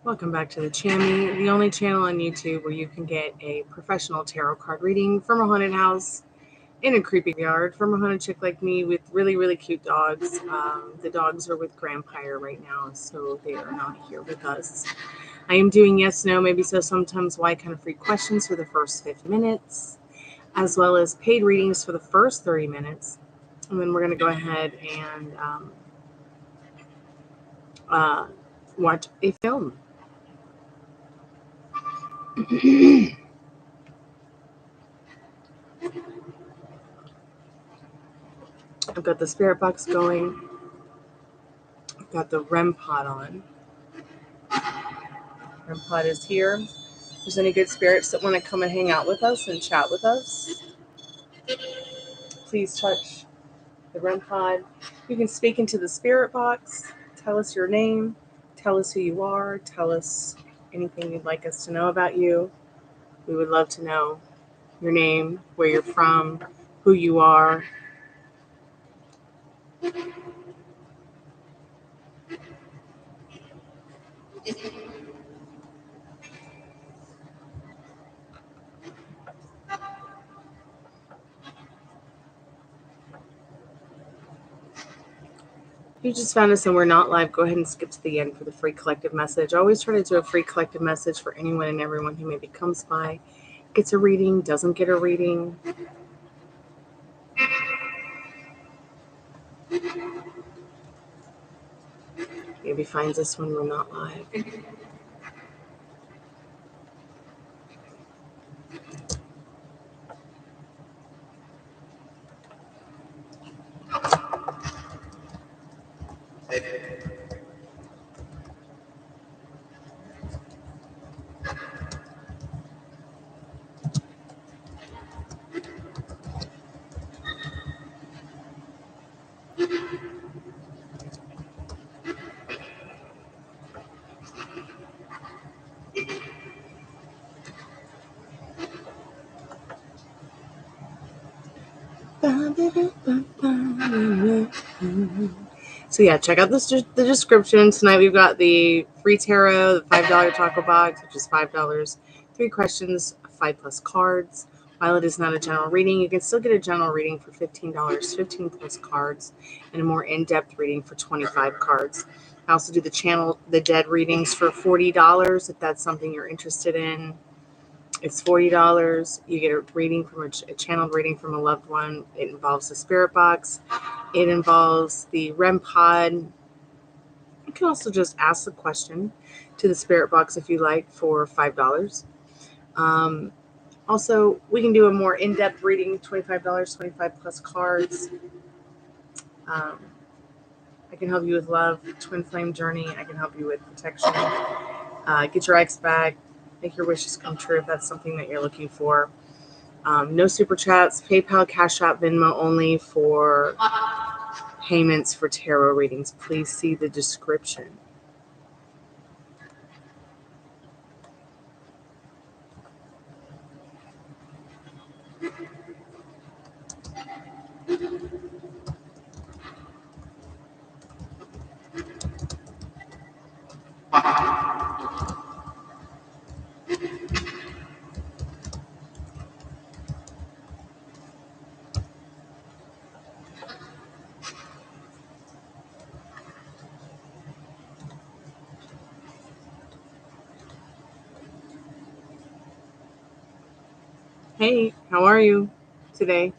Welcome back to the Chammy, the only channel on YouTube where you can get a professional tarot card reading from a haunted house in a creepy yard from a haunted chick like me with really, really cute dogs. The dogs are with Grandpire right now, so they are not here with us. I am doing yes, no, maybe so, sometimes, why kind of free questions for the first 50 minutes, as well as paid readings for the first 30 minutes. And then we're going to go ahead and watch a film. I've got the Spiritbox going. I've got the REMpod on. REMpod is here. If there's any good spirits that want to come and hang out with us and chat with us, please touch the REMpod. You can speak into the Spiritbox. Tell us your name. Tell us who you are. Tell us anything you'd like us to know about you. We would love to know your name, where you're from, who you are. If you just found us and we're not live, go ahead and skip to the end for the free collective message. I always try to do a free collective message for anyone and everyone who maybe comes by, gets a reading, doesn't get a reading. Maybe finds us when we're not live. So yeah, check out the description. Tonight we've got the free tarot, the $5 taco box, which is $5, 3 questions, 5+ cards. While it is not a general reading, you can still get a general reading for $15, 15+ cards, and a more in-depth reading for 25 cards. I also do the dead readings for $40 if that's something you're interested in. It's $40. You get a reading from a channeled reading from a loved one. It involves the spirit box. It involves the REMpod. You can also just ask the question to the spirit box if you like for $5. Also, we can do a more in-depth reading, $25, 25+ cards. I can help you with love, Twinflame journey. I can help you with protection. Get your ex back. Make your wishes come true if that's something that you're looking for. No super chats, PayPal, Cash App, Venmo only for payments for tarot readings. Please see the description. Hey, how are you today?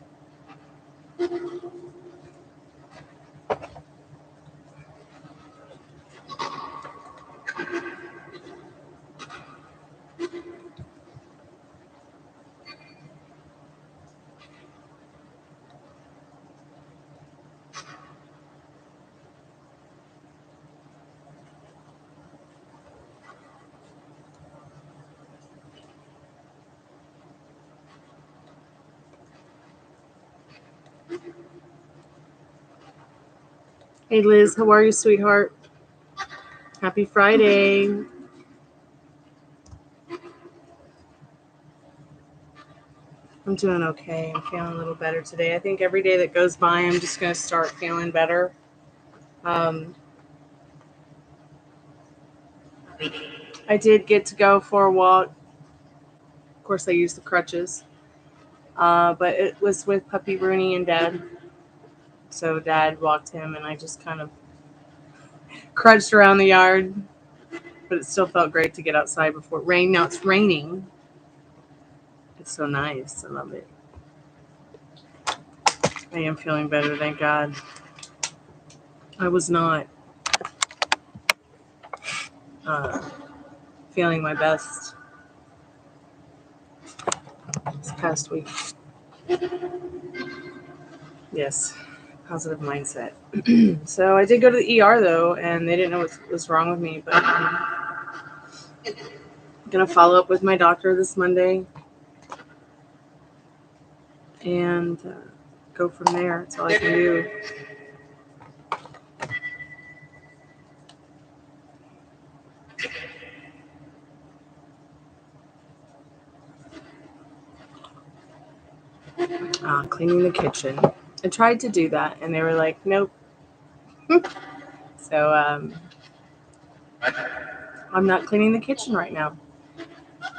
Hey, Liz, how are you, sweetheart? Happy Friday. I'm doing okay. I'm feeling a little better today. I think every day that goes by, I'm just going to start feeling better. I did get to go for a walk. Of course, I used the crutches. But it was with Puppy Rooney and Dad. So Dad walked him, and I just kind of crunched around the yard. But it still felt great to get outside before it rained. Now it's raining. It's so nice. I love it. I am feeling better, thank God. I was not feeling my best this past week. Yes, positive mindset. So I did go to the ER, though, and they didn't know what was wrong with me. But I'm going to follow up with my doctor this Monday and go from there. That's all I can do. Cleaning the kitchen. I tried to do that, and they were like, nope. So I'm not cleaning the kitchen right now.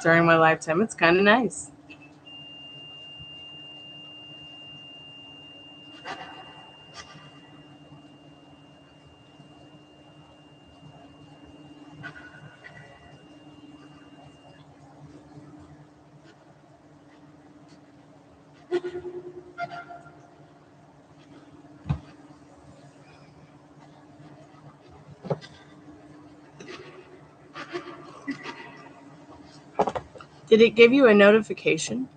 During my lifetime, it's kind of nice. Did it give you a notification?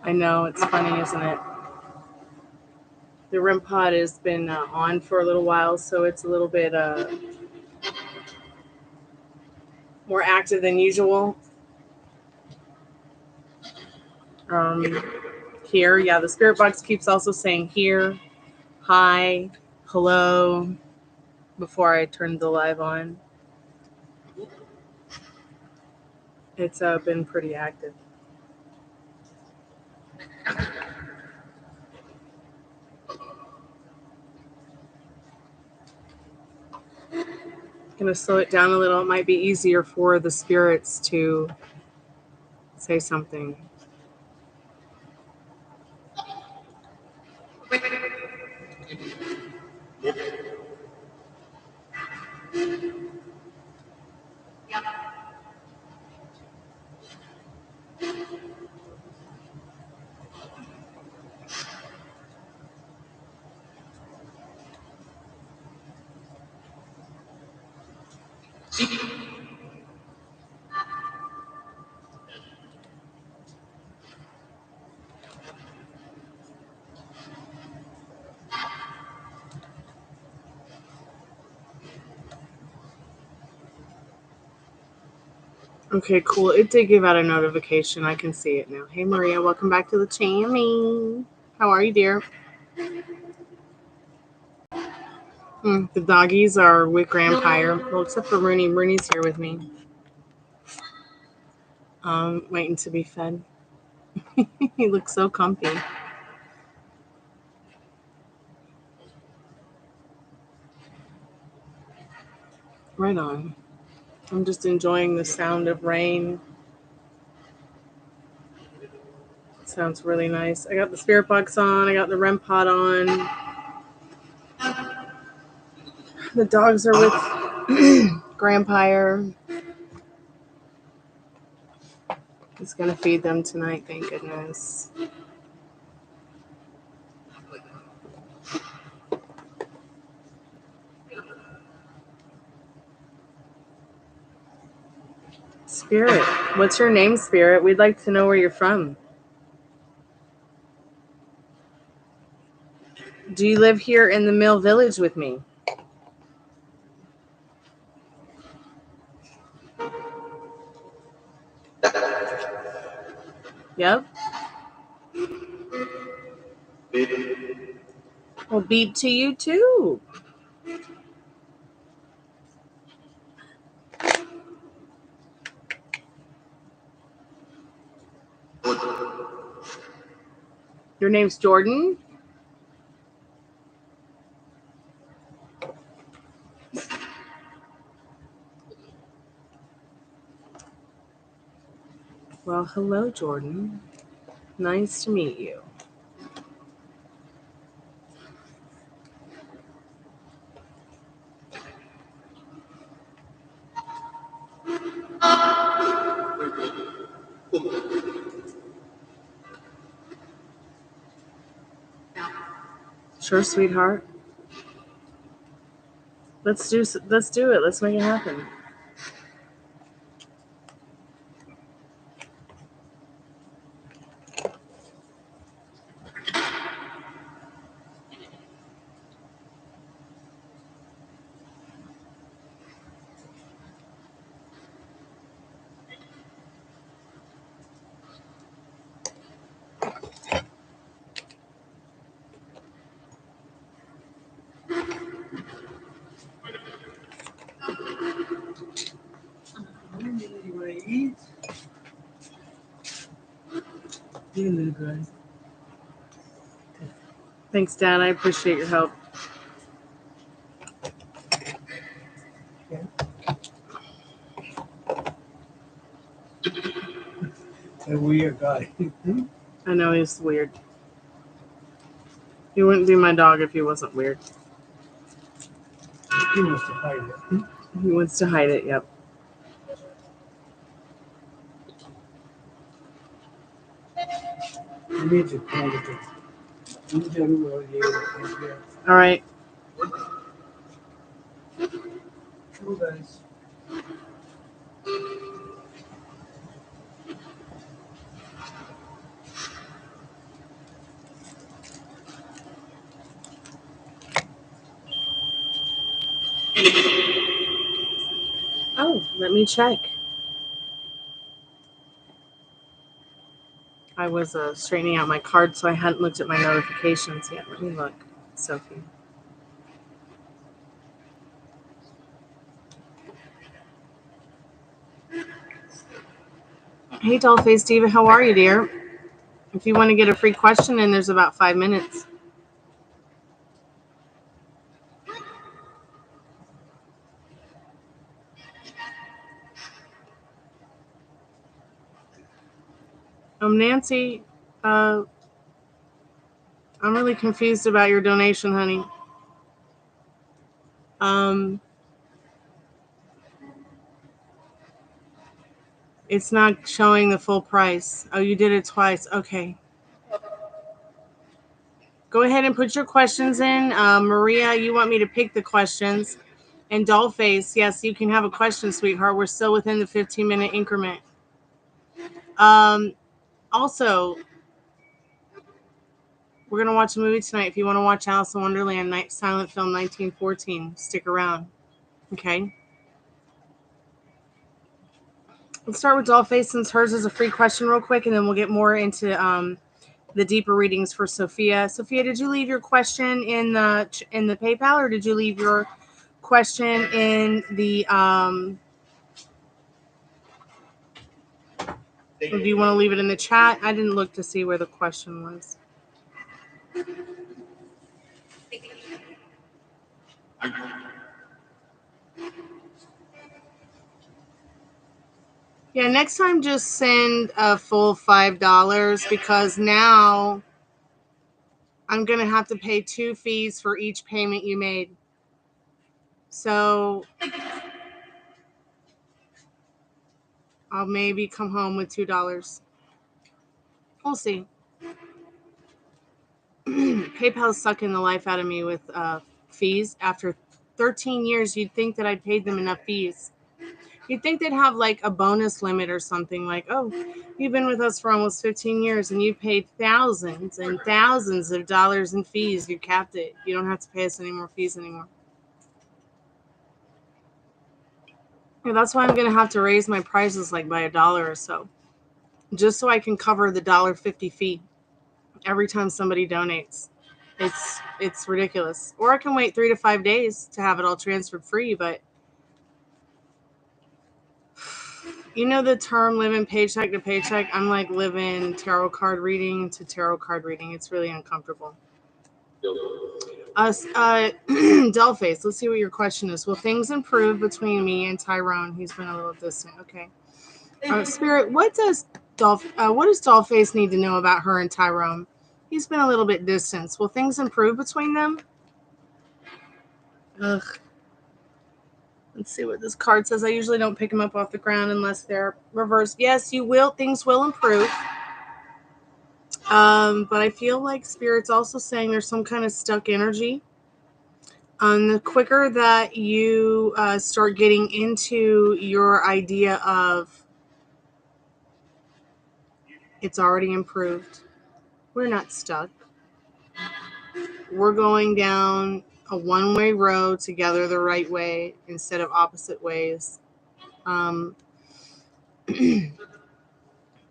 I know, it's funny, isn't it? The REMpod has been on for a little while, so it's a little bit more active than usual. Here, yeah, the Spiritbox keeps also saying here, hi, hello, before I turn the live on. It's been pretty active. Gonna slow it down a little. It might be easier for the spirits to say something. Okay, cool. It did give out a notification. I can see it now. Hey, Maria, welcome back to the channel. How are you, dear? The doggies are with Grandpire. Well, except for Rooney. Rooney's here with me. Waiting to be fed. He looks so comfy. Right on. I'm just enjoying the sound of rain. It sounds really nice. I got the Spiritbox on. I got the REMpod on. The dogs are with Grandpire. He's going to feed them tonight, thank goodness. Spirit. What's your name, Spirit? We'd like to know where you're from. Do you live here in the Mill Village with me? Yep. Well, beep to you too. Your name's Jordan? Well, hello, Jordan. Nice to meet you. Sure, sweetheart. Let's do it. Let's make it happen. You want to eat? You little guy. Thanks, Dad. I appreciate your help. A weird guy. I know he's weird. He wouldn't be my dog if he wasn't weird. He wants to hide it. He wants to hide it, yep. You need to call it. You need to do it here. All right. Cool, guys. Oh, let me check. I was straightening out my card, so I hadn't looked at my notifications yet. Let me look, Sophie. Hey, Dollface Diva, how are you, dear? If you want to get a free question in, there's about 5 minutes. Nancy, I'm really confused about your donation, honey. It's not showing the full price. Oh, you did it twice. Okay. Go ahead and put your questions in. Maria, you want me to pick the questions. And Dollface, yes, you can have a question, sweetheart. We're still within the 15-minute increment. Also, we're going to watch a movie tonight. If you want to watch Alice in Wonderland, silent film 1914, stick around. Okay? Let's start with Dollface since hers is a free question real quick, and then we'll get more into the deeper readings for Sophia. Sophia, did you leave your question in the PayPal, or did you leave your question in the or do you want to leave it in the chat? I didn't look to see where the question was. Yeah, next time just send a full $5 because now I'm going to have to pay 2 fees for each payment you made. So I'll maybe come home with $2. We'll see. PayPal's sucking the life out of me with fees. After 13 years, you'd think that I'd paid them enough fees. You'd think they'd have like a bonus limit or something like, oh, you've been with us for almost 15 years and you paid thousands and thousands of dollars in fees. You capped it. You don't have to pay us any more fees anymore. Yeah, that's why I'm going to have to raise my prices like by $1 or so, just so I can cover the $1.50 fee every time somebody donates. It's ridiculous. Or I can wait 3 to 5 days to have it all transferred free, but You know the term living paycheck to paycheck? I'm like living tarot card reading to tarot card reading. It's really uncomfortable. Dollface, let's see what your question is. Will things improve between me and Tyrone? He's been a little distant. Okay. Spirit, what does Dollface need to know about her and Tyrone? He's been a little bit distant. Will things improve between them? Ugh. Let's see what this card says. I usually don't pick them up off the ground unless they're reversed. Yes, you will. Things will improve. But I feel like Spirit's also saying there's some kind of stuck energy. The quicker that you start getting into your idea of it's already improved, we're not stuck. We're going down a one-way road together the right way instead of opposite ways.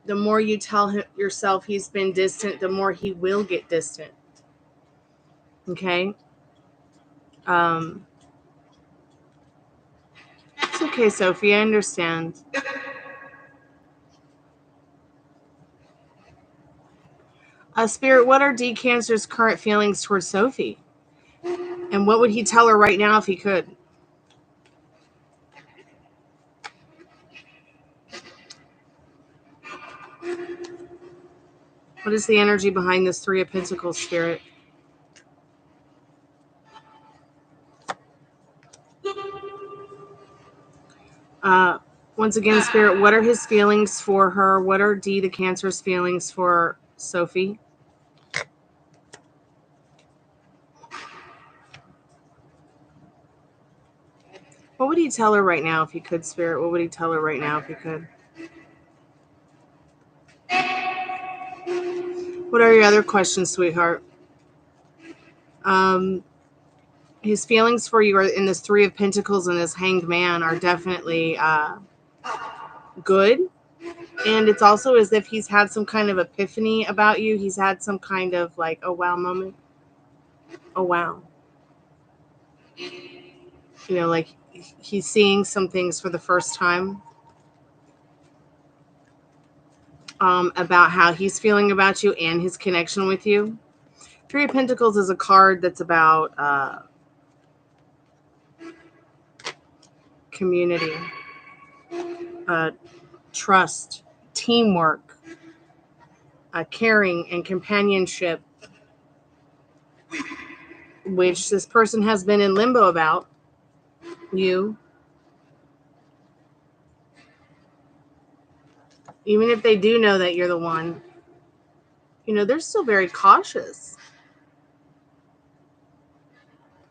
The more you tell yourself he's been distant, the more he will get distant. Okay? It's okay, Sophie. I understand. Spirit, what are D Cancer's current feelings towards Sophie? And what would he tell her right now if he could? What is the energy behind this Three of Pentacles, Spirit? Once again, Spirit, what are his feelings for her? What are D the Cancer's feelings for Sophie? What would he tell her right now if he could, Spirit? What would he tell her right now if he could? What are your other questions, sweetheart? His feelings for you are in this Three of Pentacles and this Hanged Man are definitely good. And it's also as if he's had some kind of epiphany about you. He's had some kind of like, oh, wow moment. Oh, wow. You know, like he's seeing some things for the first time about how he's feeling about you and his connection with you. Three of Pentacles is a card that's about community, trust, teamwork, caring, and companionship, which this person has been in limbo about you. Even if they do know that you're the one, you know, they're still very cautious.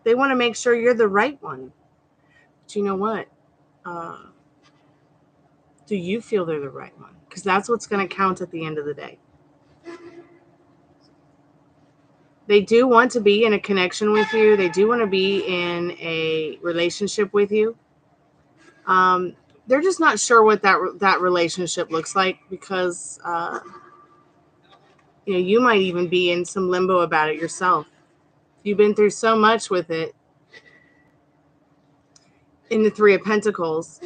They want to make sure you're the right one. But you know what? Do you feel they're the right one? Because that's what's going to count at the end of the day. They do want to be in a connection with you. They do want to be in a relationship with you. They're just not sure what that relationship looks like because, you know, you might even be in some limbo about it yourself. You've been through so much with it in the Three of Pentacles.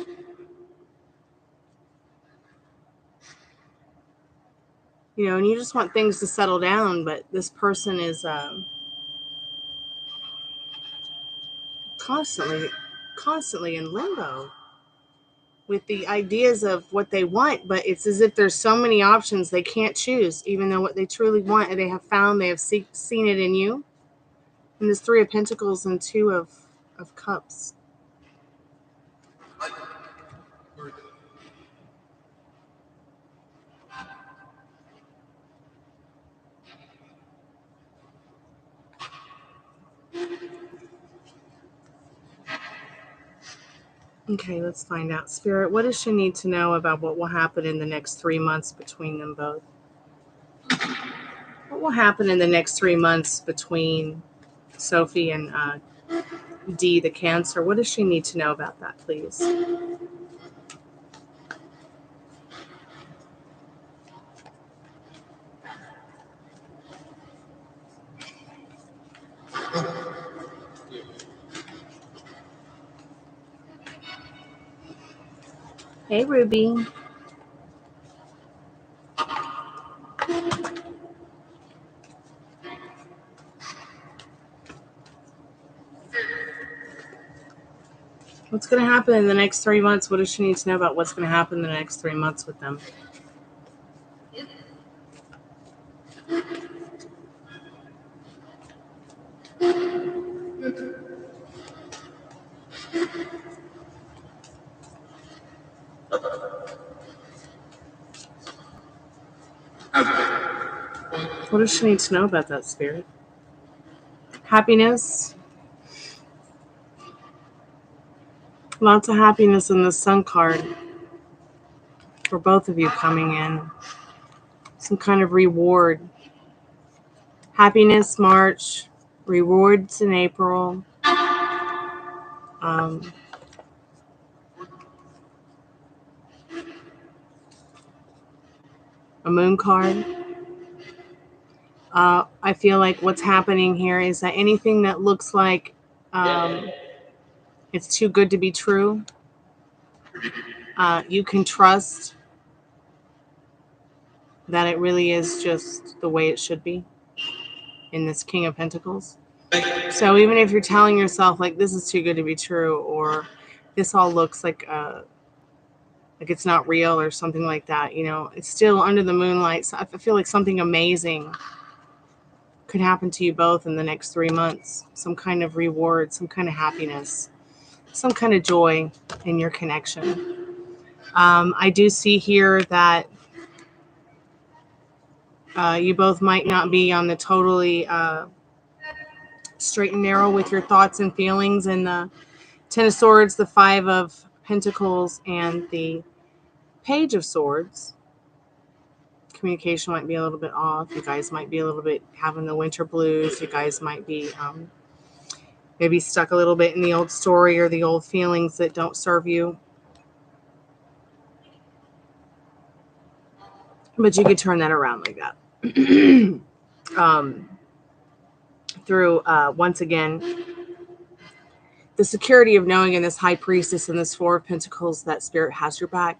You know, and you just want things to settle down, but this person is constantly in limbo with the ideas of what they want, but it's as if there's so many options they can't choose, even though what they truly want, and they have seen it in you. And this Three of Pentacles and Two of Cups. Okay, let's find out. Spirit, what does she need to know about what will happen in the next 3 months between them both? What will happen in the next 3 months between Sophie and D, the Cancer? What does she need to know about that, please? Hey, Ruby. What's going to happen in the next 3 months? What does she need to know about what's going to happen in the next 3 months with them? What does she need to know about that, Spirit? Happiness. Lots of happiness in the Sun card for both of you coming in. Some kind of reward. Happiness, March. Rewards in April. A Moon card. I feel like what's happening here is that anything that looks like it's too good to be true, you can trust that it really is just the way it should be in this King of Pentacles. So even if you're telling yourself like this is too good to be true, or this all looks like it's not real or something like that, you know, it's still under the moonlight. So I feel like something amazing could happen to you both in the next 3 months. Some kind of reward, some kind of happiness, some kind of joy in your connection. I do see here that you both might not be on the totally straight and narrow with your thoughts and feelings. And the Ten of Swords, the Five of Pentacles, and the Page of Swords. Communication might be a little bit off. You guys might be a little bit having the winter blues. You guys might be maybe stuck a little bit in the old story or the old feelings that don't serve you. But you could turn that around like that. Through, once again, the security of knowing in this High Priestess and this Four of Pentacles that Spirit has your back.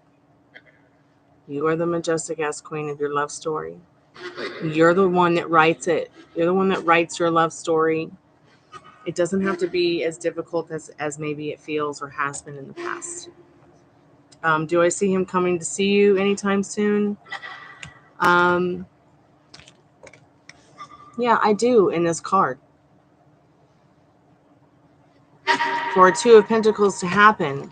You are the majestic ass queen of your love story. You're the one that writes it. You're the one that writes your love story. It doesn't have to be as difficult as maybe it feels or has been in the past. Do I see him coming to see you anytime soon? Yeah, I do in this card. For a Two of Pentacles to happen,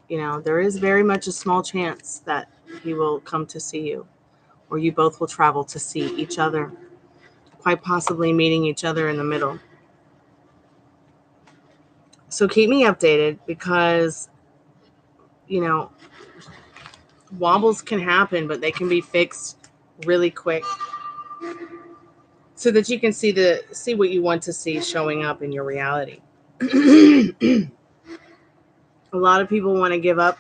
you know, there is very much a small chance that he will come to see you, or you both will travel to see each other, quite possibly meeting each other in the middle. So keep me updated because, you know, wobbles can happen, but they can be fixed really quick so that you can see what you want to see showing up in your reality. A lot of people want to give up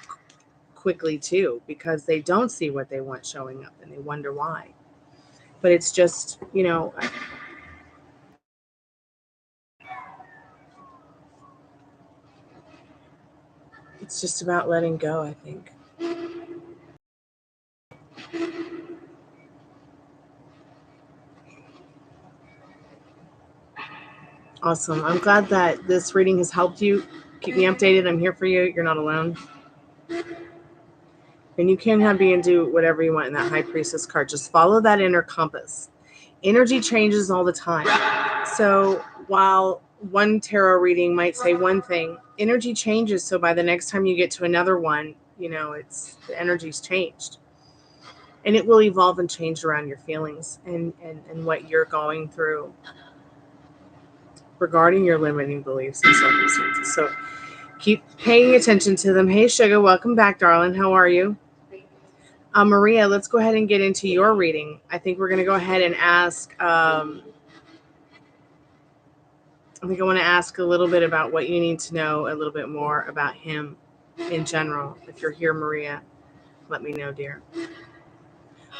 quickly too because they don't see what they want showing up and they wonder why. But it's just, you know, it's just about letting go, I think. Awesome. I'm glad that this reading has helped you. Keep me updated. I'm here for you. You're not alone. And you can be and do whatever you want in that High Priestess card. Just follow that inner compass. Energy changes all the time. So while one tarot reading might say one thing, energy changes. So by the next time you get to another one, you know, the energy's changed. And it will evolve and change around your feelings and what you're going through regarding your limiting beliefs and circumstances. So keep paying attention to them. Hey, Sugar, welcome back, darling. How are you? Maria, let's go ahead and get into your reading. I think we're going to go ahead and ask, I want to ask a little bit about what you need to know a little bit more about him in general. If you're here, Maria, let me know, dear.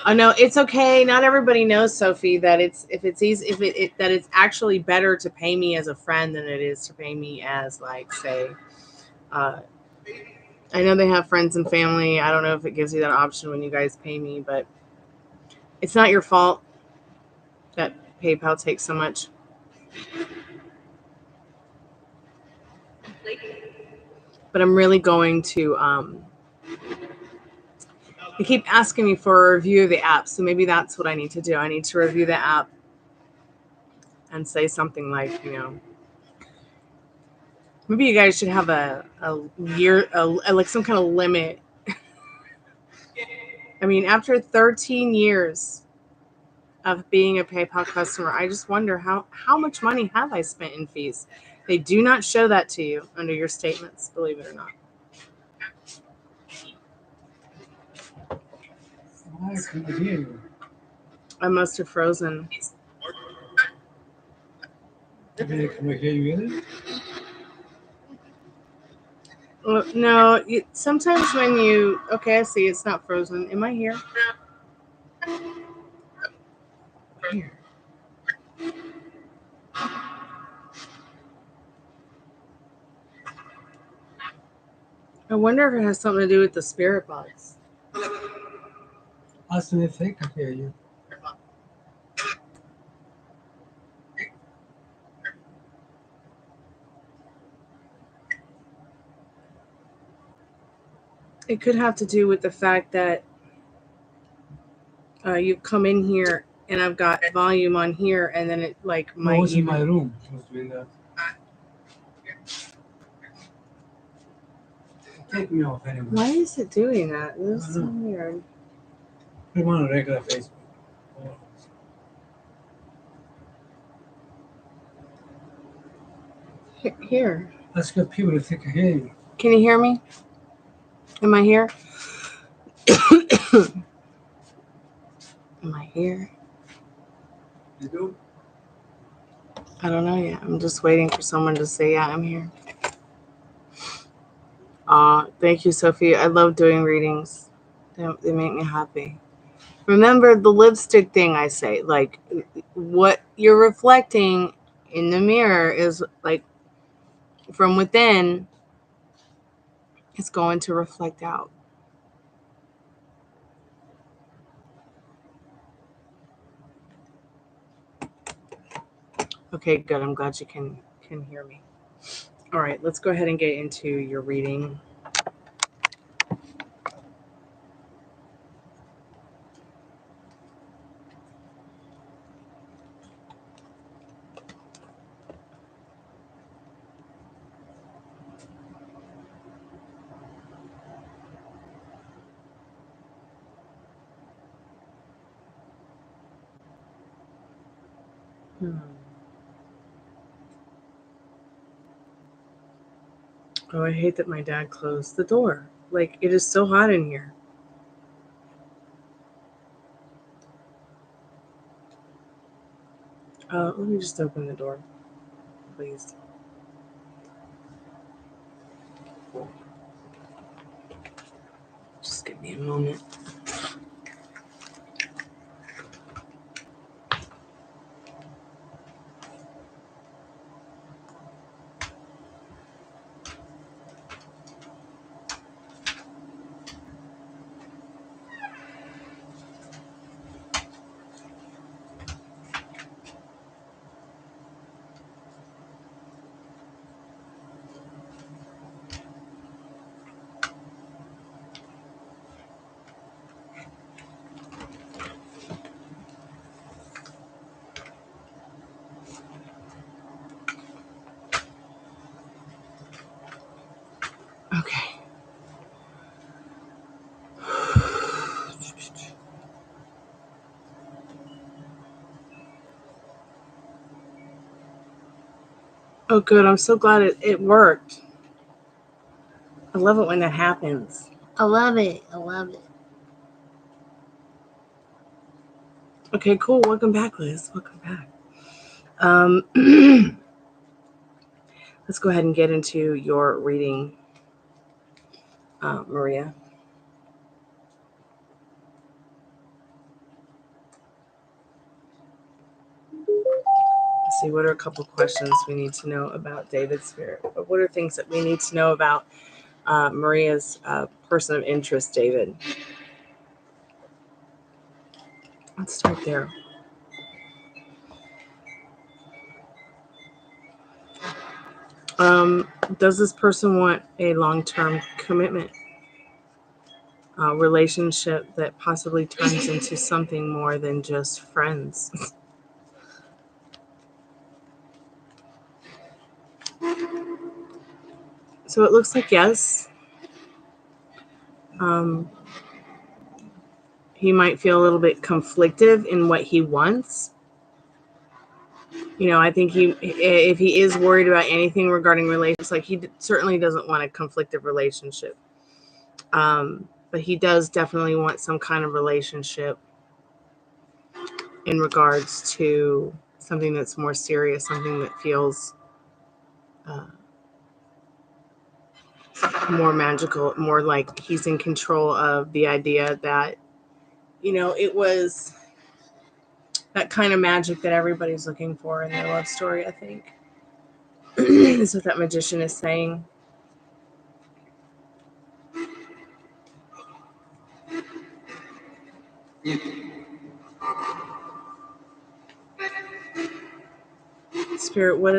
Oh no, it's okay. Not everybody knows, Sophie, that that it's actually better to pay me as a friend than it is to pay me as, like, say, I know they have friends and family. I don't know if it gives you that option when you guys pay me, but it's not your fault that PayPal takes so much. But I'm really going to they keep asking me for a review of the app, so maybe that's what I need to do. I need to review the app and say something like, maybe you guys should have a year, like some kind of limit. I mean, after 13 years of being a PayPal customer, I just wonder how much money have I spent in fees? They do not show that to you under your statements, believe it or not. Why can I hear you? I must have frozen. Okay, can I hear you either? Well, no, sometimes when you... Okay, I see it's not frozen. Am I here? Here. I wonder if it has something to do with the Spiritbox. I still think I hear you. It could have to do with the fact that you come in here and I've got volume on here, and then it like I might was in even... my room. I was doing that. Take me off anyway. Why is it doing that? This is so weird. Put him on a regular Facebook. Here. Let's get people to think I hear you. Can you hear me? Am I here? Am I here? You do? I don't know yet. I'm just waiting for someone to say, yeah, I'm here. Thank you, Sophie. I love doing readings. They make me happy. Remember the lipstick thing I say. Like, what you're reflecting in the mirror is like from within, it's going to reflect out. Okay, good. I'm glad you can hear me. All right, let's go ahead and get into your reading. Oh, I hate that my dad closed the door. Like, it is so hot in here. Let me just open the door, please. Just give me a moment. Okay. Oh, good. I'm so glad it worked. I love it when that happens. I love it. I love it. Okay, cool. Welcome back, Liz. Welcome back. Let's go ahead and get into your reading, Maria. Let's see, what are a couple questions we need to know about David's spirit? What are things that we need to know about Maria's person of interest, David. Let's start there. Does this person want a long-term commitment? Relationship that possibly turns into something more than just friends? So it looks like yes. He might feel a little bit conflicted in what he wants. You know, I think if he is worried about anything regarding relationships, like he certainly doesn't want a conflicted relationship. But he does definitely want some kind of relationship in regards to something that's more serious, something that feels more magical, more like he's in control of the idea that, you know, it was that kind of magic that everybody's looking for in their love story, I think. Is what that magician is saying. Spirit, what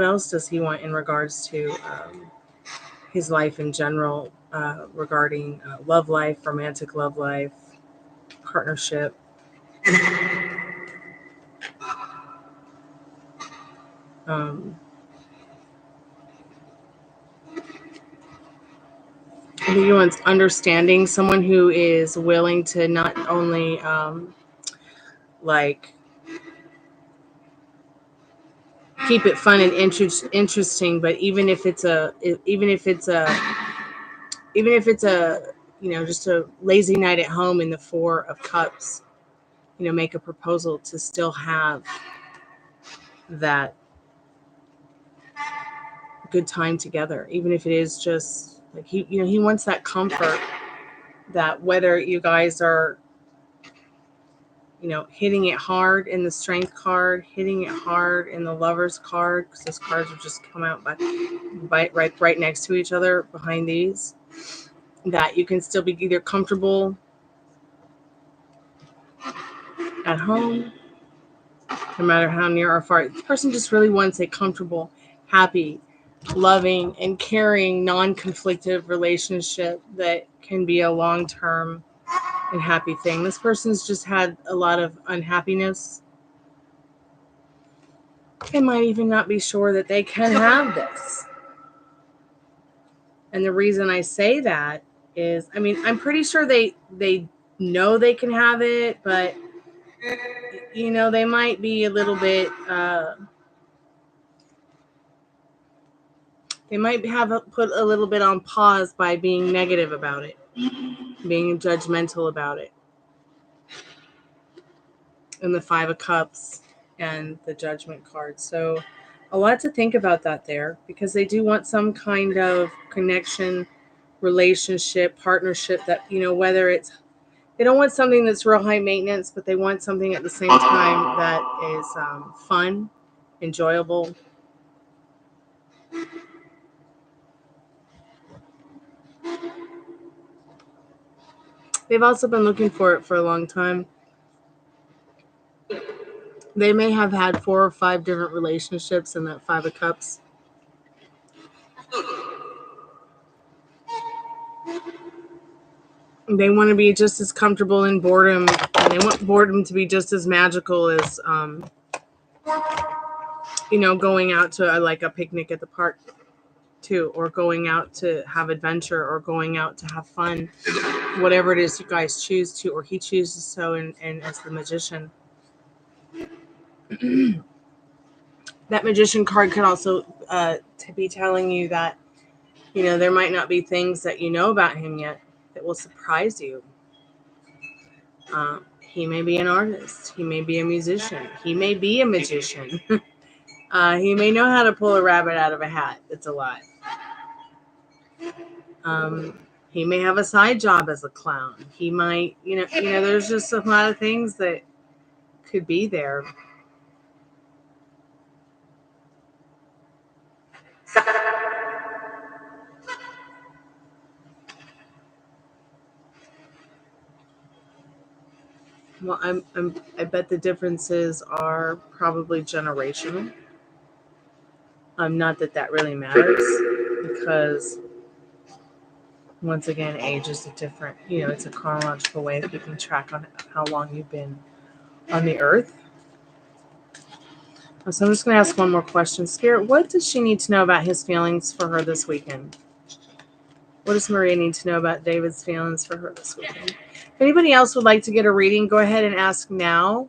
else does he want in regards to his life in general, regarding love life, romantic love life, partnership? I think he wants understanding, someone who is willing to not only like keep it fun and interesting, but even if it's a you know, just a lazy night at home in the Four of Cups, you know, make a proposal to still have that good time together, even if it is just like he wants that comfort, that whether you guys are, you know, hitting it hard in the Strength card, hitting it hard in the Lovers card, because those cards will just come out right next to each other behind these, that you can still be either comfortable at home, no matter how near or far. This person just really wants a comfortable, happy, loving, and caring, non-conflictive relationship that can be a long-term and happy thing. This person's just had a lot of unhappiness. They might even not be sure that they can have this. And the reason I say that is, I mean, I'm pretty sure they know they can have it, but you know, they might be a little bit they might have put a little bit on pause by being negative about it, being judgmental about it. And the Five of Cups and the Judgment card. So a lot to think about that there, because they do want some kind of connection, relationship, partnership that, you know, whether it's, they don't want something that's real high maintenance, but they want something at the same time that is fun, enjoyable. They've also been looking for it for a long time. They may have had 4 or 5 different relationships in that Five of Cups. They want to be just as comfortable in boredom, and they want boredom to be just as magical as, you know, going out to like a picnic at the park too, or going out to have adventure, or going out to have fun, whatever it is you guys choose to, or he chooses so, and as the Magician. That Magician card could also to be telling you that, you know, there might not be things that you know about him yet that will surprise you. He may be an artist. He may be a musician. He may be a magician. He may know how to pull a rabbit out of a hat. It's a lot. He may have a side job as a clown. He might, you know, there's just a lot of things that could be there. Well, I bet the differences are probably generational. Not that that really matters, because once again, age is a different, it's a chronological way of keeping track on how long you've been on the earth. So I'm just going to ask one more question. Spirit, what does she need to know about his feelings for her this weekend? What does Maria need to know about David's feelings for her this weekend? If anybody else would like to get a reading, go ahead and ask now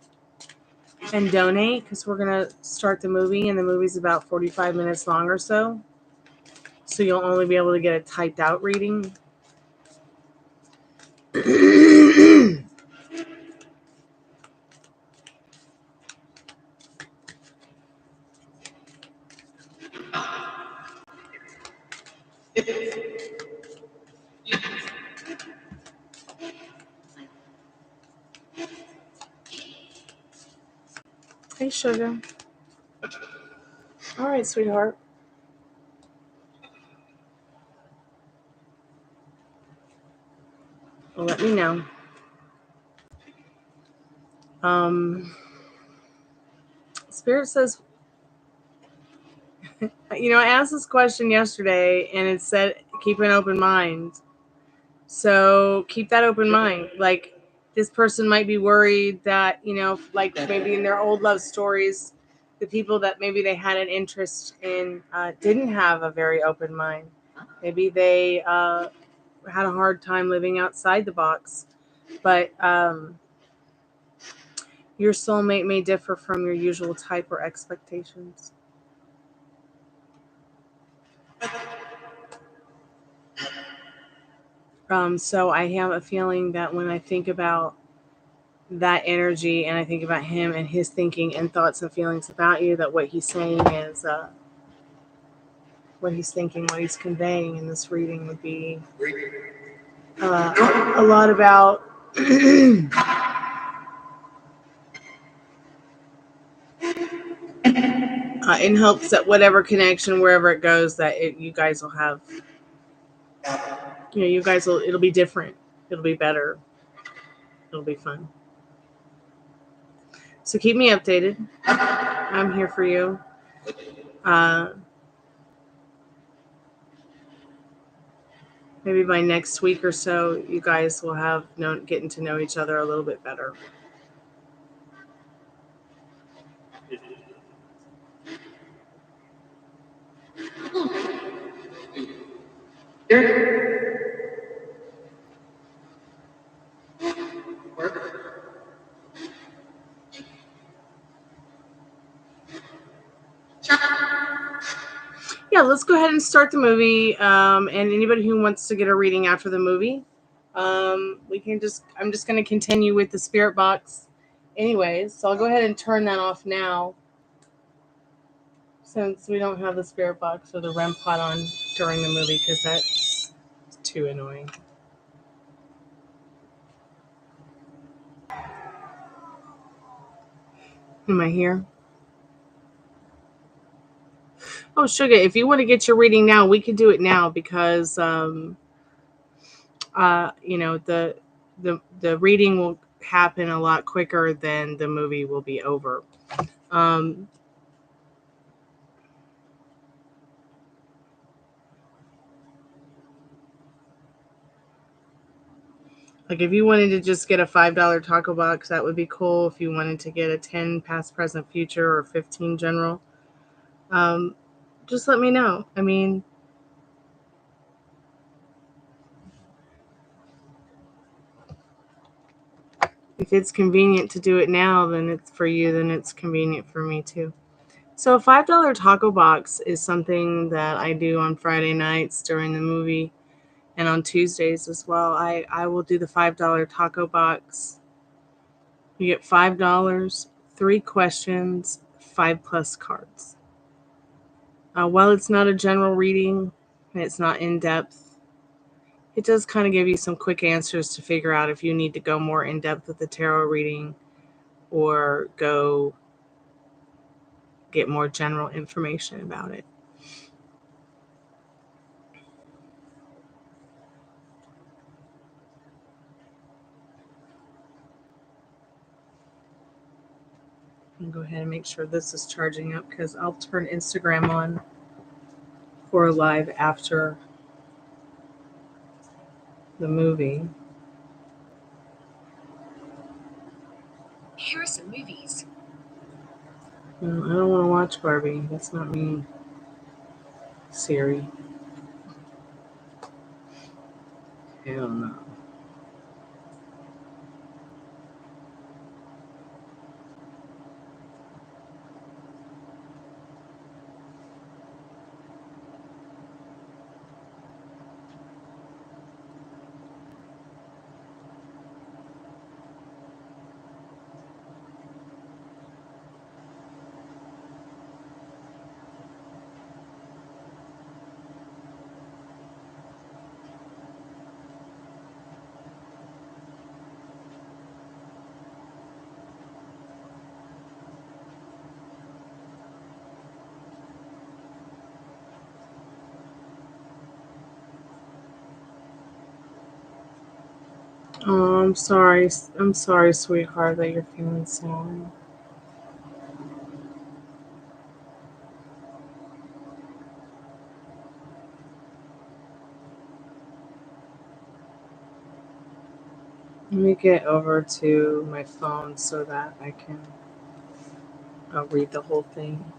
and donate, because we're going to start the movie, and the movie's about 45 minutes long or so. So you'll only be able to get a typed out reading. Hey, sugar. All right, sweetheart. Well, let me know. Spirit says, I asked this question yesterday, and it said, keep an open mind. So keep that open mind. Like, this person might be worried that, like maybe in their old love stories, the people that maybe they had an interest in didn't have a very open mind. Maybe they had a hard time living outside the box. But your soulmate may differ from your usual type or expectations. So I have a feeling that when I think about that energy, and I think about him and his thinking and thoughts and feelings about you, that what he's saying is what he's thinking, what he's conveying in this reading would be a lot about in hopes that whatever connection, wherever it goes, that you guys will have, it'll be different, it'll be better, it'll be fun. So keep me updated. I'm here for you. Maybe by next week or so, you guys will have getting to know each other a little bit better. Yeah, let's go ahead and start the movie. And anybody who wants to get a reading after the movie, we can I'm just going to continue with the spirit box anyways. So I'll go ahead and turn that off now, since we don't have the spirit box or the REMpod on during the movie, because that's too annoying. Am I here? Oh, sugar, if you want to get your reading now, we can do it now, because the reading will happen a lot quicker than the movie will be over. Like, if you wanted to just get a $5 taco box, that would be cool. If you wanted to get a 10 past, present, future, or 15 general, just let me know. I mean, if it's convenient to do it now, then it's for you, then it's convenient for me too. So a $5 taco box is something that I do on Friday nights during the movie, and on Tuesdays as well. I will do the $5 taco box. You get $5, 3 questions, 5+ cards. While it's not a general reading and it's not in depth, it does kind of give you some quick answers to figure out if you need to go more in depth with the tarot reading or go get more general information about it. I'm going to go ahead and make sure this is charging up because I'll turn Instagram on for a live after the movie. Here are some movies. No, I don't want to watch Barbie. That's not me, Siri. Hell no. Oh, I'm sorry. I'm sorry, sweetheart, that you're feeling sad. Let me get over to my phone so that I can read the whole thing.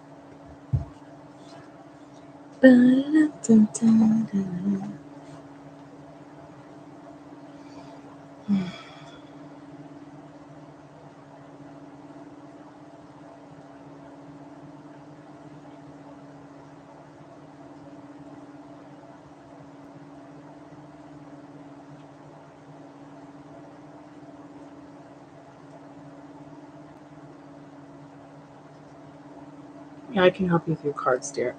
Yeah, I can help you through cards, dear.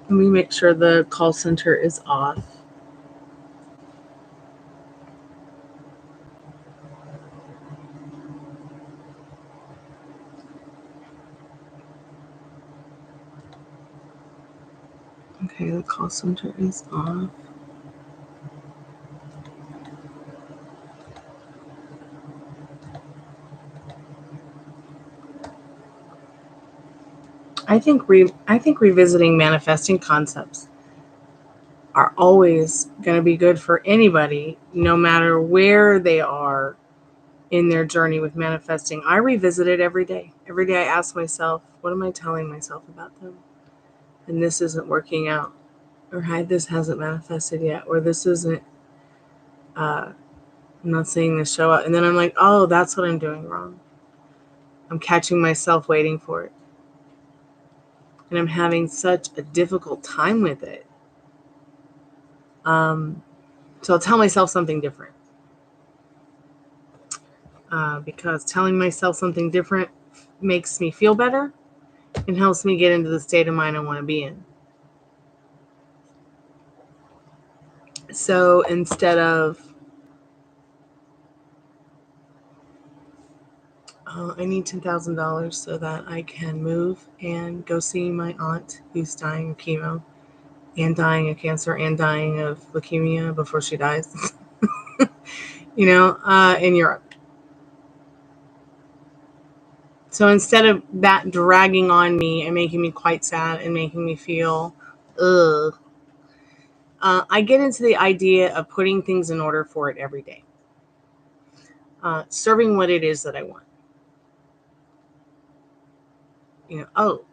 Let me make sure the call center is off. Okay, the call center is off. I think revisiting manifesting concepts are always going to be good for anybody, no matter where they are in their journey with manifesting. I revisit it every day. Every day I ask myself, what am I telling myself about them? And this isn't working out, or this hasn't manifested yet, or this isn't, I'm not seeing this show up. And then I'm like, oh, that's what I'm doing wrong. I'm catching myself waiting for it. And I'm having such a difficult time with it. So I'll tell myself something different. Because telling myself something different makes me feel better and helps me get into the state of mind I want to be in. So instead of, I need $10,000 so that I can move and go see my aunt who's dying of chemo and dying of cancer and dying of leukemia before she dies, in Europe. So instead of that dragging on me and making me quite sad and making me feel, ugh, I get into the idea of putting things in order for it every day. Serving what it is that I want. Oh,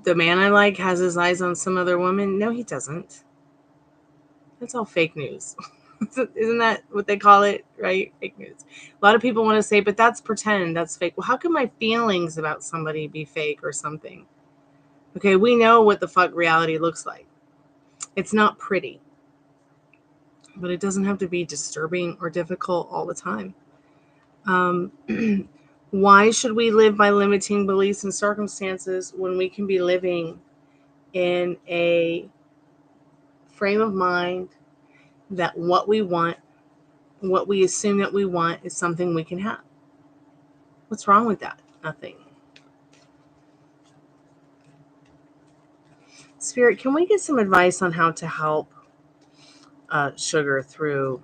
the man I like has his eyes on some other woman. No, he doesn't. That's all fake news. Isn't that what they call it, right? Fake news. A lot of people want to say, but that's pretend, that's fake. Well, how can my feelings about somebody be fake or something? Okay, we know what the fuck reality looks like. It's not pretty. But it doesn't have to be disturbing or difficult all the time. Why should we live by limiting beliefs and circumstances when we can be living in a frame of mind that what we want, what we assume that we want, is something we can have? What's wrong with that? Nothing. Spirit, can we get some advice on how to help Sugar through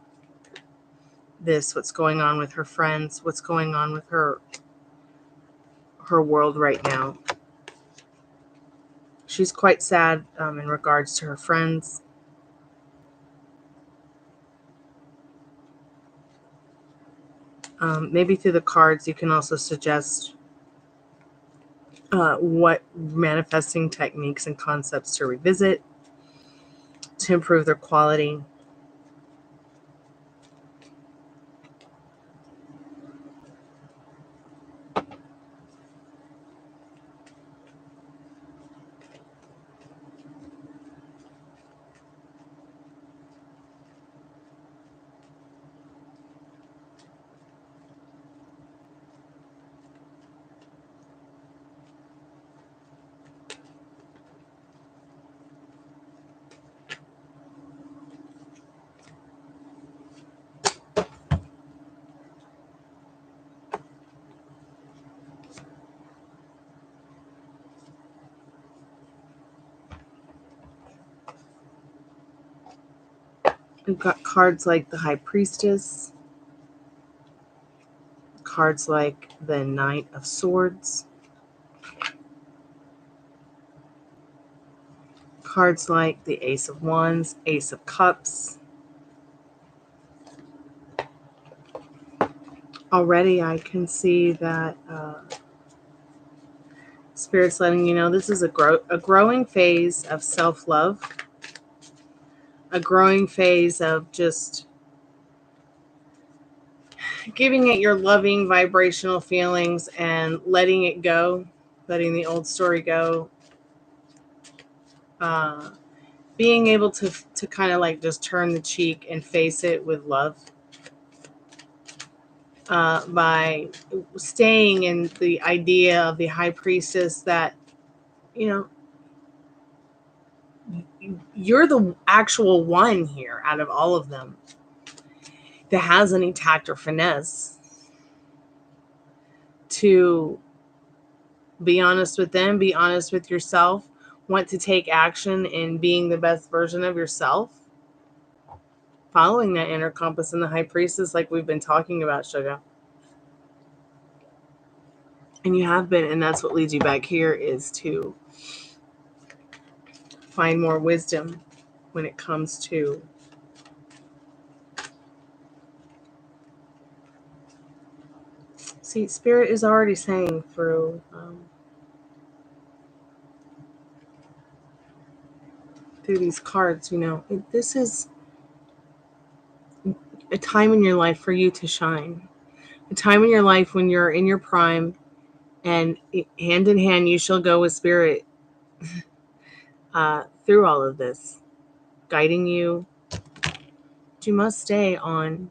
this? What's going on with her friends? What's going on with her her world right now. She's quite sad in regards to her friends. Maybe through the cards, you can also suggest what manifesting techniques and concepts to revisit to improve their quality. We've got cards like the High Priestess, cards like the Knight of Swords, cards like the Ace of Wands, Ace of Cups. Already I can see that Spirit's letting you know this is a growing phase of self-love, a growing phase of just giving it your loving vibrational feelings and letting it go, letting the old story go. Being able to kind of like just turn the cheek and face it with love. By staying in the idea of the High Priestess that, you know, you're the actual one here out of all of them that has any tact or finesse to be honest with them, be honest with yourself, want to take action in being the best version of yourself, following that inner compass and the High Priestess like we've been talking about, Sugar. And you have been, and that's what leads you back here, is to find more wisdom when it comes to see, Spirit is already saying through these cards, you know, this is a time in your life for you to shine. A time in your life when you're in your prime, and hand in hand you shall go with Spirit through all of this, guiding you. You must stay on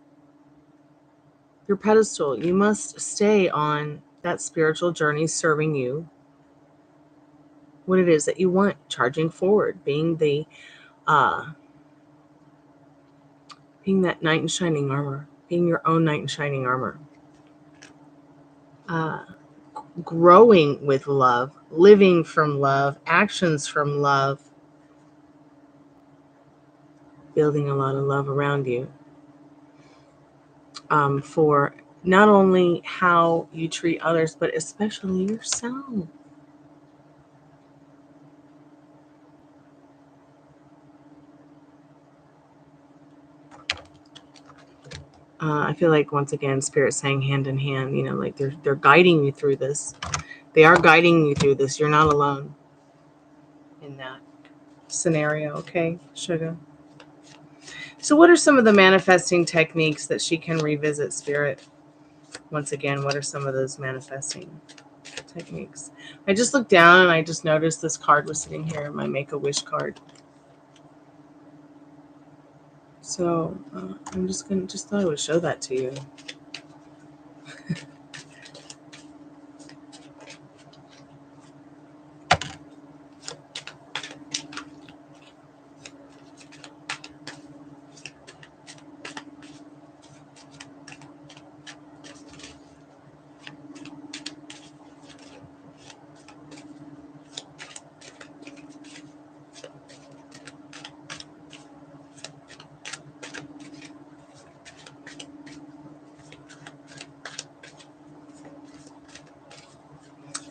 your pedestal. You must stay on that spiritual journey, serving you what it is that you want, charging forward, being the being that knight in shining armor, being your own knight in shining armor. Growing with love, living from love, actions from love, building a lot of love around you for not only how you treat others, but especially yourself. I feel like, once again, Spirit saying hand in hand, you know, like they're guiding you through this. They are guiding you through this. You're not alone in that scenario, okay, Sugar? So what are some of the manifesting techniques that she can revisit, Spirit? Once again, what are some of those manifesting techniques? I just looked down and I just noticed this card was sitting here, my Make-A-Wish card. So I'm just thought I would show that to you.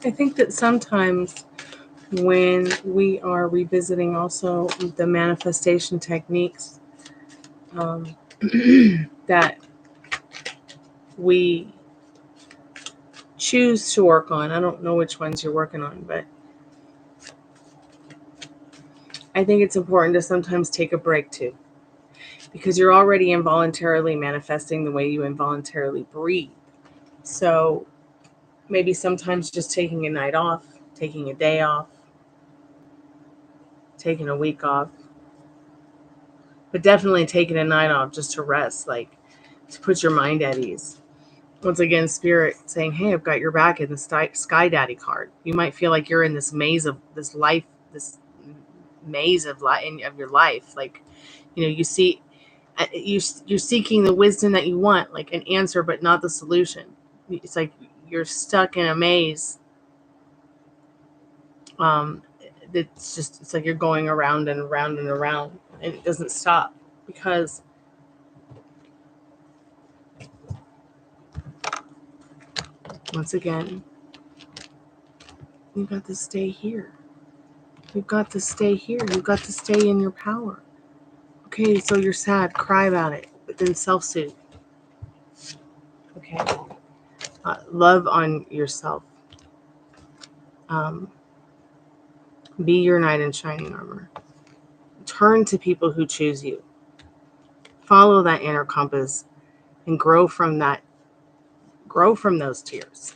I think that sometimes when we are revisiting also the manifestation techniques that we choose to work on, I don't know which ones you're working on, but I think it's important to sometimes take a break too, because you're already involuntarily manifesting the way you involuntarily breathe. So maybe sometimes just taking a night off, taking a day off, taking a week off, but definitely taking a night off just to rest, like to put your mind at ease. Once again, Spirit saying, hey, I've got your back in the Sky Daddy card. You might feel like you're in this maze of this life, this maze of your life. Like, you know, you see, you're seeking the wisdom that you want, like an answer, but not the solution. It's like you're stuck in a maze. It's like you're going around and around and around, and it doesn't stop because once again, you've got to stay here. You've got to stay here. You've got to stay in your power. Okay, so you're sad, cry about it, but then self-soothe. Okay, love on yourself. Be your knight in shining armor. Turn to people who choose you. Follow that inner compass and grow from that. Grow from those tears.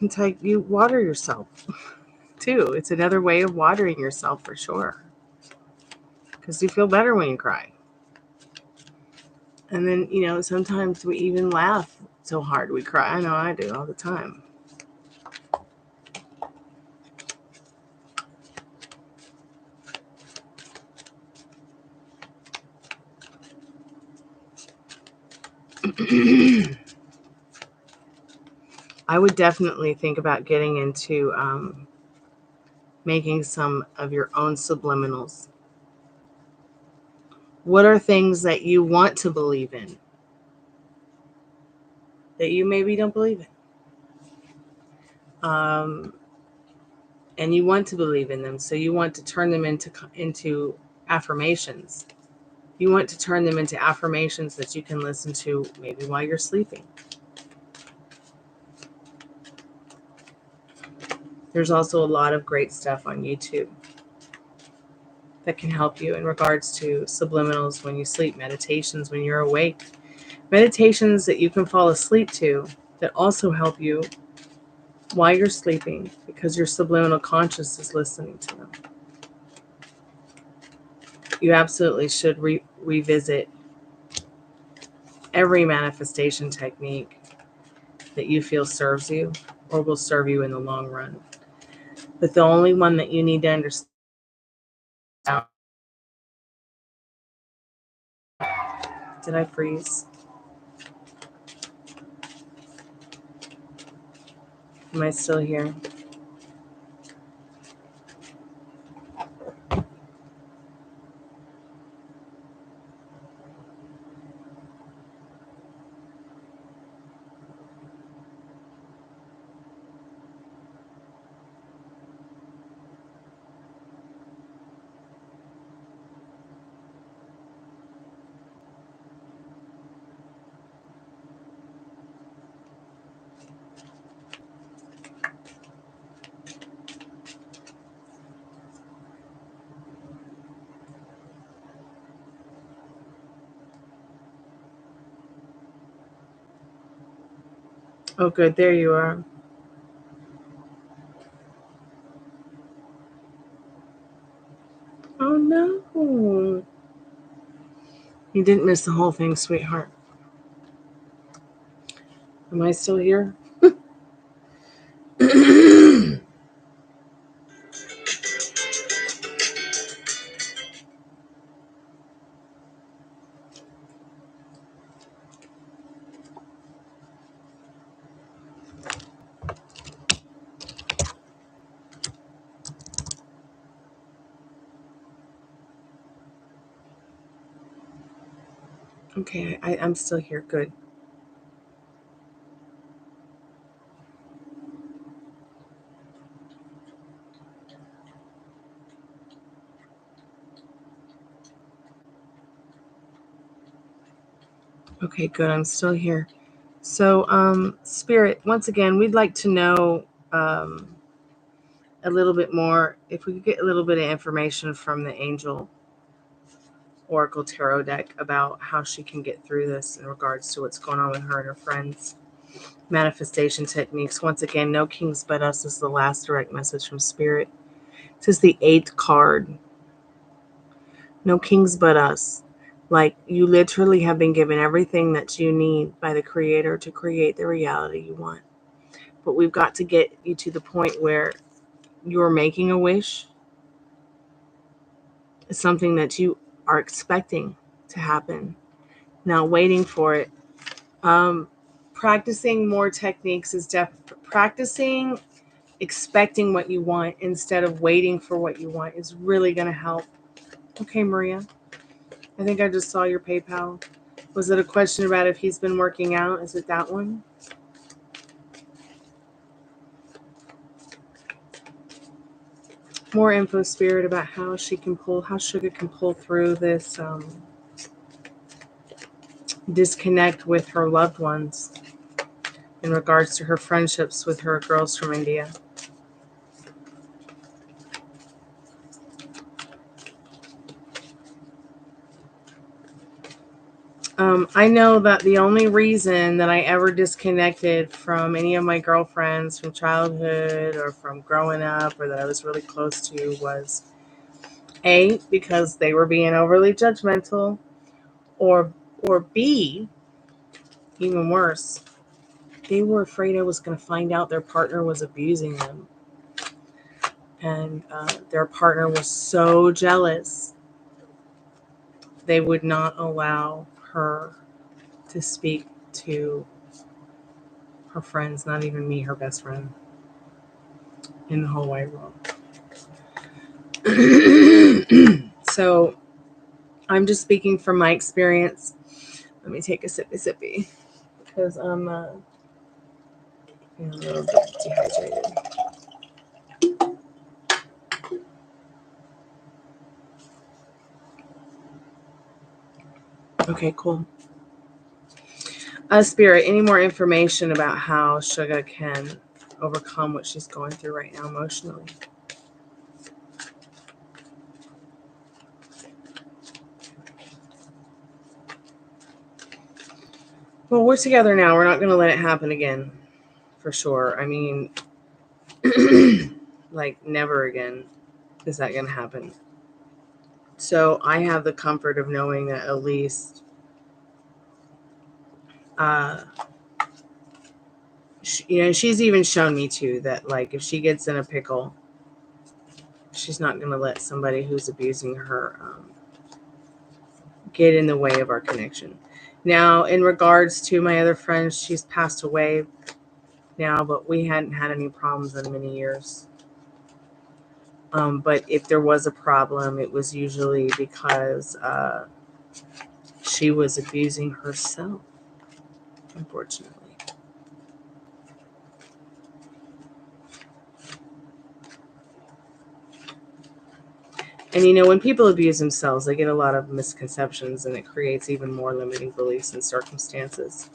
It's like you water yourself too. It's another way of watering yourself for sure. Because you feel better when you cry. And then, you know, sometimes we even laugh so hard we cry. I know I do all the time. I would definitely think about getting into making some of your own subliminals. What are things that you want to believe in that you maybe don't believe in? And you want to believe in them, so you want to turn them into affirmations. You want to turn them into affirmations that you can listen to maybe while you're sleeping. There's also a lot of great stuff on YouTube that can help you in regards to subliminals when you sleep, meditations when you're awake, meditations that you can fall asleep to that also help you while you're sleeping because your subliminal conscious is listening to them. You absolutely should revisit every manifestation technique that you feel serves you or will serve you in the long run. But the only one that you need to understand. Did I freeze? Am I still here? Oh, good. There you are. Oh, no. You didn't miss the whole thing, sweetheart. Am I still here? Okay, I'm still here. Good. Okay, good. I'm still here. So, Spirit, once again, we'd like to know a little bit more. If we could get a little bit of information from the Angel Oracle Tarot deck about how she can get through this in regards to what's going on with her and her friends. Manifestation techniques. Once again, no kings but us is the last direct message from Spirit. This is the 8th card. No kings but us. Like, you literally have been given everything that you need by the Creator to create the reality you want. But we've got to get you to the point where you're making a wish. It's something that you are expecting to happen. Now, waiting for it. Practicing more techniques is practicing expecting what you want instead of waiting for what you want is really going to help. Okay, Maria. I think I just saw your PayPal. Was it a question about if he's been working out? Is it that one? More info, Spirit, about how Sugar can pull through this disconnect with her loved ones in regards to her friendships with her girls from India. I know that the only reason that I ever disconnected from any of my girlfriends from childhood or from growing up or that I was really close to was A, because they were being overly judgmental, or B, even worse, they were afraid I was going to find out their partner was abusing them. And their partner was so jealous, they would not allow her to speak to her friends, not even me, her best friend in the whole wide world. So I'm just speaking from my experience. Let me take a sippy because I'm a little bit dehydrated. Okay, cool. Spirit, any more information about how Sugar can overcome what she's going through right now emotionally? Well, we're together now. We're not going to let it happen again, for sure. I mean, like, never again is that going to happen. So I have the comfort of knowing that at least she's even shown me too that, like, if she gets in a pickle, she's not going to let somebody who's abusing her get in the way of our connection. Now, in regards to my other friends, she's passed away now, but we hadn't had any problems in many years. But if there was a problem, it was usually because she was abusing herself, unfortunately. And when people abuse themselves, they get a lot of misconceptions, and it creates even more limiting beliefs and circumstances.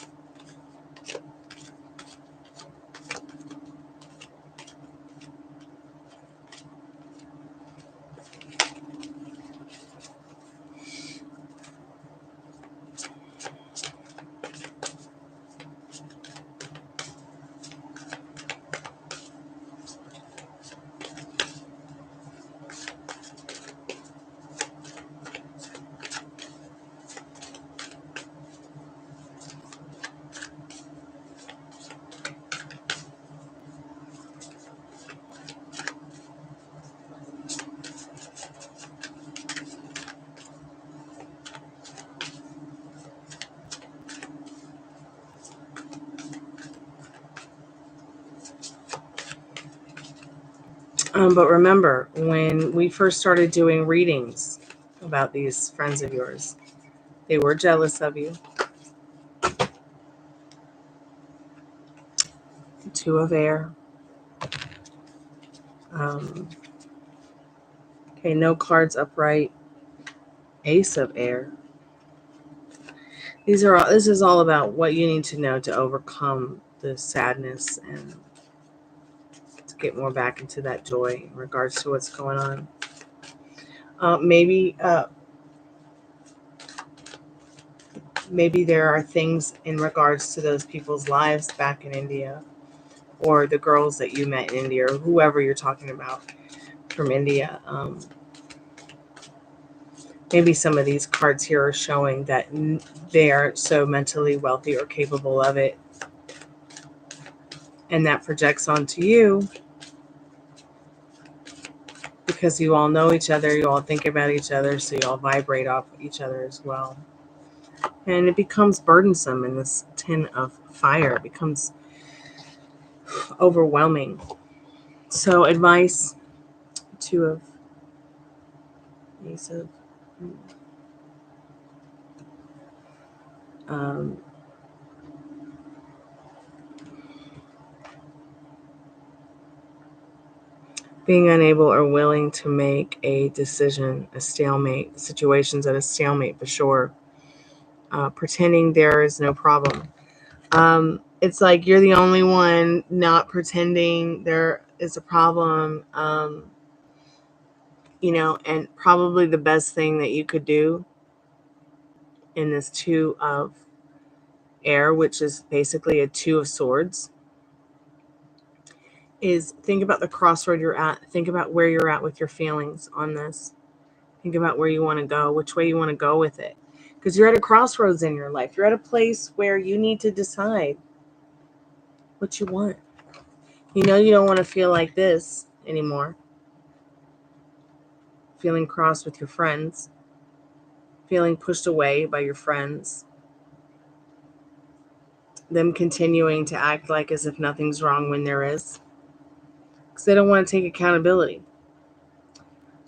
But remember, when we first started doing readings about these friends of yours, they were jealous of you. 2 of air. Okay, no cards upright. Ace of air. This is all about what you need to know to overcome the sadness and to get more back into that joy in regards to what's going on. Maybe there are things in regards to those people's lives back in India, or the girls that you met in India, or whoever you're talking about from India. Maybe some of these cards here are showing that they are so mentally wealthy or capable of it, and that projects onto you because you all know each other, you all think about each other, so you all vibrate off each other as well. And it becomes burdensome in this 10 of fire. It becomes overwhelming. So advice, 2 of Ace of being unable or willing to make a decision, a stalemate. Situations at a stalemate for sure. Pretending there is no problem. It's like you're the only one not pretending there is a problem. And probably the best thing that you could do in this 2 of air, which is basically a 2 of swords, is think about the crossroad you're at. Think about where you're at with your feelings on this. Think about where you want to go, which way you want to go with it. Because you're at a crossroads in your life. You're at a place where you need to decide what you want. You don't want to feel like this anymore. Feeling cross with your friends. Feeling pushed away by your friends. Them continuing to act like as if nothing's wrong when there is. Because they don't want to take accountability.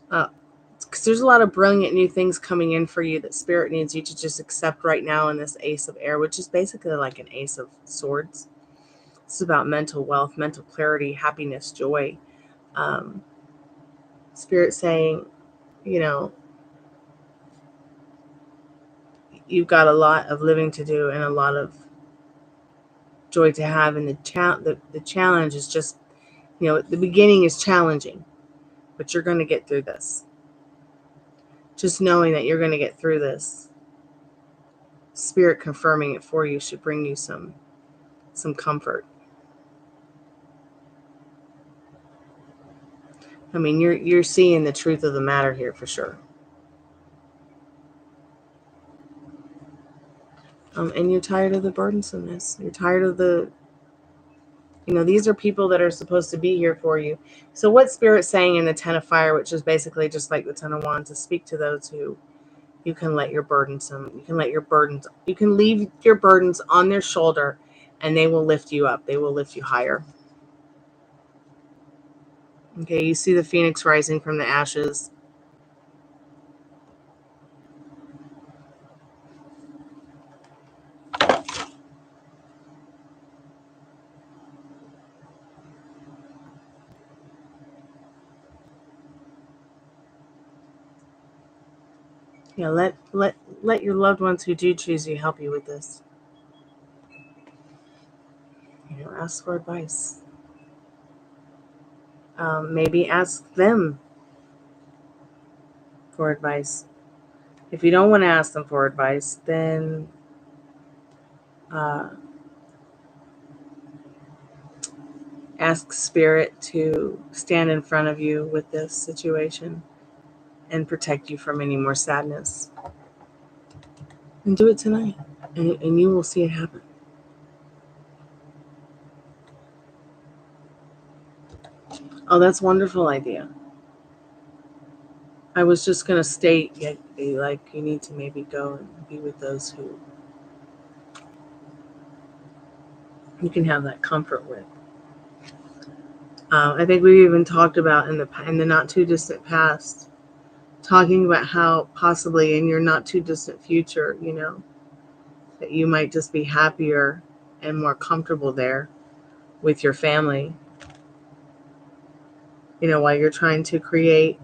Because there's a lot of brilliant new things coming in for you that Spirit needs you to just accept right now in this Ace of Air, which is basically like an Ace of Swords. This is about mental wealth, mental clarity, happiness, joy. Spirit saying, you've got a lot of living to do and a lot of joy to have. And the challenge is just, the beginning is challenging, but you're going to get through this. Just knowing that you're going to get through this, Spirit confirming it for you should bring you some comfort. I mean, you're seeing the truth of the matter here for sure. And you're tired of the burdensomeness. You're tired of these are people that are supposed to be here for you. So what Spirit's saying in the 10 of fire, which is basically just like the 10 of wands, is speak to those who you can let you can leave your burdens on their shoulder, and they will lift you up. They will lift you higher. Okay, you see the phoenix rising from the ashes. Yeah, let your loved ones who do choose you help you with this. Ask for advice. Maybe ask them for advice. If you don't want to ask them for advice, then ask Spirit to stand in front of you with this situation and protect you from any more sadness. And do it tonight, and you will see it happen. Oh, that's a wonderful idea. I was just going to state, like, you need to maybe go and be with those who you can have that comfort with. I think we even talked about in the not too distant past, talking about how possibly in your not too distant future, that you might just be happier and more comfortable there with your family, while you're trying to create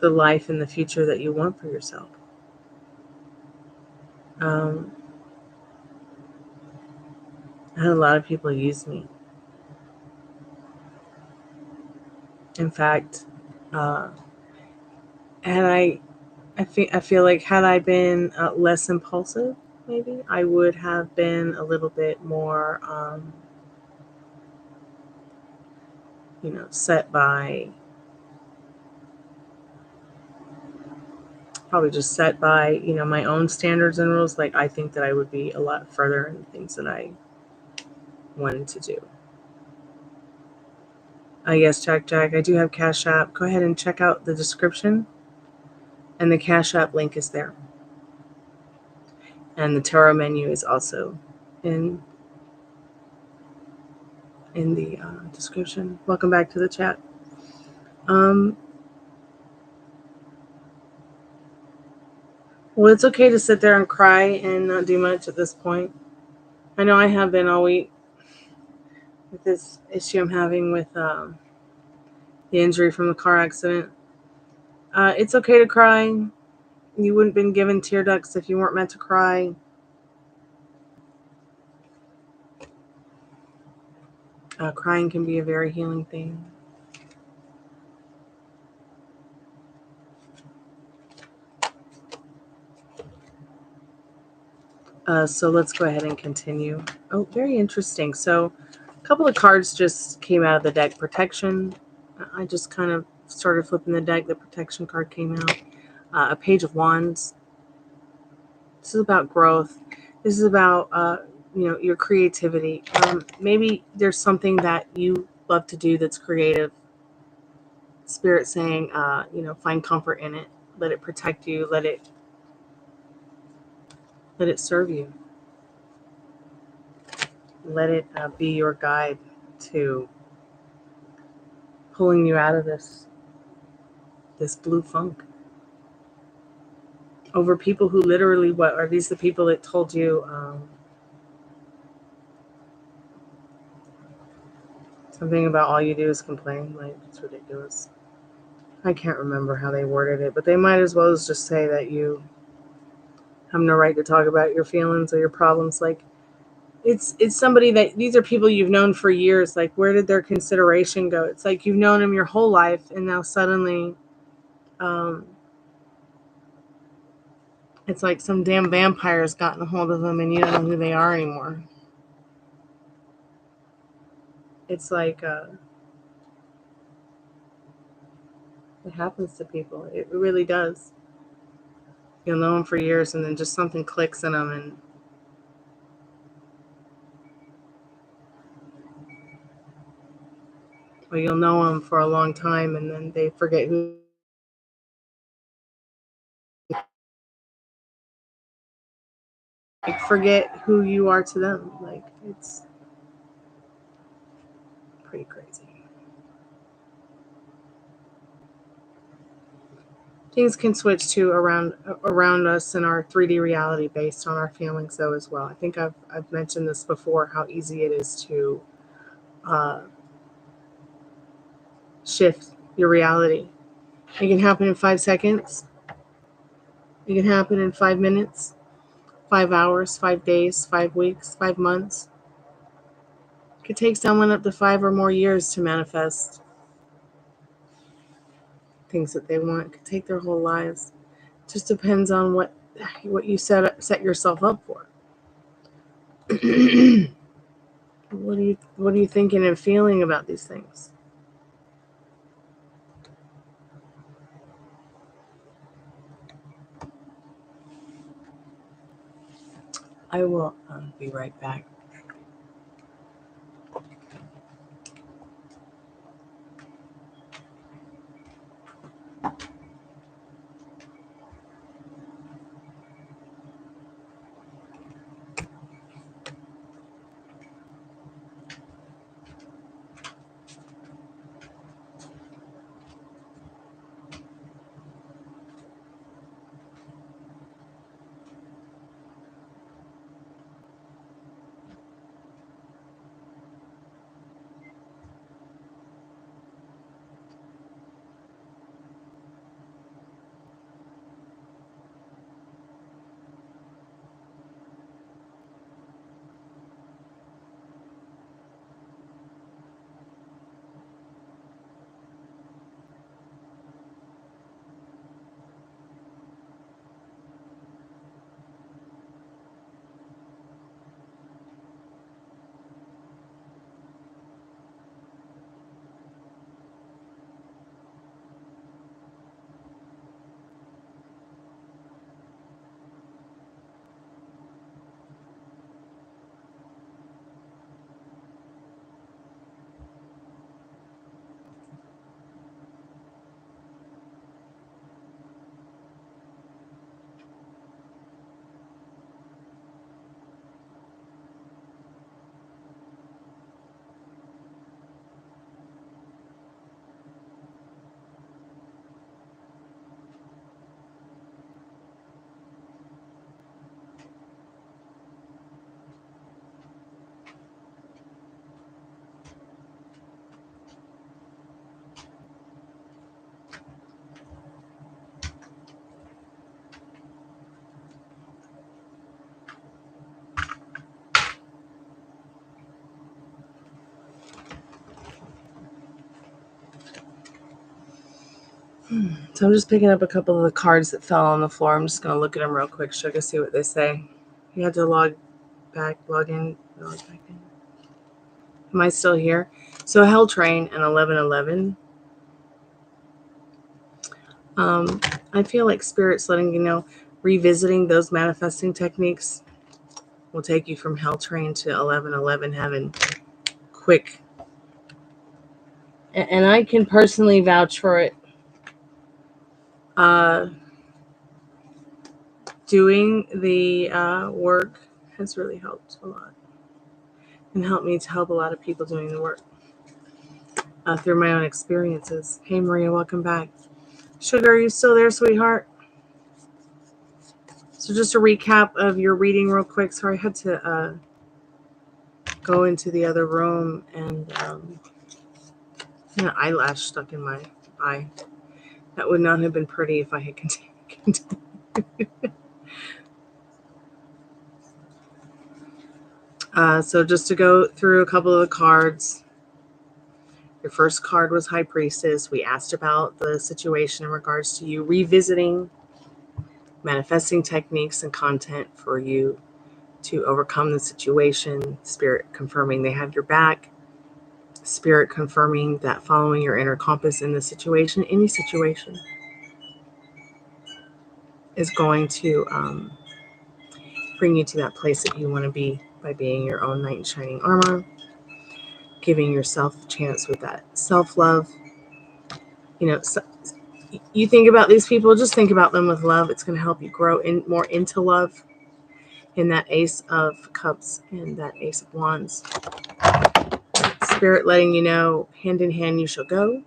the life and the future that you want for yourself. I had a lot of people use me. In fact, I feel like had I been less impulsive, maybe I would have been a little bit more, set by, probably just set by, my own standards and rules. Like, I think that I would be a lot further in things that I wanted to do. Yes, Jack, I do have Cash App. Go ahead and check out the description, and the Cash App link is there. And the tarot menu is also in the description. Welcome back to the chat. Well, it's okay to sit there and cry and not do much at this point. I know I have been all week with this issue I'm having with the injury from the car accident. It's okay to cry. You wouldn't have been given tear ducts if you weren't meant to cry. Crying can be a very healing thing. So let's go ahead and continue. Oh, very interesting. So a couple of cards just came out of the deck. Protection. I just kind of started flipping the deck. The protection card came out. A Page of Wands. This is about growth. This is about, your creativity. Maybe there's something that you love to do that's creative. Spirit saying, find comfort in it. Let it protect you. Let it serve you. Let it be your guide to pulling you out of this blue funk. Over people who literally, what are these? The people that told you something about all you do is complain? Like, it's ridiculous. I can't remember how they worded it, but they might as well just say that you have no right to talk about your feelings or your problems. Like, it's somebody that, these are people you've known for years. Like, where did their consideration go? It's like you've known them your whole life, and now suddenly it's like some damn vampire's gotten a hold of them and you don't know who they are anymore. It's like it happens to people. It really does. You'll know them for years, and then just something clicks in them, or you'll know them for a long time, and then they forget who you are to them. Like, it's pretty crazy. Things can switch to around us in our 3D reality based on our feelings, though, as well. I think I've mentioned this before, how easy it is to shift your reality. It can happen in 5 seconds. It can happen in 5 minutes, 5 hours, 5 days, 5 weeks, 5 months. It could take someone up to 5 or more years to manifest things that they want. It could take their whole lives. It just depends on what you set yourself up for. What are you thinking and feeling about these things? I will be right back. So I'm just picking up a couple of the cards that fell on the floor. I'm just going to look at them real quick so I can see what they say. You had to log back in. Am I still here? So Hell Train and 1111. I feel like Spirit's letting you know, revisiting those manifesting techniques will take you from Hell Train to 1111 heaven quick. And I can personally vouch for it. Doing the work has really helped a lot and helped me to help a lot of people doing the work through my own experiences. Hey, Maria, welcome back. Sugar, are you still there, sweetheart? So just a recap of your reading real quick. Sorry, I had to go into the other room and an eyelash stuck in my eye. That would not have been pretty if I had continued. So just to go through a couple of the cards. Your first card was High Priestess. We asked about the situation in regards to you revisiting manifesting techniques and content for you to overcome the situation. Spirit confirming they have your back. Spirit confirming that following your inner compass in the situation, any situation, is going to bring you to that place that you want to be by being your own knight in shining armor, giving yourself a chance with that self-love. You know, so you think about these people, just think about them with love. It's going to help you grow more into love. In that Ace of Cups and that Ace of Wands. Spirit letting you know, hand in hand you shall go.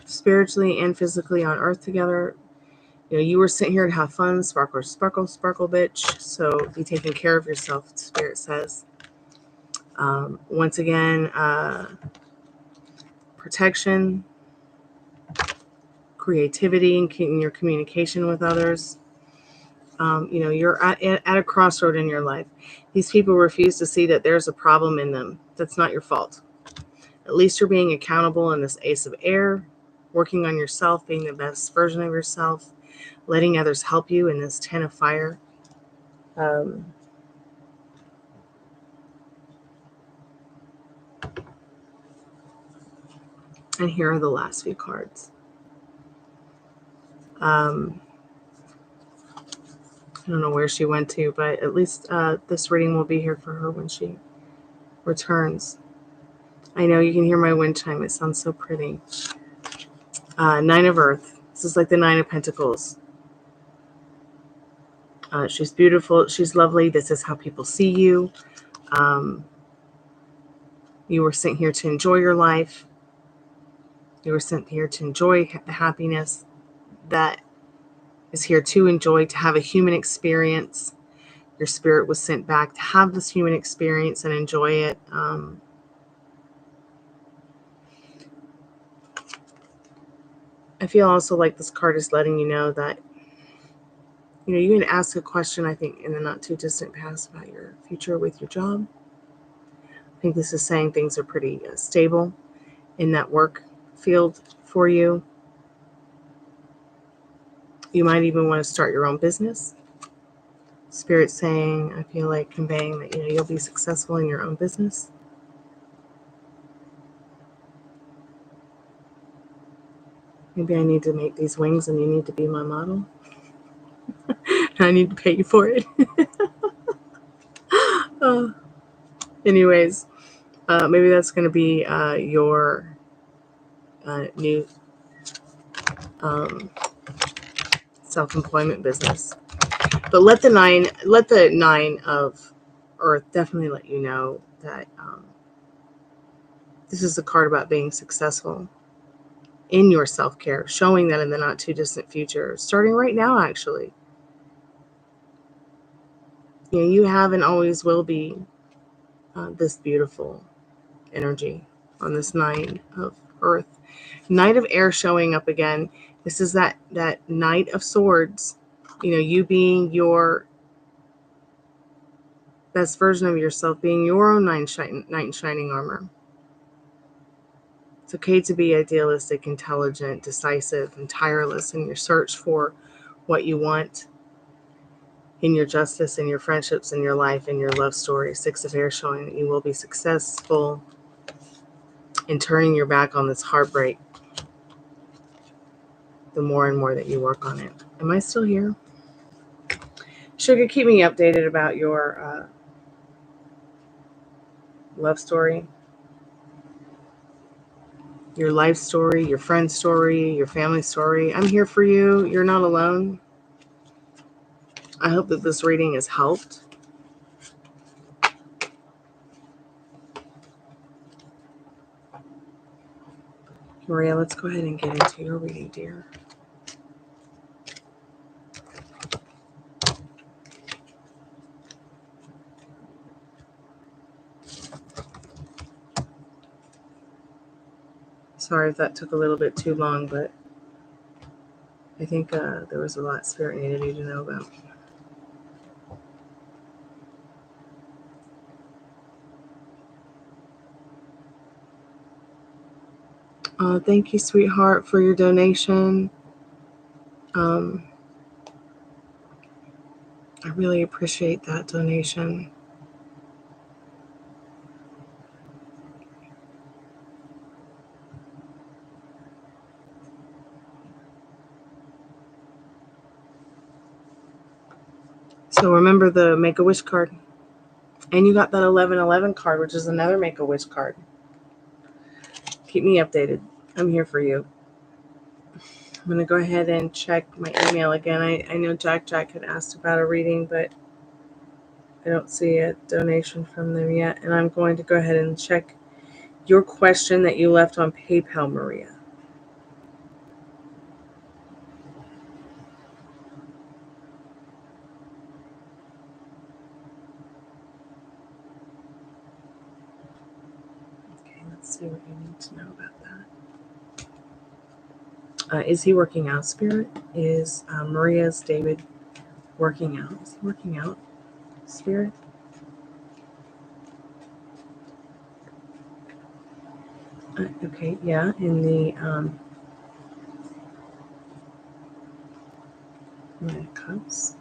Spiritually and physically on earth together. You know, you were sent here to have fun. Sparkle, sparkle, sparkle, bitch. So be taking care of yourself, Spirit says. Once again, protection, creativity, and keeping your communication with others. You know, you're at a crossroad in your life. These people refuse to see that there's a problem in them. That's not your fault. At least you're being accountable in this Ace of Air, working on yourself, being the best version of yourself, letting others help you in this Ten of Fire. And here are the last few cards. I don't know where she went to, but at least this reading will be here for her when she returns. I know you can hear my wind chime. It sounds so pretty. Nine of Earth. This is like the Nine of Pentacles. She's beautiful. She's lovely. This is how people see you. You were sent here to enjoy your life. You were sent here to enjoy the happiness that is here to enjoy, to have a human experience. Your spirit was sent back to have this human experience and enjoy it. I feel also like this card is letting you know that, you know, you can ask a question, I think, in the not too distant past about your future with your job. I think this is saying things are pretty stable in that work field for you. You might even want to start your own business. Spirit saying, I feel like conveying that, you know, you'll be successful in your own business. Maybe I need to make these wings and you need to be my model. I need to pay you for it. Anyways, maybe that's going to be your new self-employment business. But let the nine of Earth definitely let you know that this is a card about being successful in your self-care, showing that in the not too distant future, starting right now, actually. You know, you have and always will be this beautiful energy on this Nine of Earth. Knight of Air showing up again. This is that Knight of Swords. You know, you being your best version of yourself, being your own knight in shining armor. It's It's okay to be idealistic, intelligent, decisive, and tireless in your search for what you want in your justice, in your friendships, in your life, in your love story. Six of Hair showing that you will be successful in turning your back on this heartbreak the more and more that you work on it. Am I still here? Sugar, keep me updated about your love story, your life story, your friend story, your family story. I'm here for you. You're not alone. I hope that this reading has helped. Maria, let's go ahead and get into your reading, dear. Sorry if that took a little bit too long, but I think there was a lot Spirit needed you to know about. Thank you, sweetheart, for your donation. I really appreciate that donation. So remember the Make-A-Wish card. And you got that 1111 card, which is another Make-A-Wish card. Keep me updated. I'm here for you. I'm going to go ahead and check my email again. I know Jack had asked about a reading, but I don't see a donation from them yet. And I'm going to go ahead and check your question that you left on PayPal, Maria. Okay, let's see what you need to know about that. Is he working out, Spirit? Is Maria's David working out? Is he working out, Spirit? Okay, yeah, in the Knight of Cups.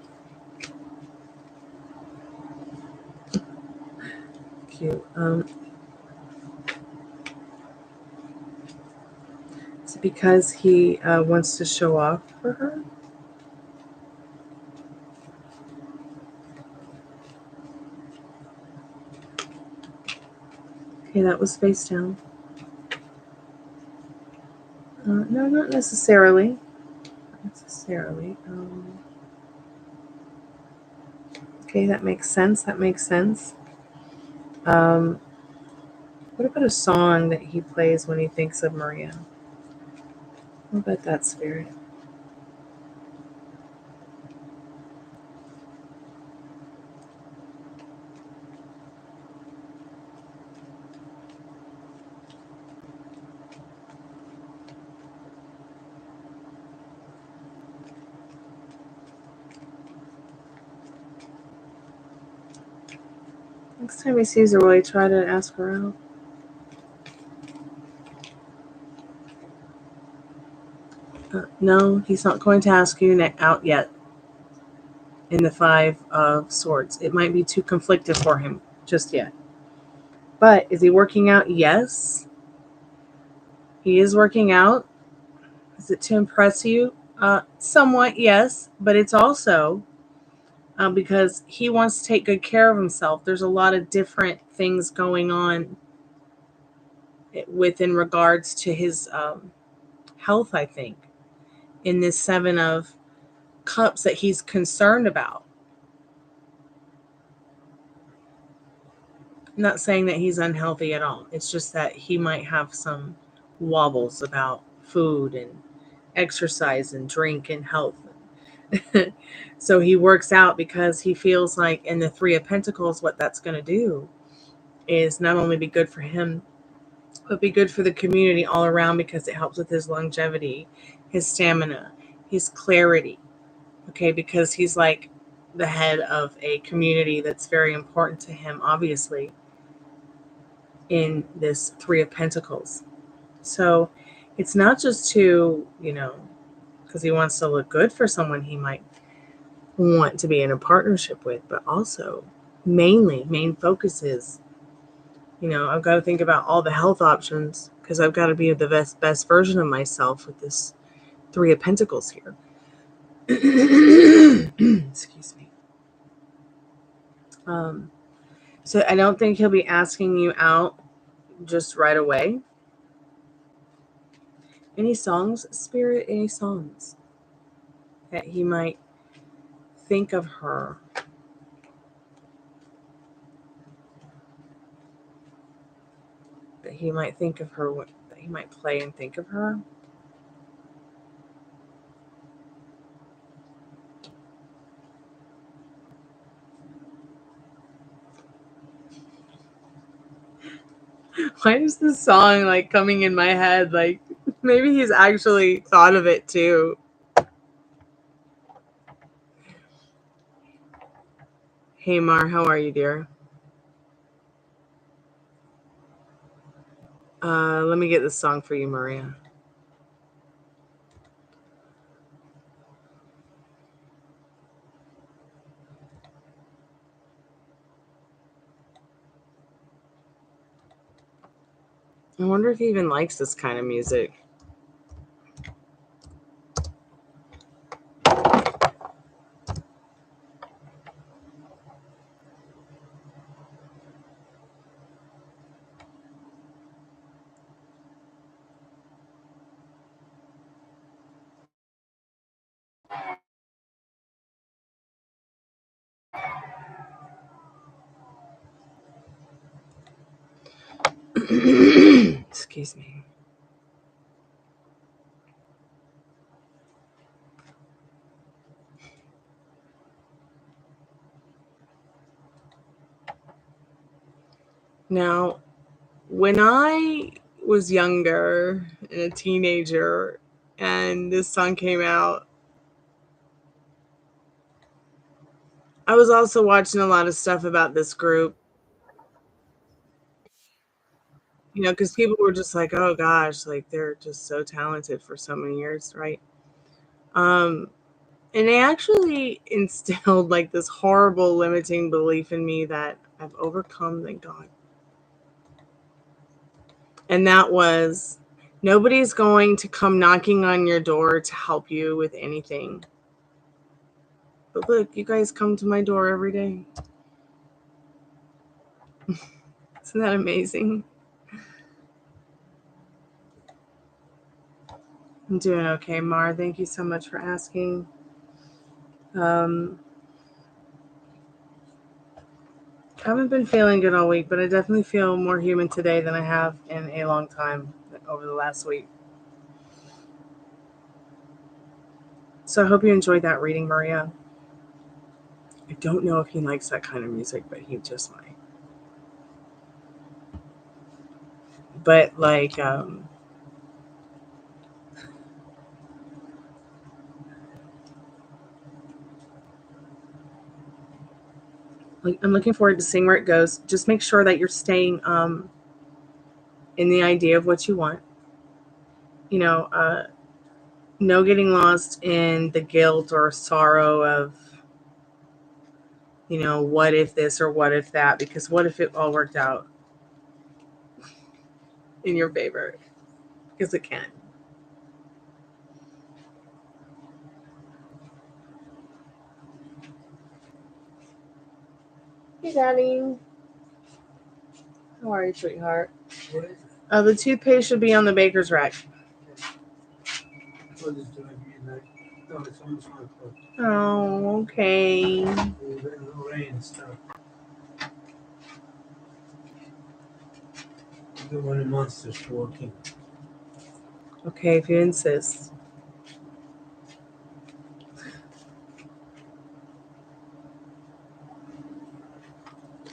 Cute. Is it because he wants to show off for her? Okay, that was face down. No, not necessarily. Okay, that makes sense. What about a song that he plays when he thinks of Maria? What about that, Spirit? Next time he sees her, will he try to ask her out? No, he's not going to ask you out yet. In the Five of Swords, it might be too conflicted for him just yet. But is he working out? Yes. He is working out. Is it to impress you? Somewhat, yes. But it's also because he wants to take good care of himself. There's a lot of different things going on in regards to his health, I think, in this Seven of Cups that he's concerned about. I'm not saying that he's unhealthy at all. It's just that he might have some wobbles about food and exercise and drink and health. So he works out because he feels like in the Three of Pentacles, what that's going to do is not only be good for him, but be good for the community all around because it helps with his longevity, his stamina, his clarity. Okay, because he's like the head of a community that's very important to him, obviously, in this Three of Pentacles. So it's not just to, because he wants to look good for someone he might want to be in a partnership with, but also main focus is, I've got to think about all the health options because I've got to be the best version of myself with this Three of Pentacles here. Excuse me. So I don't think he'll be asking you out just right away. Any songs, Spirit? Any songs that he might think of her? That he might think of her, that he might play and think of her? Why is this song like coming in my head? Like maybe he's actually thought of it too. Hey Mar, how are you, dear? Let me get this song for you, Maria. I wonder if he even likes this kind of music. Excuse me. Now, when I was younger and a teenager and this song came out, I was also watching a lot of stuff about this group. Because people were just like, oh gosh, like they're just so talented for so many years, right? And they actually instilled like this horrible limiting belief in me that I've overcome, thank God. And that was, nobody's going to come knocking on your door to help you with anything. But look, you guys come to my door every day. Isn't that amazing? I'm doing okay, Mar. Thank you so much for asking. I haven't been feeling good all week, but I definitely feel more human today than I have in a long time over the last week. So I hope you enjoyed that reading, Maria. I don't know if he likes that kind of music, but he just might. But like, I'm looking forward to seeing where it goes. Just make sure that you're staying in the idea of what you want. No getting lost in the guilt or sorrow of, what if this or what if that? Because what if it all worked out in your favor? Because it can. Hey, Daddy. How are you, sweetheart? What is it? The toothpaste should be on the baker's rack. What is doing midnight? No, it's almost 1 o'clock. Oh, okay. There's been no rain and stuff. The one in Monsters working. Okay, if you insist.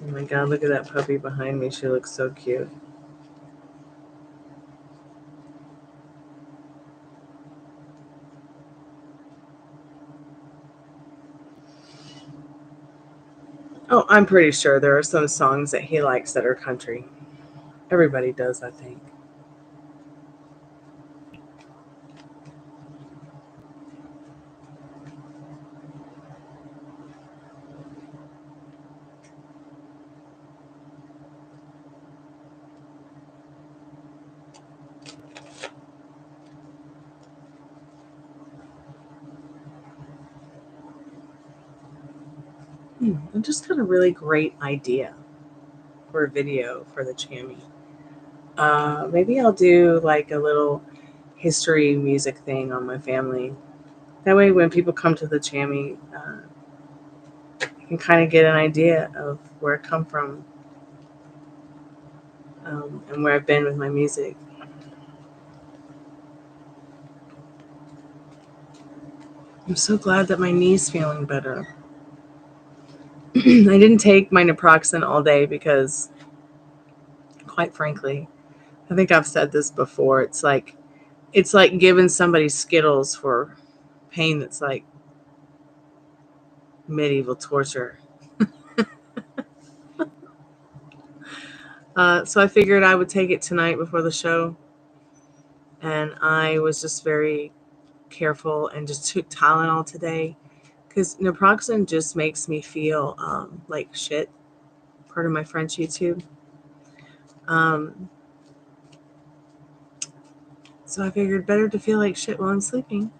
Oh my God, look at that puppy behind me. She looks so cute. Oh, I'm pretty sure there are some songs that he likes that are country. Everybody does, I think. I just got a really great idea for a video for the Chammy. Maybe I'll do like a little history music thing on my family. That way when people come to the Chammy, you can kind of get an idea of where I come from, and where I've been with my music. I'm so glad that my knee's feeling better. I didn't take my naproxen all day because, quite frankly, I think I've said this before. It's like giving somebody Skittles for pain that's like medieval torture. So I figured I would take it tonight before the show. And I was just very careful and just took Tylenol today. Because naproxen just makes me feel like shit. Pardon my French, YouTube. So I figured better to feel like shit while I'm sleeping.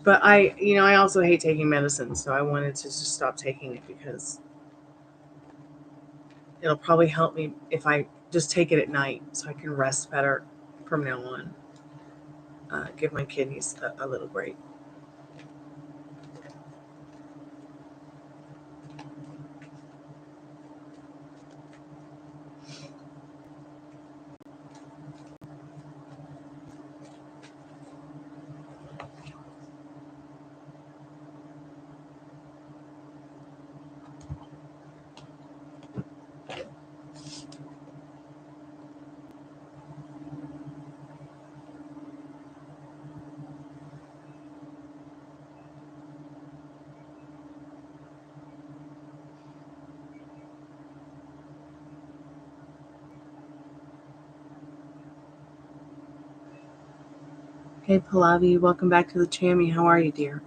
But I also hate taking medicine, so I wanted to just stop taking it because it'll probably help me if I just take it at night so I can rest better from now on. Give my kidneys a little break. Hey, Pallavi, welcome back to the Chammy. How are you, dear?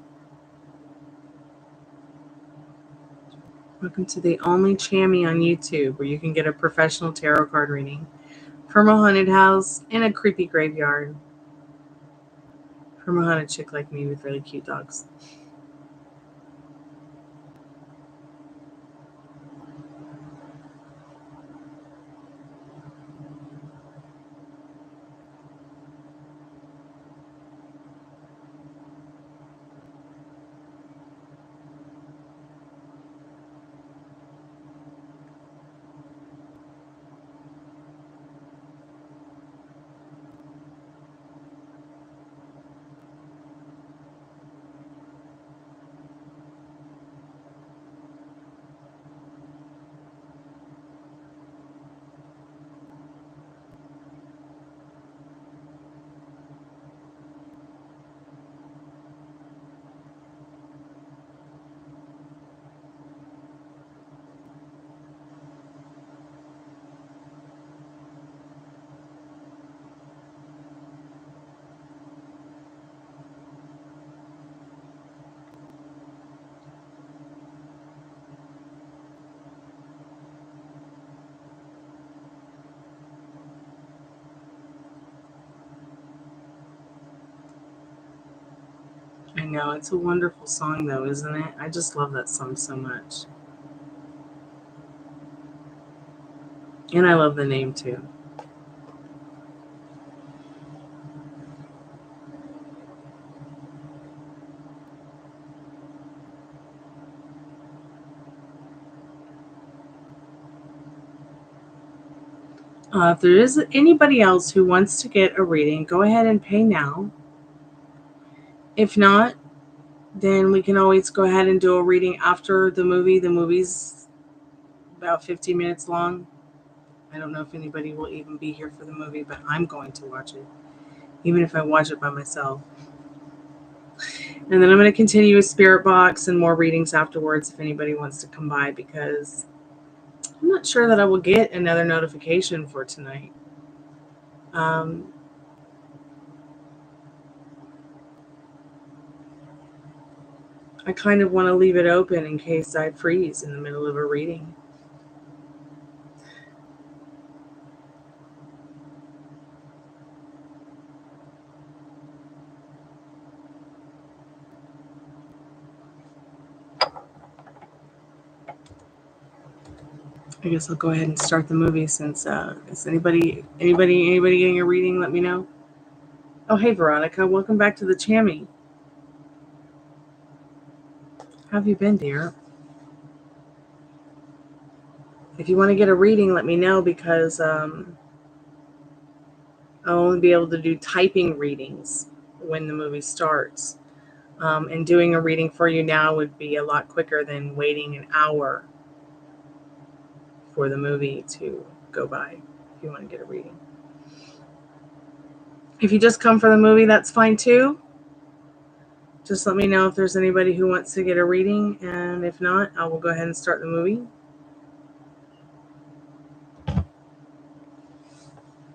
Welcome to the only Chammy on YouTube where you can get a professional tarot card reading from a haunted house in a creepy graveyard from a haunted chick like me with really cute dogs. I know, it's a wonderful song though, isn't it? I just love that song so much. And I love the name too. If there is anybody else who wants to get a reading, go ahead and pay now. If not, then we can always go ahead and do a reading after the movie. The movie's about 15 minutes long. I don't know if anybody will even be here for the movie, but I'm going to watch it, even if I watch it by myself. And then I'm going to continue with Spiritbox and more readings afterwards if anybody wants to come by, because I'm not sure that I will get another notification for tonight. I kind of want to leave it open in case I freeze in the middle of a reading. I guess I'll go ahead and start the movie since is anybody getting a reading? Let me know. Oh, hey Veronica, welcome back to the Chammy. How have you been, dear? If you want to get a reading, let me know because I'll only be able to do typing readings when the movie starts. And doing a reading for you now would be a lot quicker than waiting an hour for the movie to go by if you want to get a reading. If you just come for the movie, that's fine too. Just let me know if there's anybody who wants to get a reading, and if not, I will go ahead and start the movie.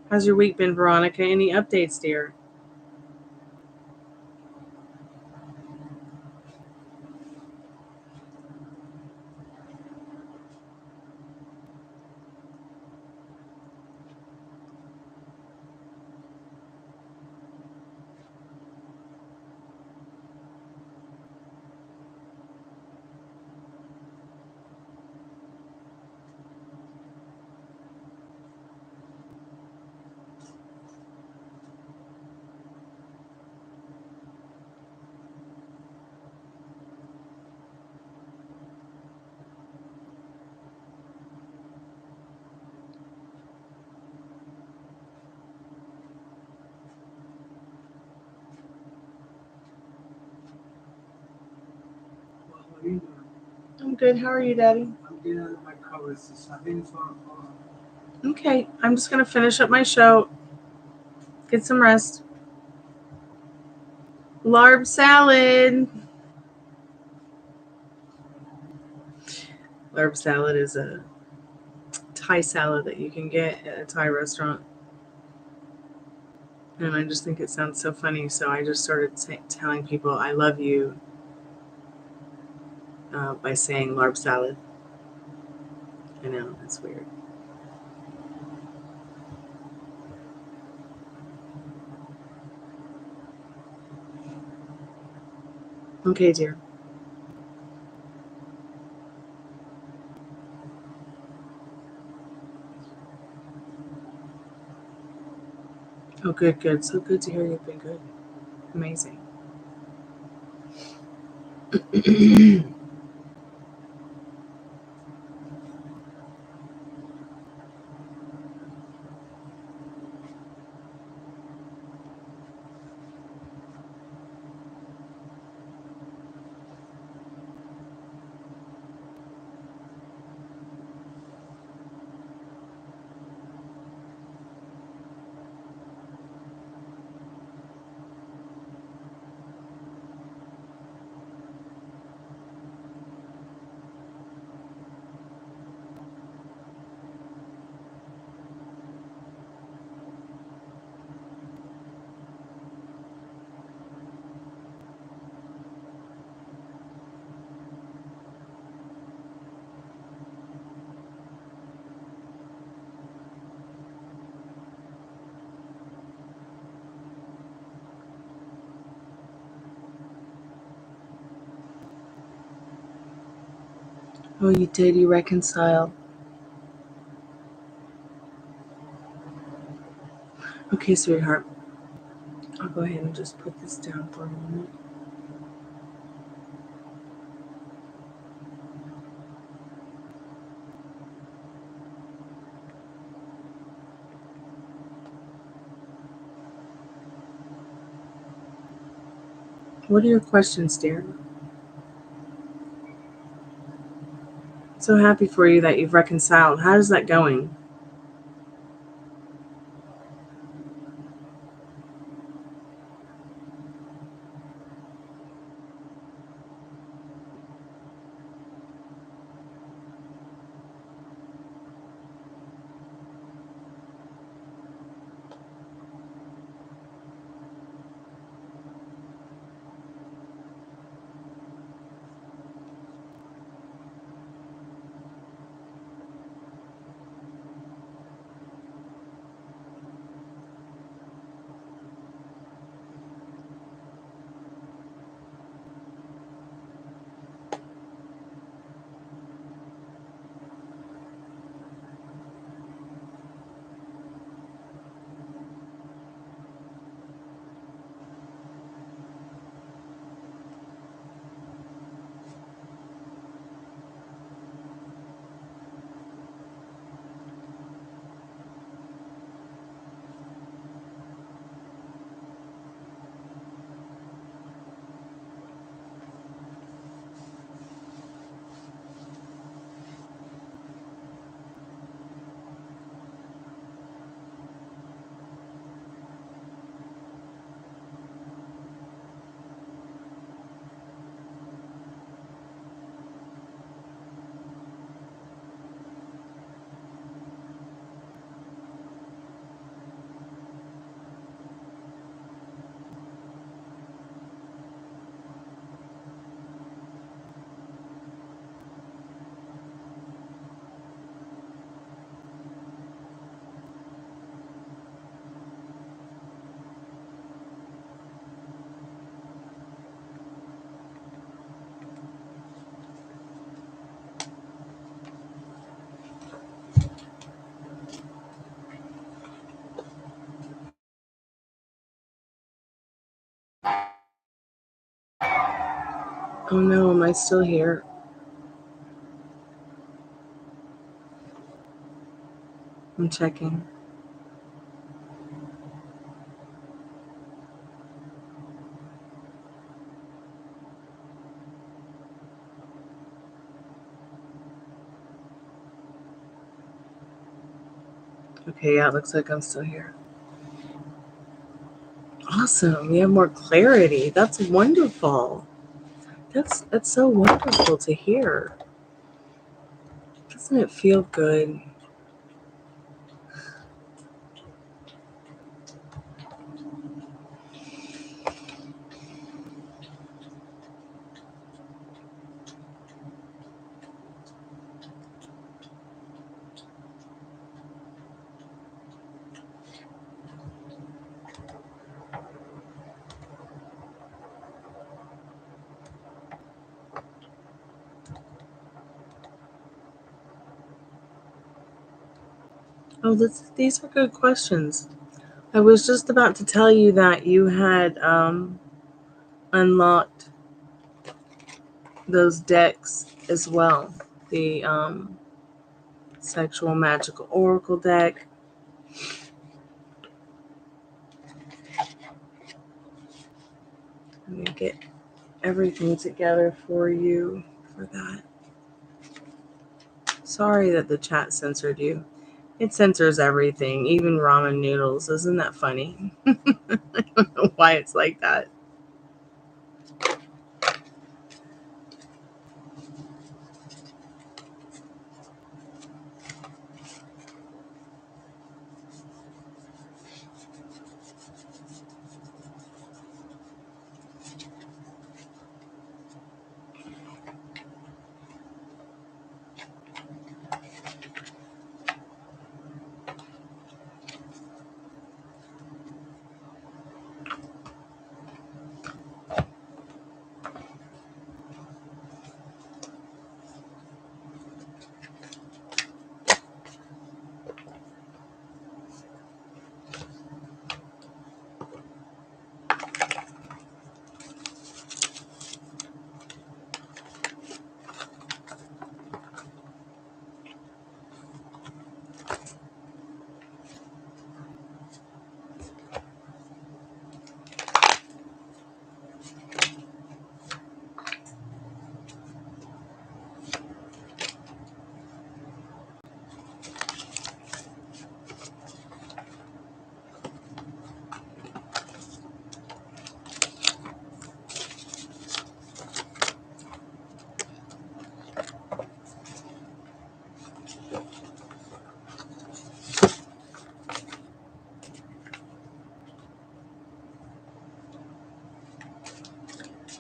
How's your week been, Veronica? Any updates, dear? What are you doing? I'm good. How are you, Daddy? I'm getting out of my covers. I've been for Okay, I'm just going to finish up my show. Get some rest. Larb salad. Larb salad is a Thai salad that you can get at a Thai restaurant. And I just think it sounds so funny, so I just started telling people I love you by saying larb salad. I know, that's weird. Okay, dear. Oh, good, good. So good to hear you've been good. Amazing. Oh, you did? You reconciled? Okay, sweetheart. I'll go ahead and just put this down for a moment. What are your questions, dear? So happy for you that you've reconciled. How is that going? Oh no, am I still here? I'm checking. Okay, yeah, it looks like I'm still here. Awesome. We have more clarity. That's wonderful. That's so wonderful to hear. Doesn't it feel good? Oh, these are good questions. I was just about to tell you that you had unlocked those decks as well. The Sexual Magical Oracle deck. Let me get everything together for you for that. Sorry that the chat censored you. It censors everything, even ramen noodles. Isn't that funny? I don't know why it's like that.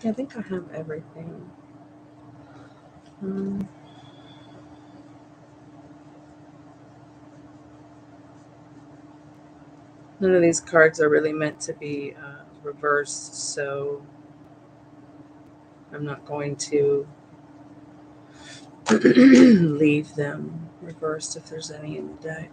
Yeah, I think I have everything. None of these cards are really meant to be reversed, so I'm not going to leave them reversed if there's any in the deck.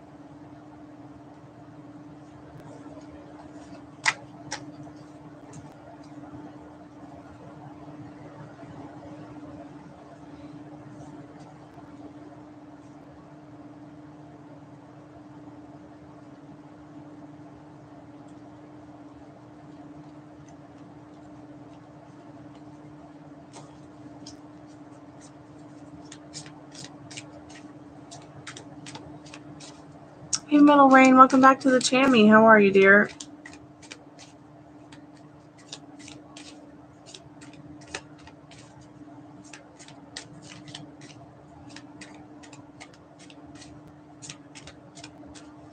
Hey, Middle Rain, welcome back to the Chammy. How are you, dear?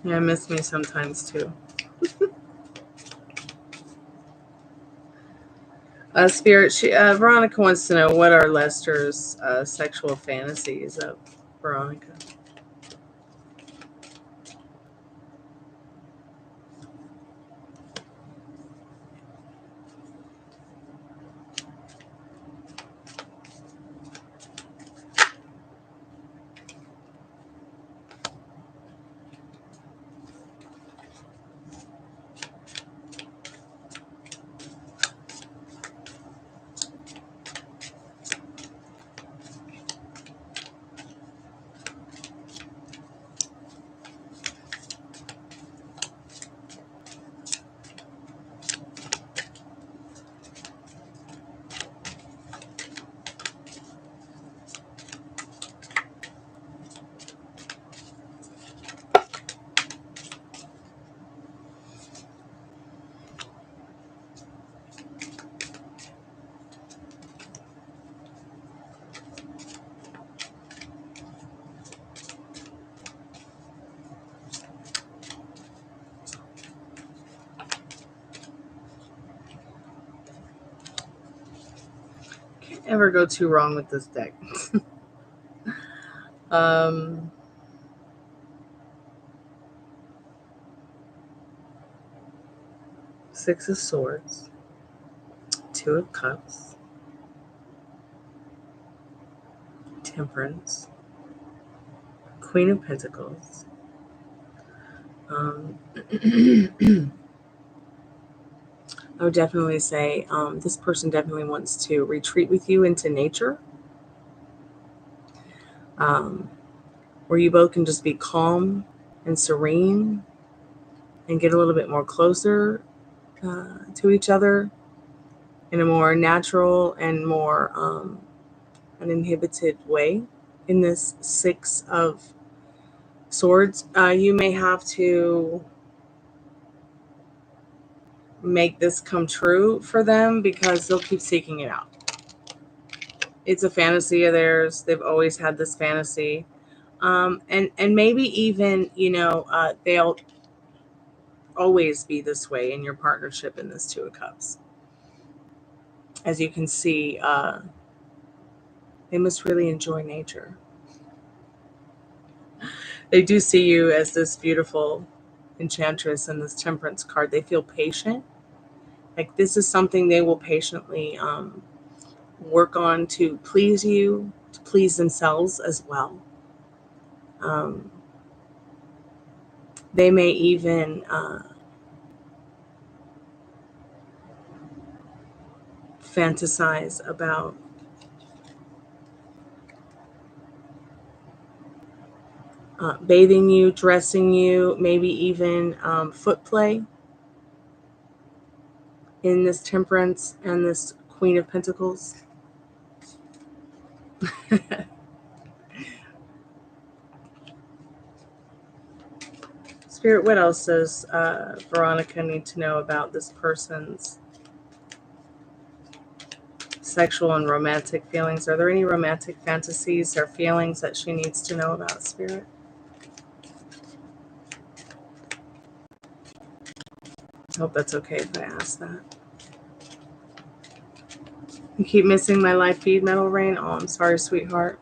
Yeah, miss me sometimes too. Spirit, Veronica wants to know what are Lester's sexual fantasies of Veronica. Can't ever go too wrong with this deck. Six of Swords, Two of Cups, Temperance, Queen of Pentacles. I would definitely say this person definitely wants to retreat with you into nature, where you both can just be calm and serene and get a little bit more closer to each other in a more natural and more uninhibited way. In this Six of Swords, you may have to make this come true for them because they'll keep seeking it out. It's a fantasy of theirs. They've always had this fantasy. And maybe even, they'll always be this way in your partnership in this Two of Cups. As you can see, they must really enjoy nature. They do see you as this beautiful enchantress in this Temperance card. They feel patient. Like this is something they will patiently work on to please you, to please themselves as well. They may even fantasize about bathing you, dressing you, maybe even foot play in this Temperance and this Queen of Pentacles. Spirit, what else does Veronica need to know about this person's sexual and romantic feelings? Are there any romantic fantasies or feelings that she needs to know about, Spirit? I hope that's okay if I ask that. You keep missing my live feed, Metal Rain? Oh, I'm sorry, sweetheart.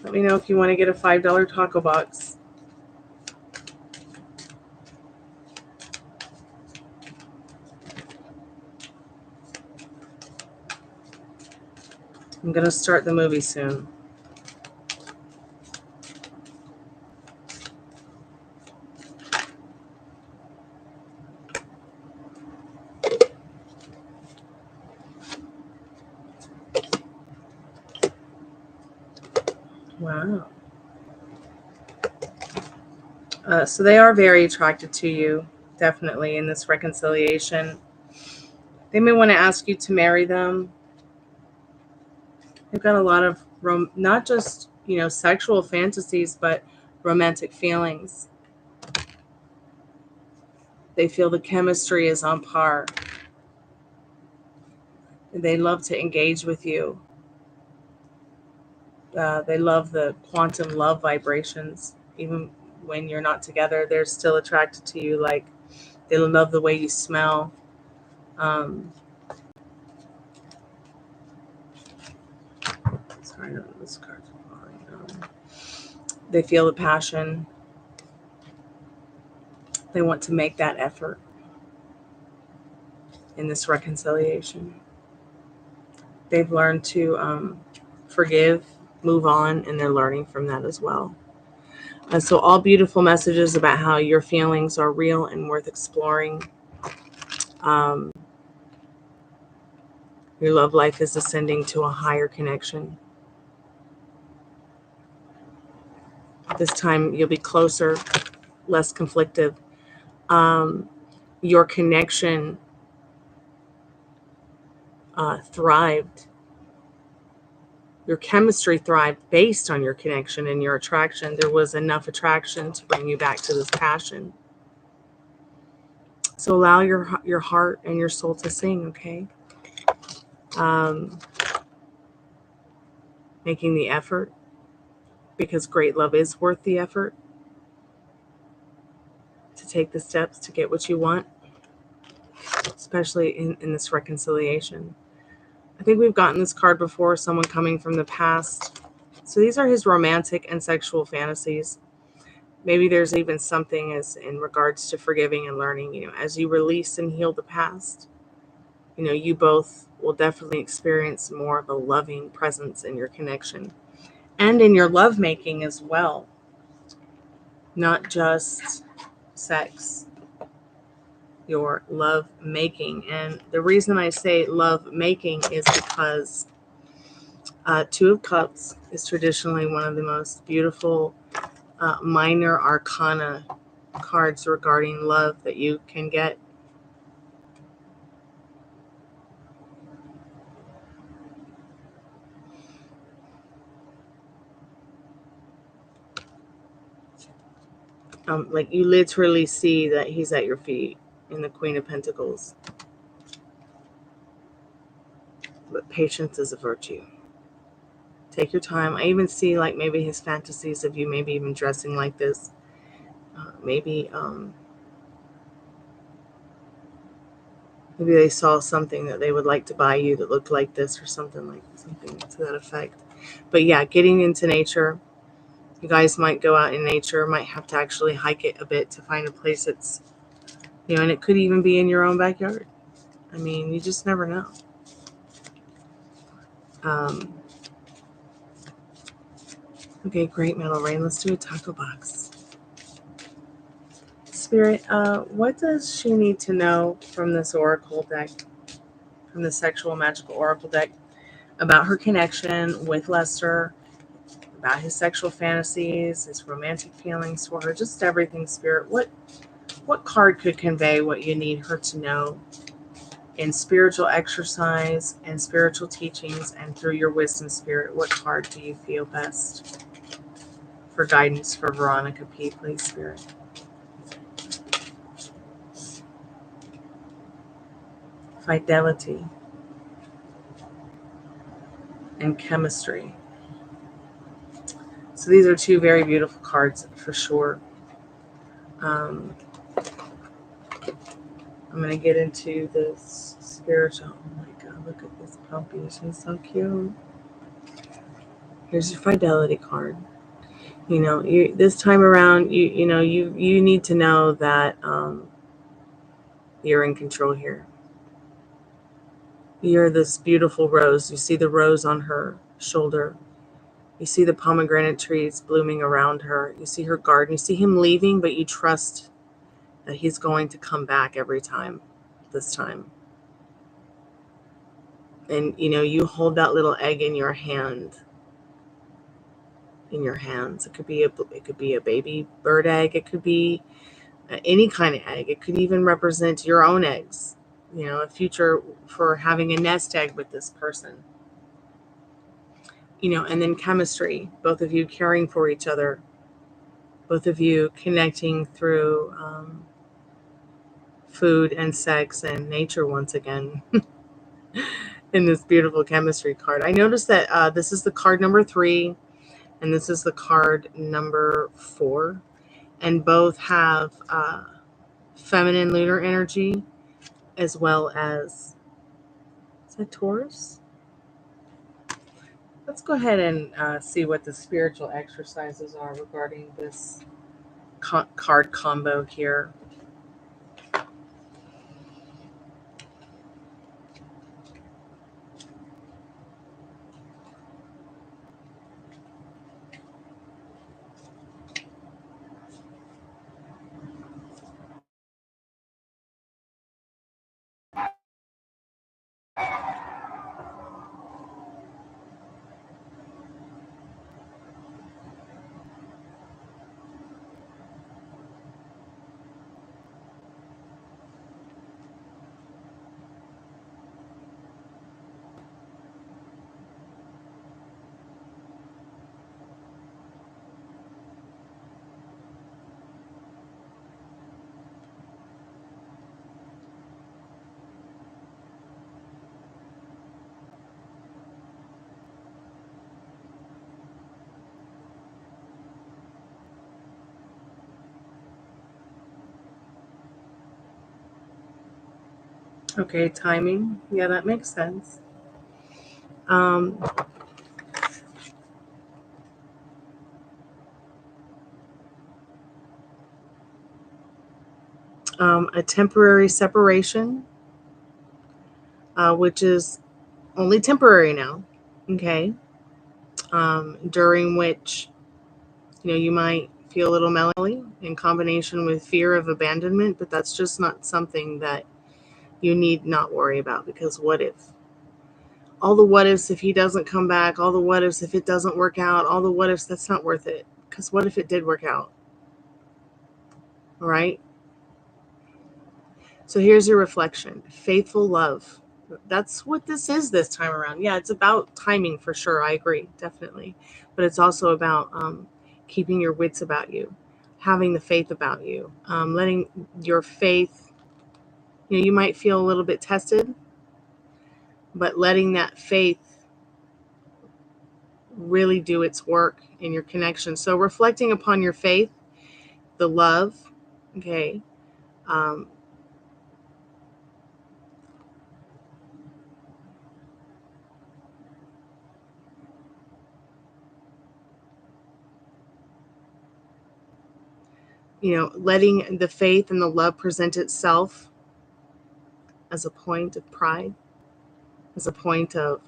Let me know if you want to get a $5 taco box. I'm going to start the movie soon. Wow. So they are very attracted to you, definitely, in this reconciliation. They may want to ask you to marry them. They've got a lot of, not just, sexual fantasies, but romantic feelings. They feel the chemistry is on par. They love to engage with you. They love the quantum love vibrations. Even when you're not together, they're still attracted to you. Like, they love the way you smell. Sorry, no, this card's falling. They feel the passion. They want to make that effort in this reconciliation. They've learned to forgive, move on, and they're learning from that as well. So all beautiful messages about how your feelings are real and worth exploring. Your love life is ascending to a higher connection. This time you'll be closer, less conflictive. Your connection thrived. Your chemistry thrived based on your connection and your attraction. There was enough attraction to bring you back to this passion. So allow your heart and your soul to sing, okay? Making the effort, because great love is worth the effort to take the steps to get what you want. especially in this reconciliation. I think we've gotten this card before, someone coming from the past. So these are his romantic and sexual fantasies. Maybe there's even something as in regards to forgiving and learning, as you release and heal the past, you both will definitely experience more of a loving presence in your connection and in your lovemaking as well. Not just sex, your love making. And the reason I say love making is because Two of Cups is traditionally one of the most beautiful minor arcana cards regarding love that you can get. Like you literally see that he's at your feet in the Queen of Pentacles. But patience is a virtue. Take your time. I even see like maybe his fantasies of you maybe even dressing like this. Maybe they saw something that they would like to buy you that looked like this or something to that effect. But yeah, getting into nature. You guys might go out in nature, might have to actually hike it a bit to find a place that's, and it could even be in your own backyard. I mean, you just never know. Okay, great, Metal Rain. Let's do a taco box. Spirit, what does she need to know from this oracle deck, from the sexual magical oracle deck, about her connection with Lester, about his sexual fantasies, his romantic feelings for her, just everything, Spirit? What card could convey what you need her to know in spiritual exercise and spiritual teachings and through your wisdom, Spirit? What card do you feel best for guidance for Veronica P, please, Spirit? Fidelity and chemistry. So these are two very beautiful cards for sure. I'm going to get into this spiritual. Oh my God, look at this puppy. She's so cute. Here's your fidelity card. This time around, you need to know that you're in control here. You're this beautiful rose. You see the rose on her shoulder. You see the pomegranate trees blooming around her. You see her garden. You see him leaving, but you trust that he's going to come back every time, this time. And, you hold that little egg in your hand. In your hands. It could be a baby bird egg. It could be any kind of egg. It could even represent your own eggs. A future for having a nest egg with this person. And then chemistry, both of you caring for each other, both of you connecting through food and sex and nature once again in this beautiful chemistry card. I noticed that this is the card number 3 and this is the card number 4, and both have feminine lunar energy as well as, is that Taurus? Let's go ahead and see what the spiritual exercises are regarding this card combo here. Okay, timing. Yeah, that makes sense. A temporary separation, which is only temporary now. Okay. During which, you might feel a little melancholy in combination with fear of abandonment, but that's just not something that you need not worry about, because what if? All the what ifs if he doesn't come back, all the what ifs if it doesn't work out, all the what ifs, that's not worth it. Because what if it did work out? All right? So here's your reflection. Faithful love. That's what this is this time around. Yeah, it's about timing for sure. I agree, definitely. But it's also about keeping your wits about you, having the faith about you, letting your faith, you might feel a little bit tested, but letting that faith really do its work in your connection. So reflecting upon your faith, the love, okay, letting the faith and the love present itself as a point of pride, as a point of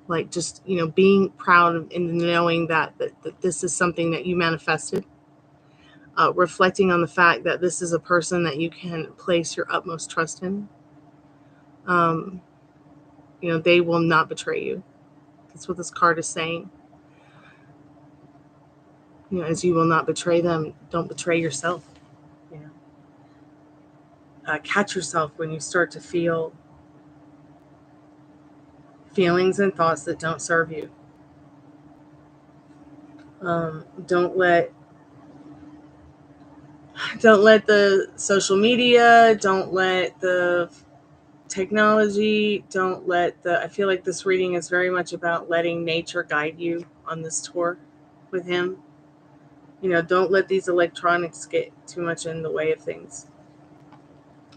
like just being proud and knowing that this is something that you manifested. Reflecting on the fact that this is a person that you can place your utmost trust in. They will not betray you. That's what this card is saying. As you will not betray them, don't betray yourself. Catch yourself when you start to feel feelings and thoughts that don't serve you. Don't let the social media, don't let the technology, I feel like this reading is very much about letting nature guide you on this tour with him. Don't let these electronics get too much in the way of things.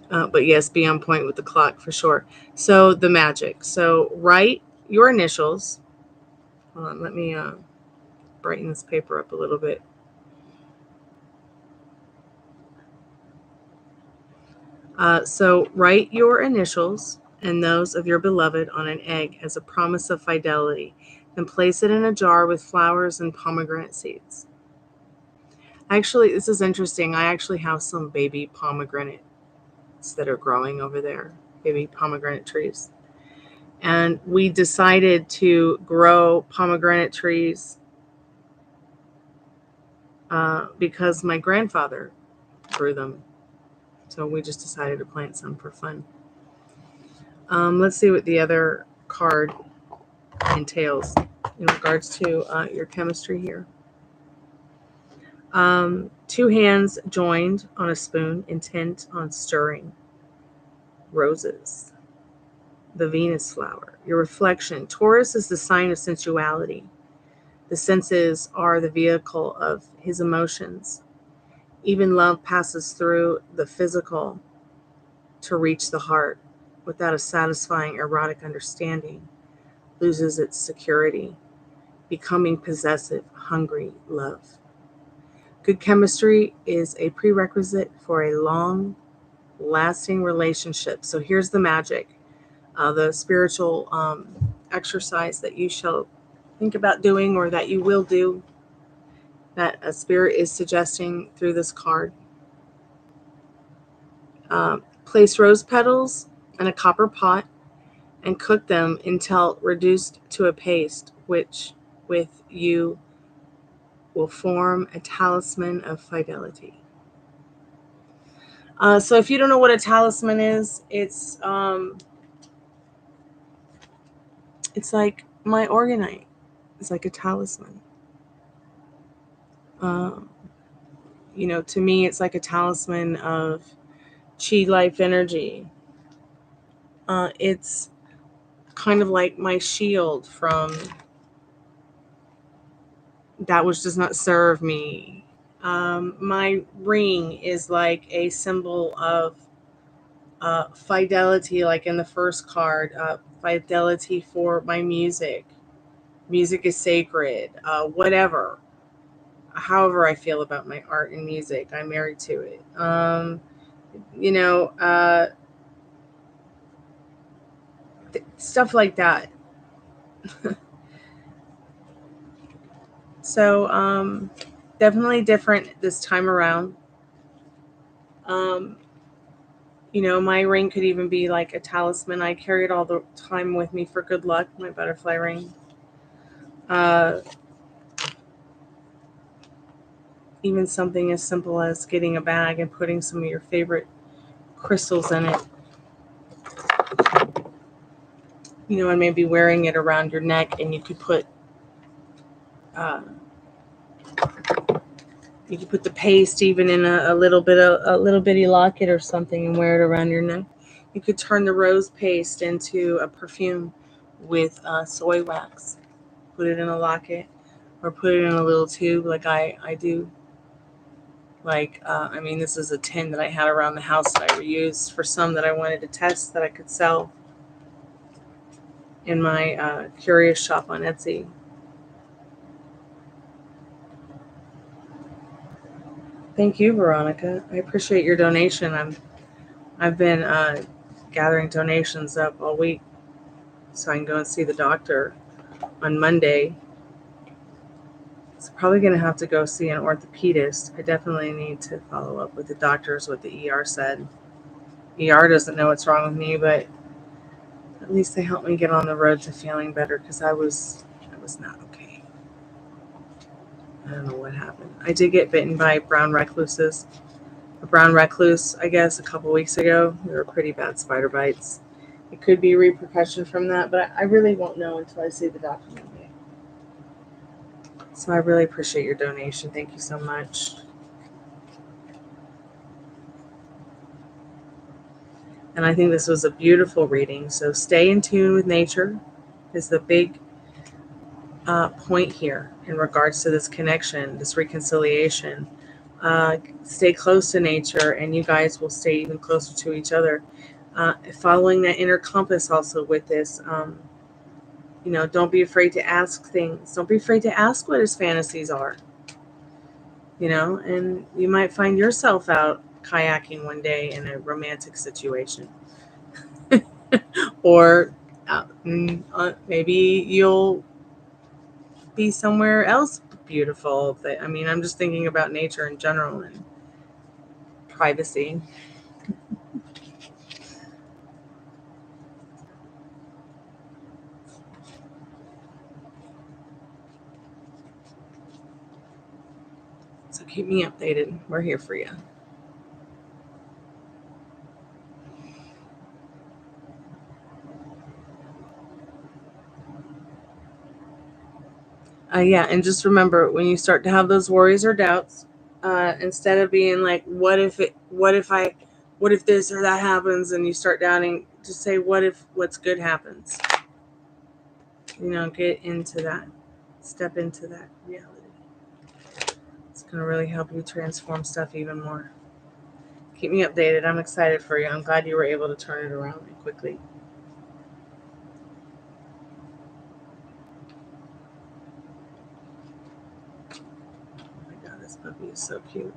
But yes, be on point with the clock for sure. So the magic. So write your initials. Hold on, let me brighten this paper up a little bit. So write your initials and those of your beloved on an egg as a promise of fidelity. Then place it in a jar with flowers and pomegranate seeds. Actually, this is interesting. I actually have some baby pomegranates that are growing over there, baby pomegranate trees. And we decided to grow pomegranate trees because my grandfather grew them. So we just decided to plant some for fun. Let's see what the other card entails in regards to your chemistry here. Two hands joined on a spoon, intent on stirring. Roses. The Venus flower. Your reflection. Taurus is the sign of sensuality. The senses are the vehicle of his emotions. Even love passes through the physical to reach the heart. Without a satisfying erotic understanding, loses its security, becoming possessive, hungry love. Good chemistry is a prerequisite for a long-lasting relationship. So here's the magic, the spiritual exercise that you shall think about doing, or that you will do, that a spirit is suggesting through this card. Place rose petals in a copper pot and cook them until reduced to a paste, which with you will form a talisman of fidelity. So if you don't know what a talisman is, it's like my organite. It's like a talisman. To me, it's like a talisman of chi life energy. It's kind of like my shield from that which does not serve me. My ring is like a symbol of fidelity, like in the first card, fidelity for my music. Music is sacred. Whatever. However I feel about my art and music, I'm married to it. Stuff like that. So definitely different this time around. My ring could even be like a talisman. I carry it all the time with me for good luck, my butterfly ring. Even something as simple as getting a bag and putting some of your favorite crystals in it. And maybe wearing it around your neck, and you could put the paste even in a little bitty locket or something and wear it around your neck. You could turn the rose paste into a perfume with soy wax. Put it in a locket or put it in a little tube like I do. This is a tin that I had around the house that I reused for some that I wanted to test that I could sell in my curious shop on Etsy. Thank you, Veronica. I appreciate your donation. I've been gathering donations up all week so I can go and see the doctor on Monday. So probably going to have to go see an orthopedist. I definitely need to follow up with the doctors what the ER said. ER doesn't know what's wrong with me, but at least they helped me get on the road to feeling better because I was not okay. I don't know what happened. I did get bitten by brown recluses. A brown recluse, I guess, a couple weeks ago. They were pretty bad spider bites. It could be repercussion from that, but I really won't know until I see the doctor Monday. So I really appreciate your donation. Thank you so much. And I think this was a beautiful reading. So stay in tune with nature is the big point here in regards to this connection, this reconciliation. Stay close to nature, and you guys will stay even closer to each other. Following that inner compass also with this. Don't be afraid to ask things. Don't be afraid to ask what his fantasies are. And you might find yourself out kayaking one day in a romantic situation. Or maybe you'll be somewhere else beautiful. I'm just thinking about nature in general and privacy. So keep me updated. We're here for you. And just remember, when you start to have those worries or doubts, instead of being like, what if this or that happens, and you start doubting, just say, what if what's good happens? Get into that, step into that reality. It's going to really help you transform stuff even more. Keep me updated. I'm excited for you. I'm glad you were able to turn it around quickly. Oh my God, this puppy is so cute.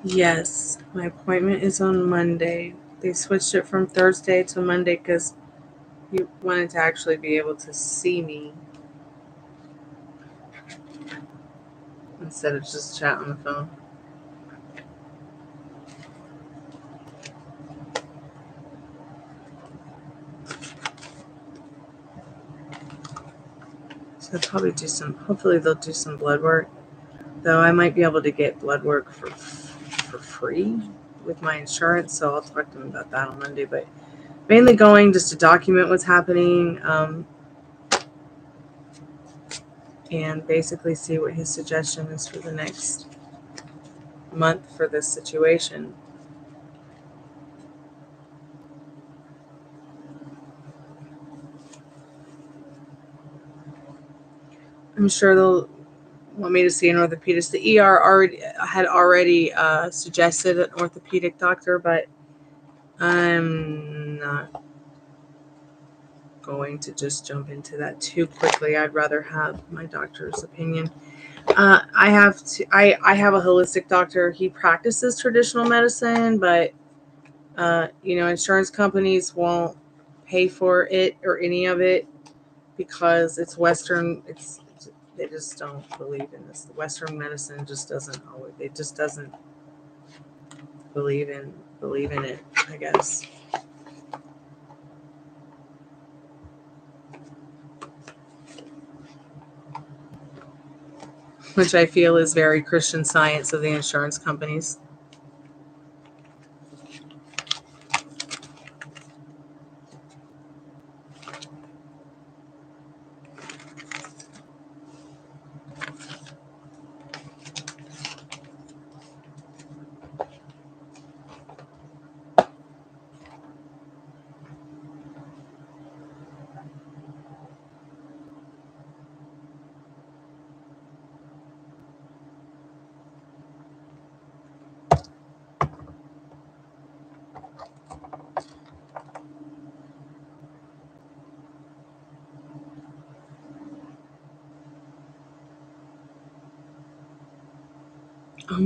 Yes, my appointment is on Monday. They switched it from Thursday to Monday because You wanted to actually be able to see me instead of just chat on the phone. So they'll probably do some, hopefully they'll do some blood work. Though I might be able to get blood work for free with my insurance, so I'll talk to him about that on Monday. But mainly going just to document what's happening, and basically see what his suggestion is for the next month for this situation. I'm sure they'll want me to see an orthopedist. The ER had already suggested an orthopedic doctor, but I'm not going to just jump into that too quickly. I'd rather have my doctor's opinion. I have a holistic doctor. He practices traditional medicine, but insurance companies won't pay for it or any of it because it's Western. They just don't believe in this. Western medicine just doesn't always. It just doesn't believe in it, I guess. Which I feel is very Christian Science of the insurance companies.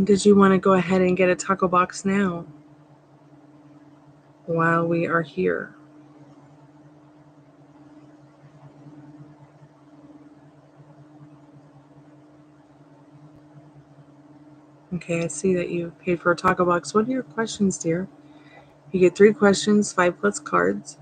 Did you want to go ahead and get a taco box now while we are here? Okay, I see that you paid for a taco box. What are your questions, dear? You get 3 questions, 5 plus cards.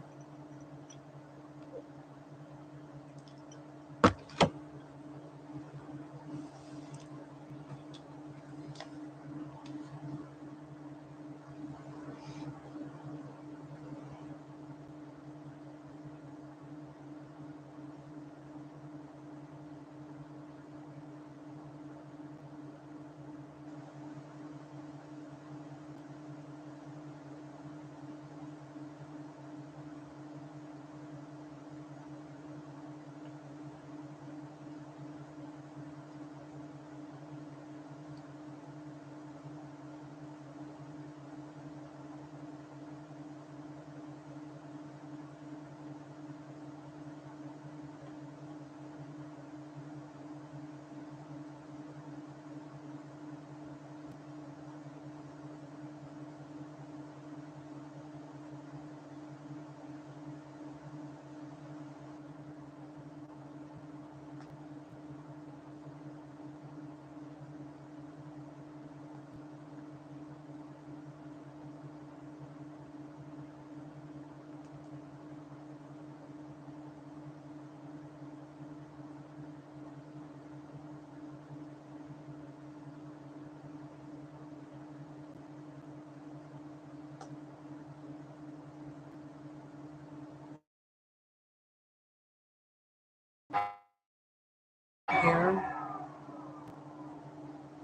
Here.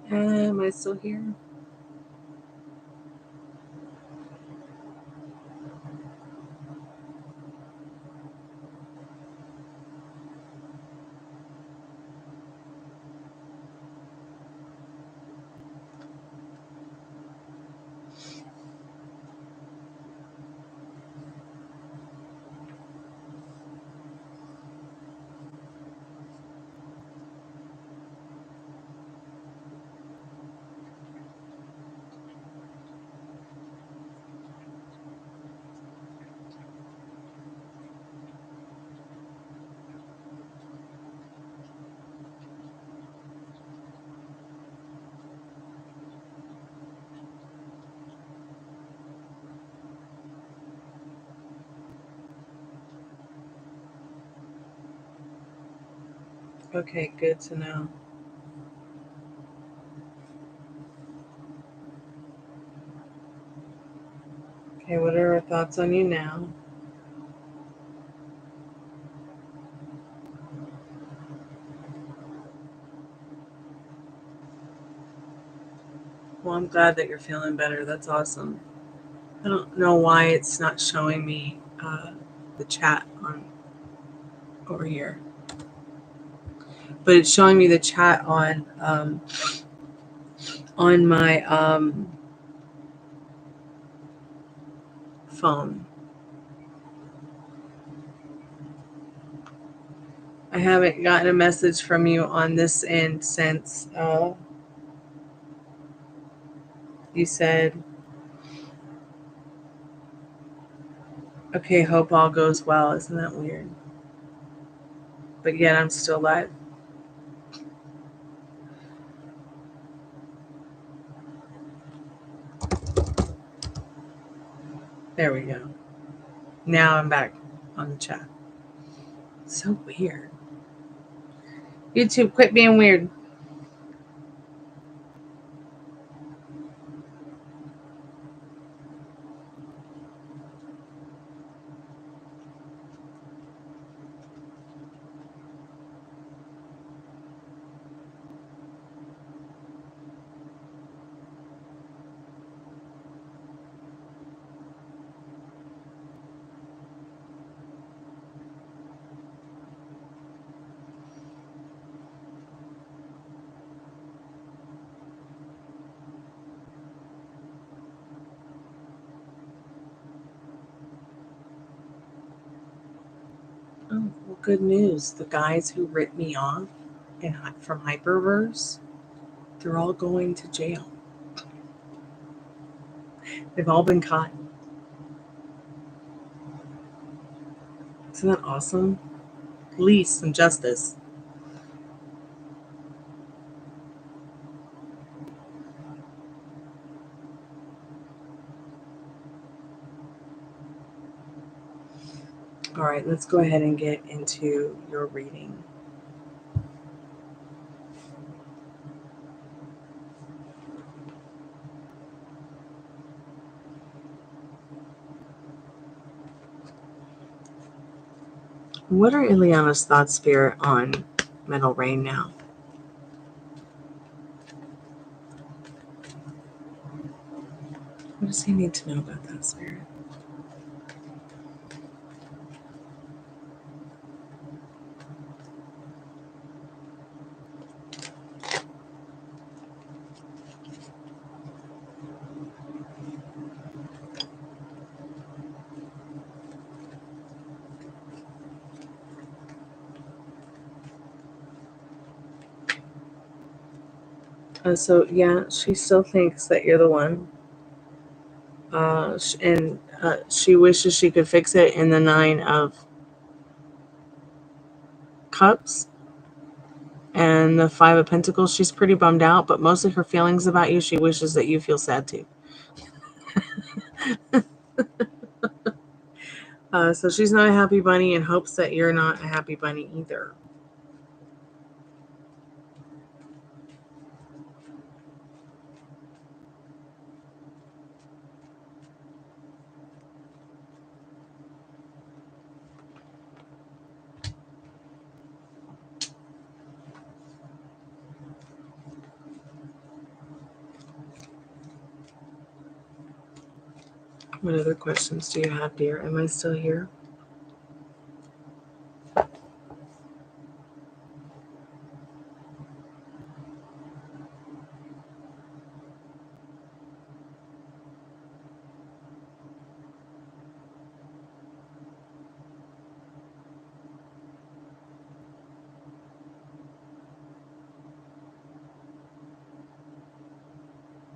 Am I still here? Okay, good to know. Okay, what are her thoughts on you now? Well, I'm glad that you're feeling better. That's awesome. I don't know why it's not showing me the chat on over here, but it's showing me the chat on my phone. I haven't gotten a message from you on this end since you said, okay, hope all goes well. Isn't that weird? But yet I'm still alive. There we go. Now I'm back on the chat. So weird. YouTube, quit being weird. Oh, well, good news. The guys who ripped me off from Hyperverse, they're all going to jail. They've all been caught. Isn't that awesome? At least some justice. All right, let's go ahead and get into your reading. What are Ileana's thoughts, Spirit, on Metal Rain now? What does he need to know about that, Spirit? So, yeah, she still thinks that you're the one. And she wishes she could fix it in the 9 of Cups and the 5 of Pentacles. She's pretty bummed out, but mostly her feelings about you, she wishes that you feel sad too. So she's not a happy bunny and hopes that you're not a happy bunny either. What other questions do you have, dear? Am I still here?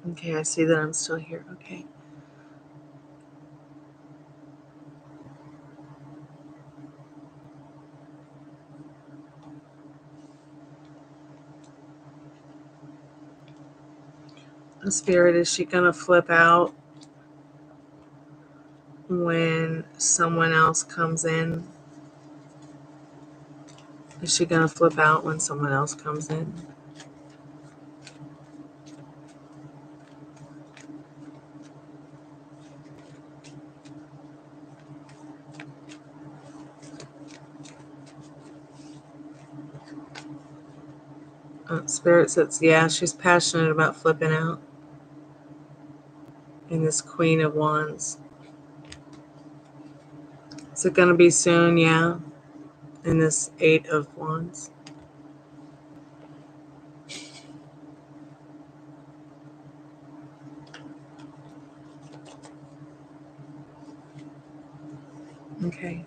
Okay, I see that I'm still here. Okay. The Spirit, is she going to flip out when someone else comes in? Is she going to flip out when someone else comes in? Spirit says, yeah, she's passionate about flipping out. In this Queen of Wands. Is it going to be soon? Yeah. In this 8 of Wands. Okay.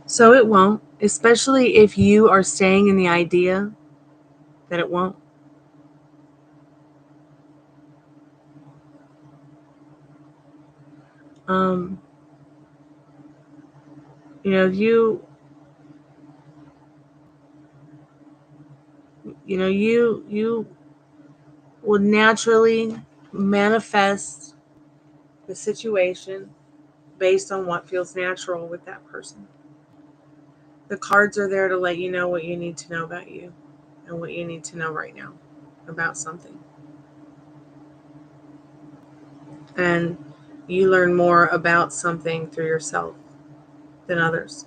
So it won't, especially if you are staying in the idea that it won't. You will naturally manifest the situation based on what feels natural with that person. The cards are there to let you know what you need to know about you and what you need to know right now about something. And you learn more about something through yourself than others.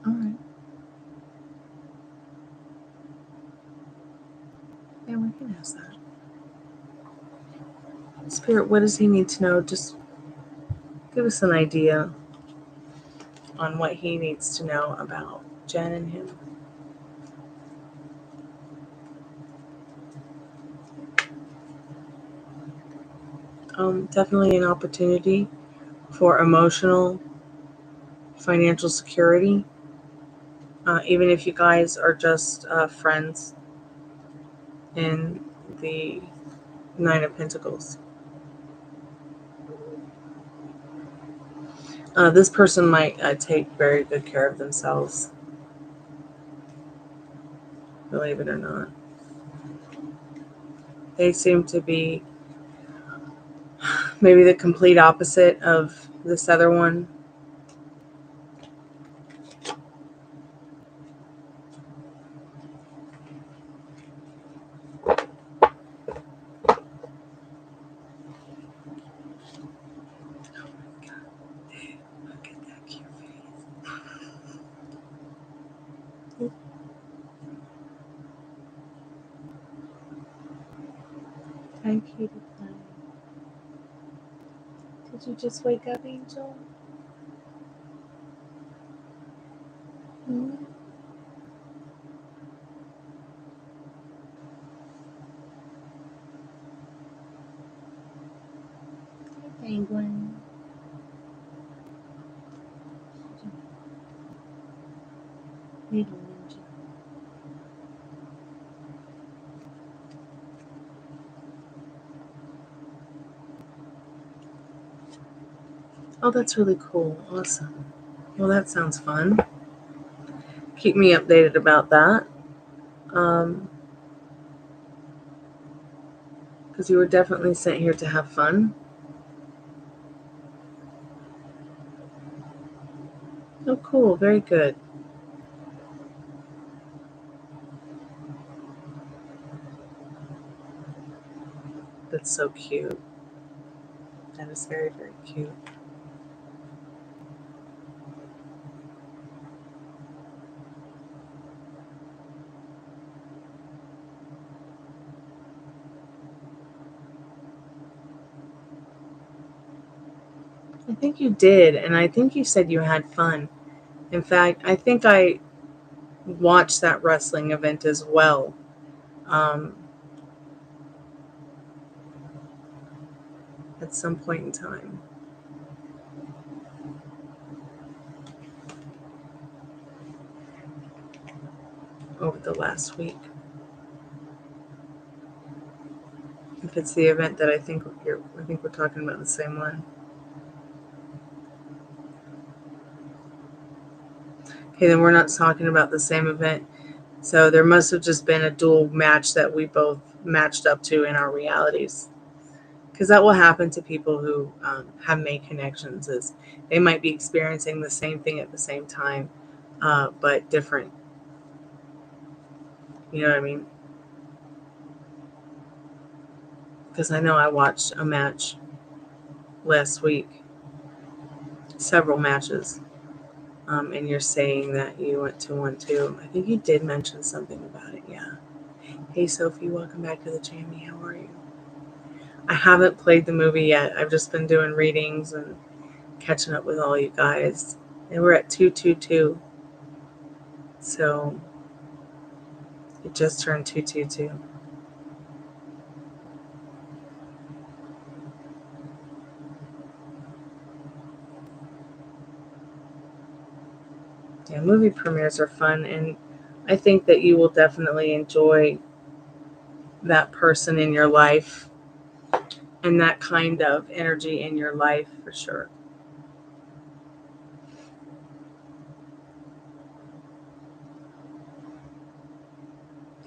All right. Yeah, we can ask that. Spirit, what does he need to know? Just give us an idea on what he needs to know about Jen and him. Definitely an opportunity for emotional, financial security. Even if you guys are just friends in the 9 of Pentacles. This person might take very good care of themselves, believe it or not. They seem to be maybe the complete opposite of this other one. Hi, cutie pie. Did you just wake up, Angel? Hmm? Needle Ninja. Oh, that's really cool. Awesome. Well, that sounds fun. Keep me updated about that. Because you were definitely sent here to have fun. Oh, cool. Very good. That's so cute. That is very, very cute. I think you did, and I think you said you had fun. In fact, I think I watched that wrestling event as well. At some point in time. Over the last week. If it's the event that I think we're talking about the same one. Okay, then we're not talking about the same event. So there must have just been a dual match that we both matched up to in our realities. Because that will happen to people who have made connections. Is they might be experiencing the same thing at the same time, but different. You know what I mean? Because I know I watched a match last week. Several matches. And you're saying that you went to one too. I think you did mention something about it, yeah. Hey Sophie, welcome back to the Jamie. How are you? I haven't played the movie yet. I've just been doing readings and catching up with all you guys. And we're at 222. So it just turned 222. Yeah, movie premieres are fun, and I think that you will definitely enjoy that person in your life and that kind of energy in your life for sure.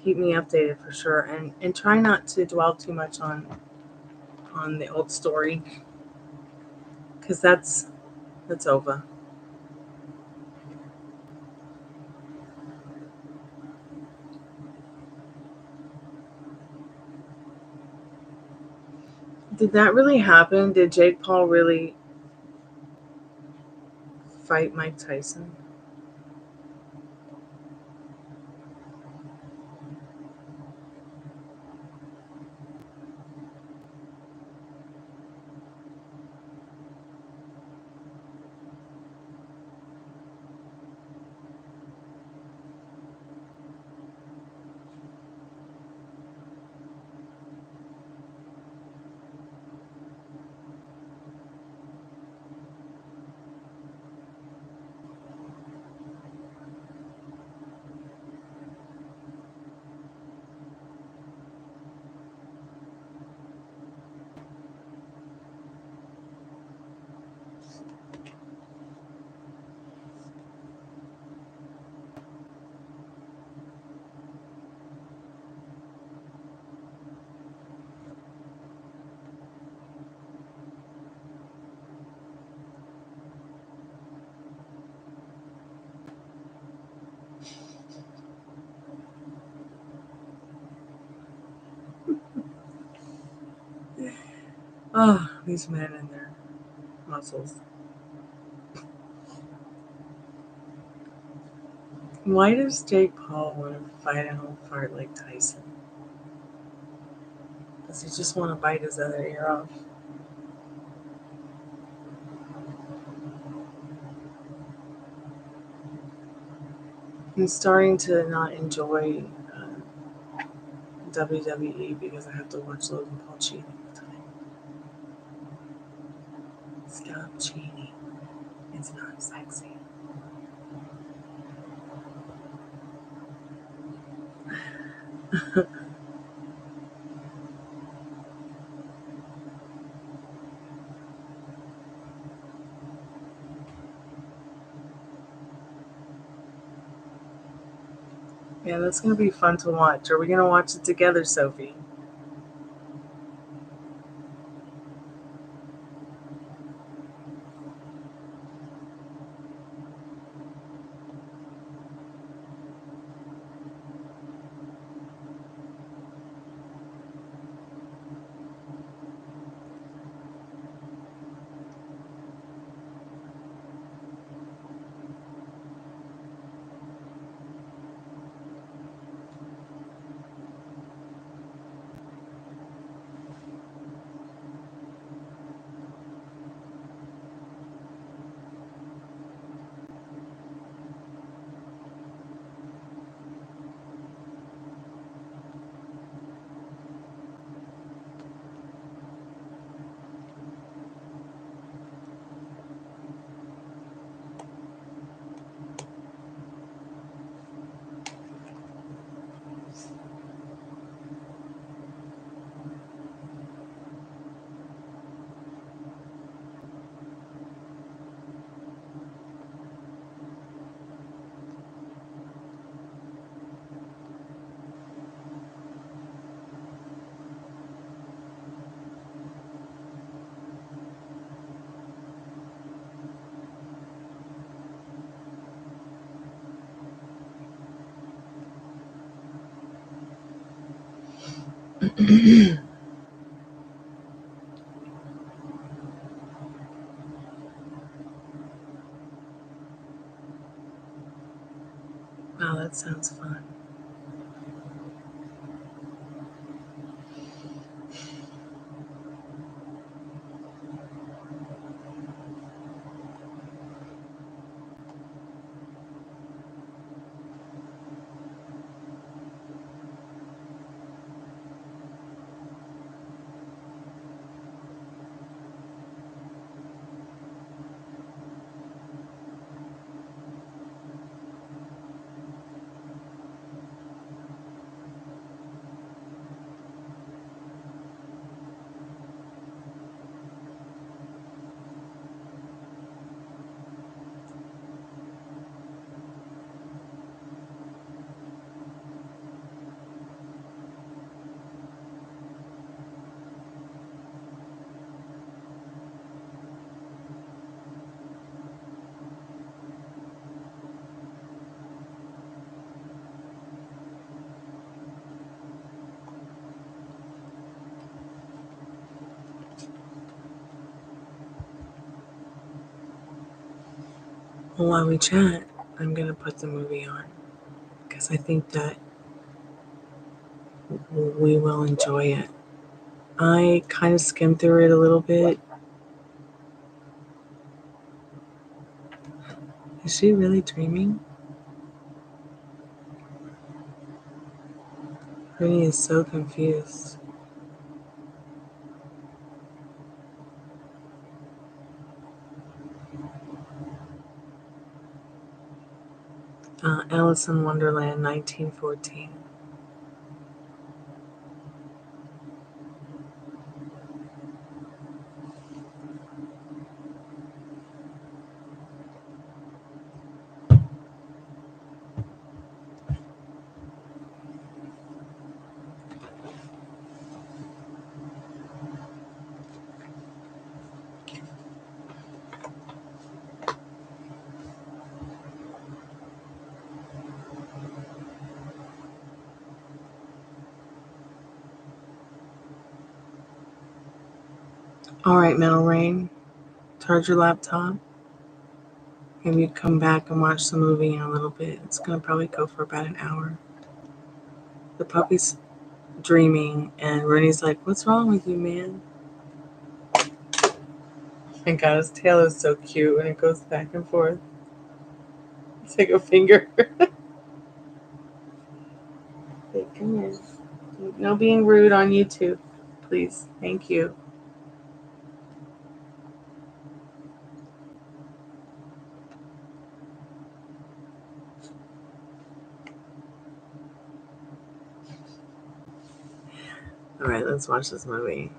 Keep me updated for sure, and try not to dwell too much on the old story, because that's over. Did that really happen? Did Jake Paul really fight Mike Tyson? Oh, these men and their muscles. Why does Jake Paul want to fight an old fart like Tyson? Does he just want to bite his other ear off? I'm starting to not enjoy WWE because I have to watch Logan Paul cheat all the time. Stop cheating. It's not sexy. Yeah, that's going to be fun to watch. Are we going to watch it together, Sophie? Wow, that sounds fun. Well, while we chat, I'm going to put the movie on because I think that we will enjoy it. I kind of skimmed through it a little bit. Is she really dreaming? Brittany is so confused. Alice in Wonderland, 1914. All right, Metal Rain, charge your laptop. Maybe come back and watch the movie in a little bit. It's going to probably go for about an hour. The puppy's dreaming, and Rennie's like, "What's wrong with you, man?" Thank God, his tail is so cute when it goes back and forth. It's like a finger. Hey, come here. No being rude on YouTube, please. Thank you. All right, let's watch this movie.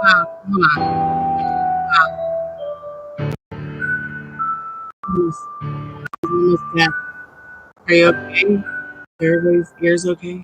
Wow, hold on. Almost deaf. Are you okay? Everybody's ears okay?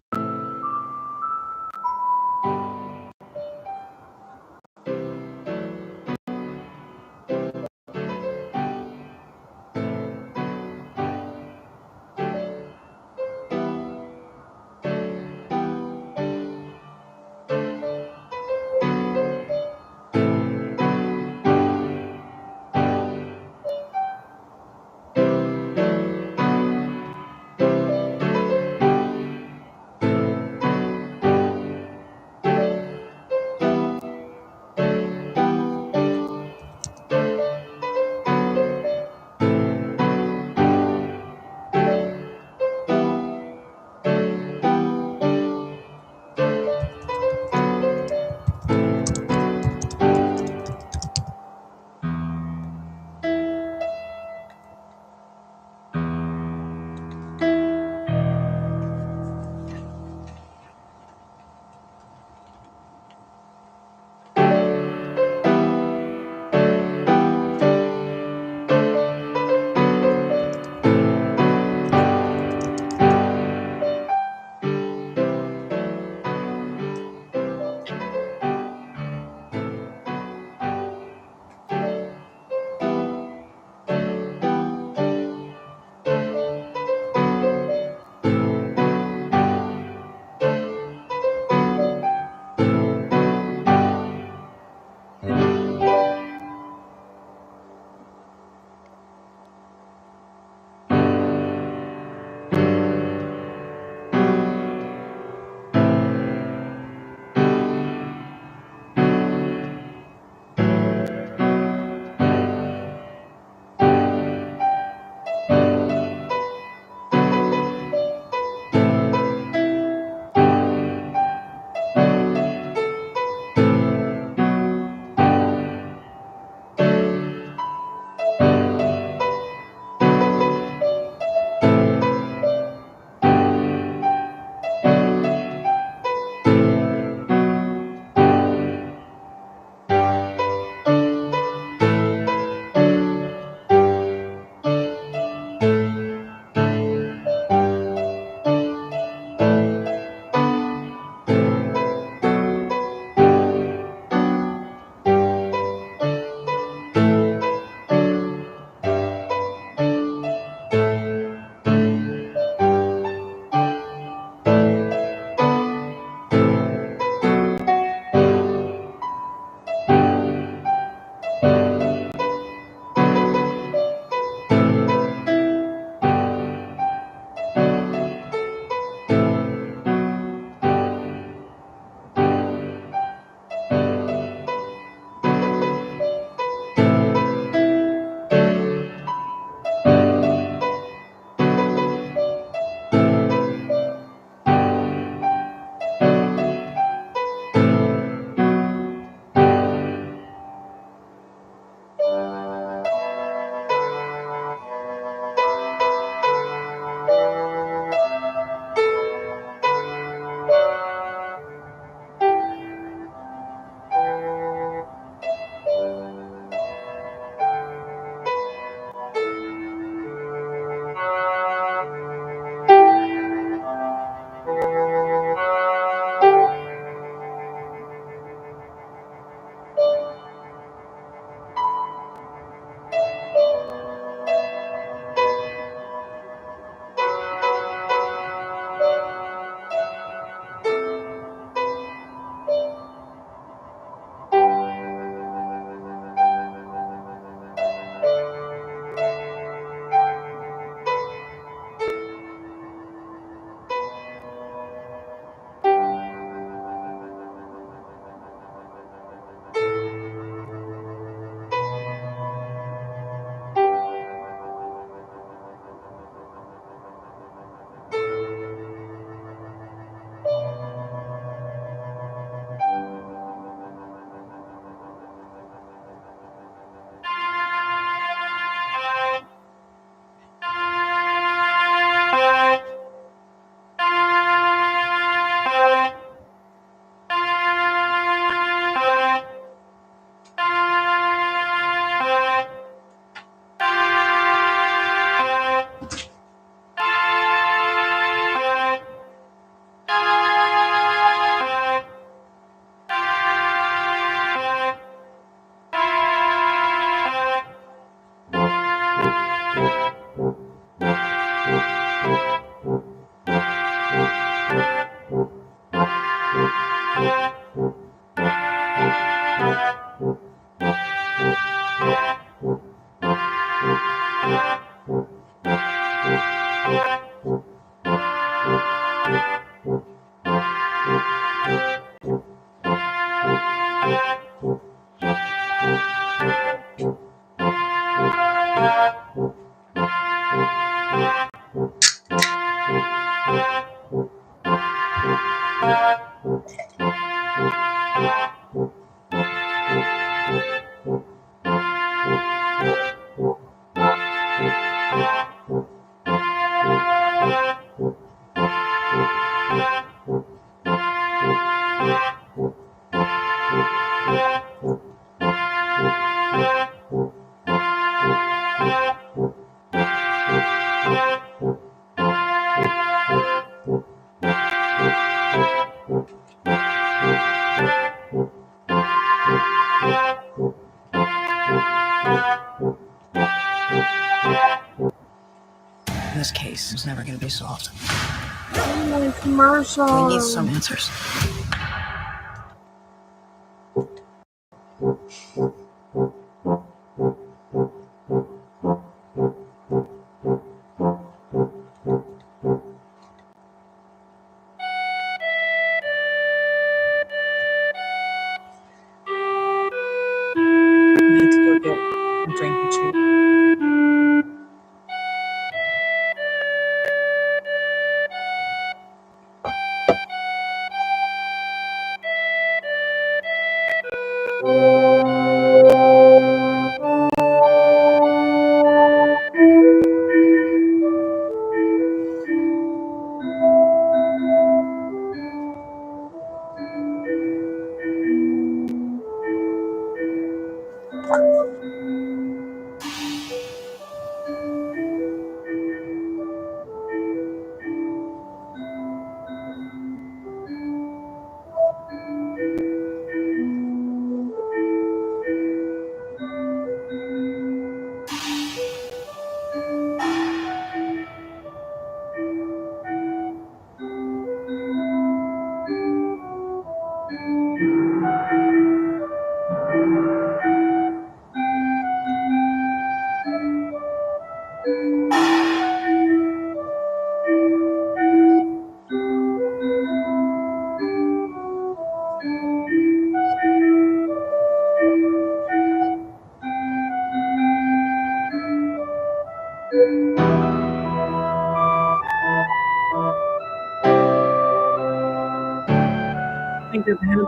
This case is never going to be solved. Commercial. We need some answers. I need to go get a drink and treat. Thank you, man.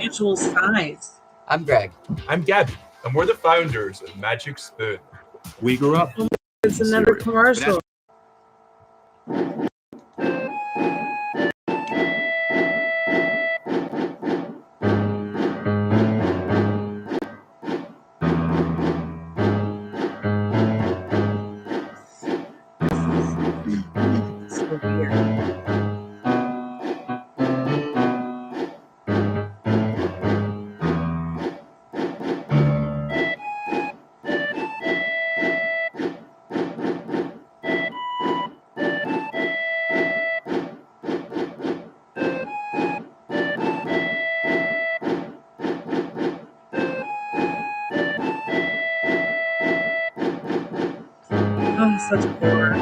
unusual size. I'm Greg. I'm Gabby, and we're the founders of Magic Spoon. We grew up. It's another commercial. So weird. Oh, such horror.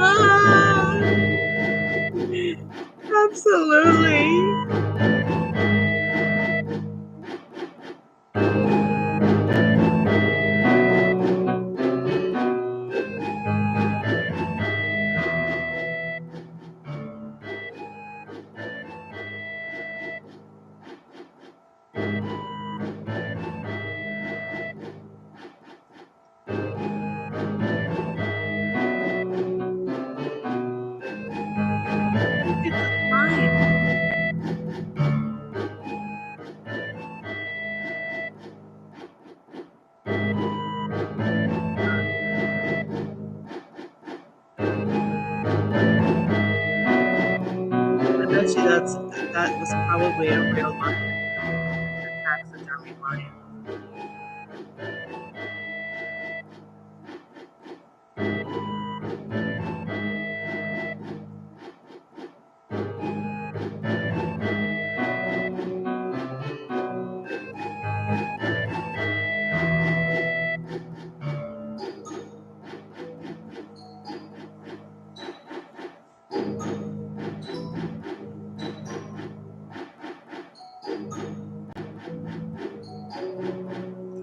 Ah, absolutely. It's fine. I bet you that was probably a real lion. A taxidermy lion.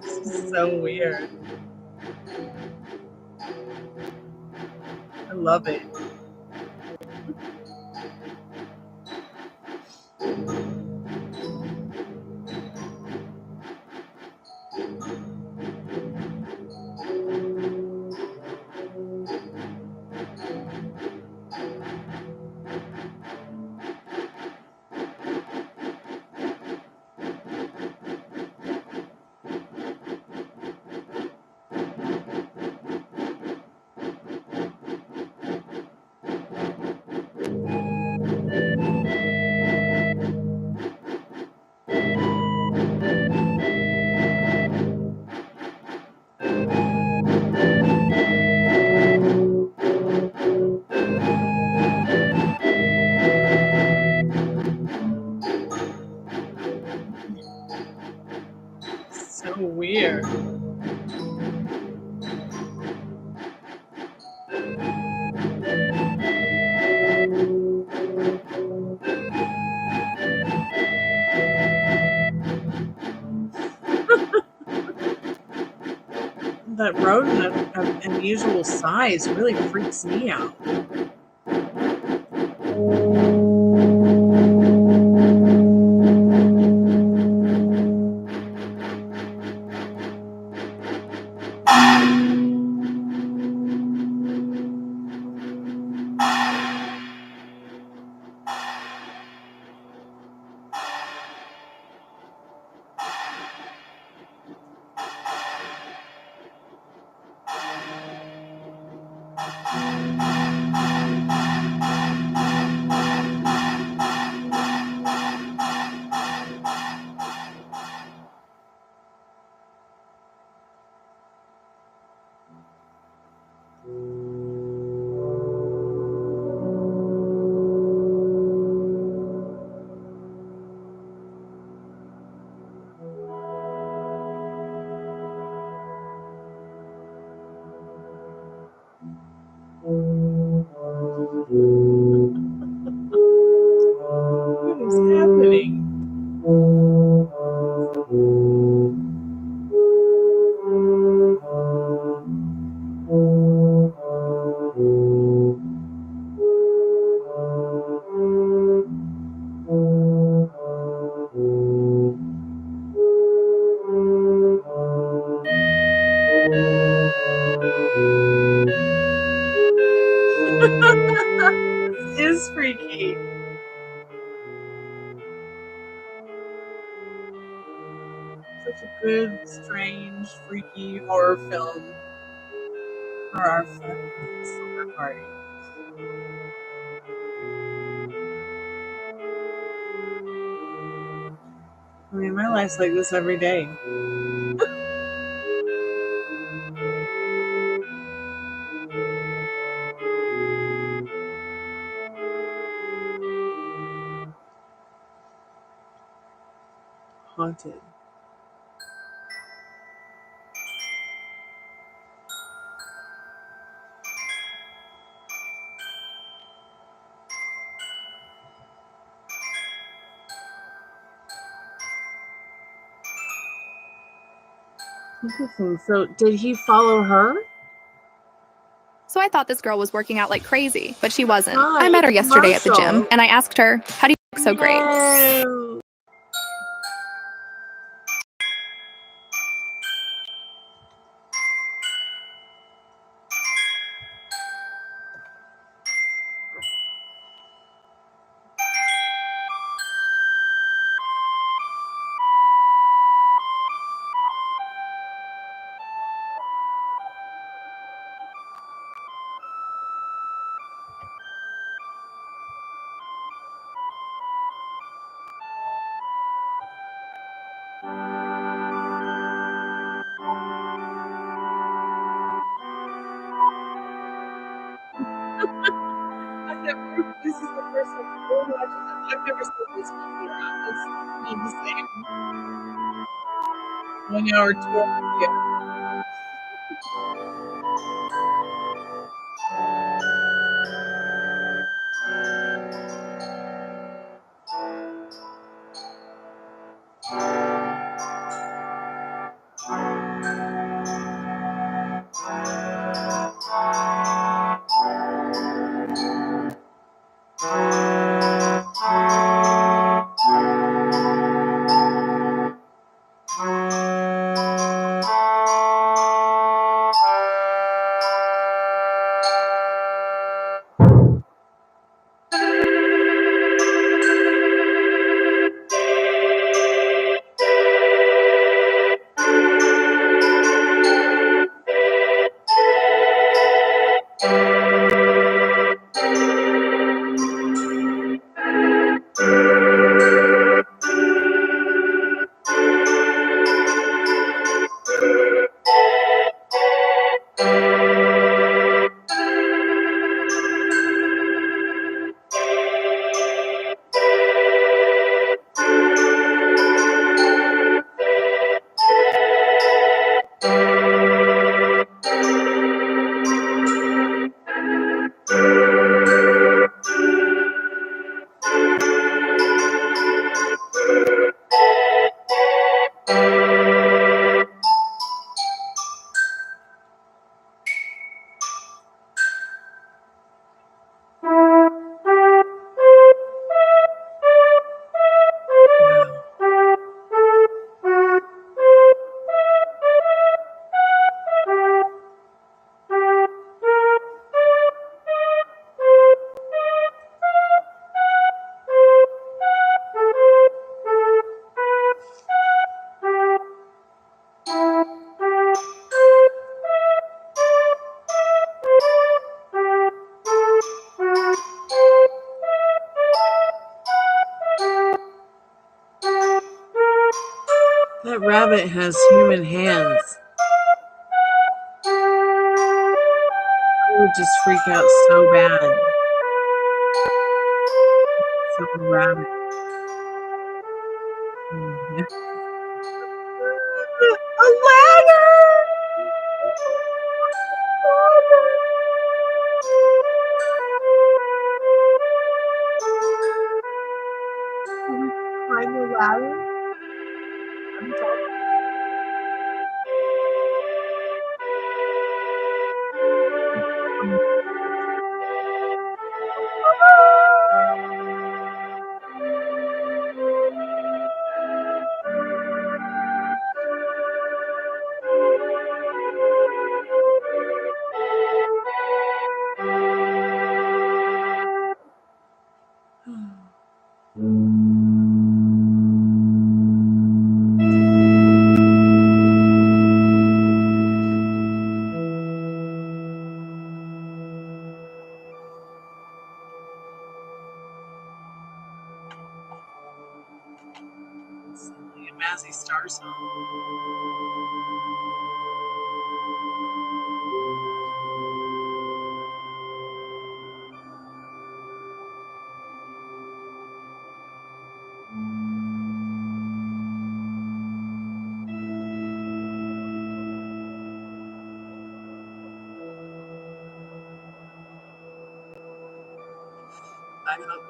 This is so weird. I love it. So weird. That rodent of unusual size really freaks me out. is freaky. Such a good, strange, freaky horror film for our slumber party. I mean, my life's like this every day. Haunted. Interesting. So, did he follow her? So I thought this girl was working out like crazy, but she wasn't. Hi, I met her yesterday at the commercial. gym, and I asked her, how do you look so great? No. This is the first time I've never seen this before. It's the same. 1 hour tour. Yeah. That rabbit has human hands. I would just freak out so bad. Some rabbit. A ladder! Can we climb the ladder? I'm talking. jazzy star song. I know.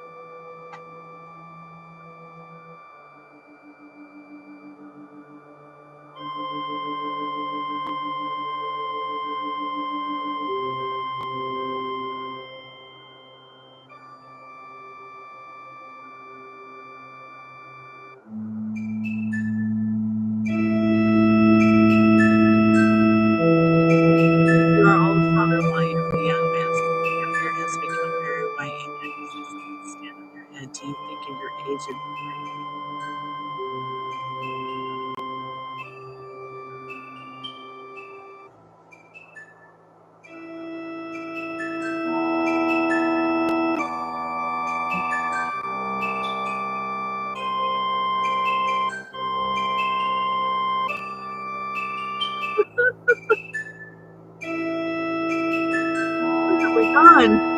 You are all the father while you are a young man. Your hair has become very white and your disease stand on your head. Do you think of your age and where have we gone?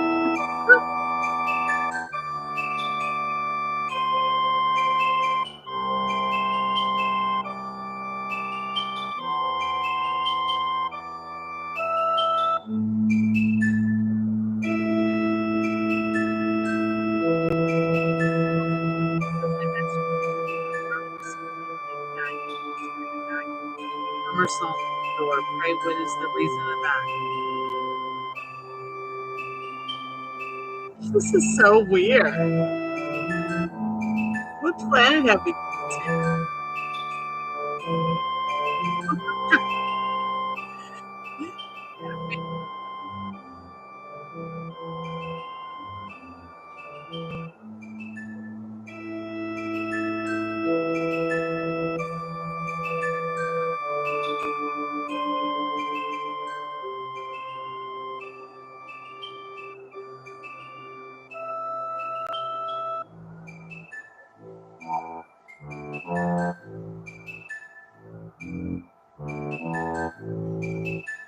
Somersault door. Pray, what is the reason of that? This is so weird. What planet have we gone to?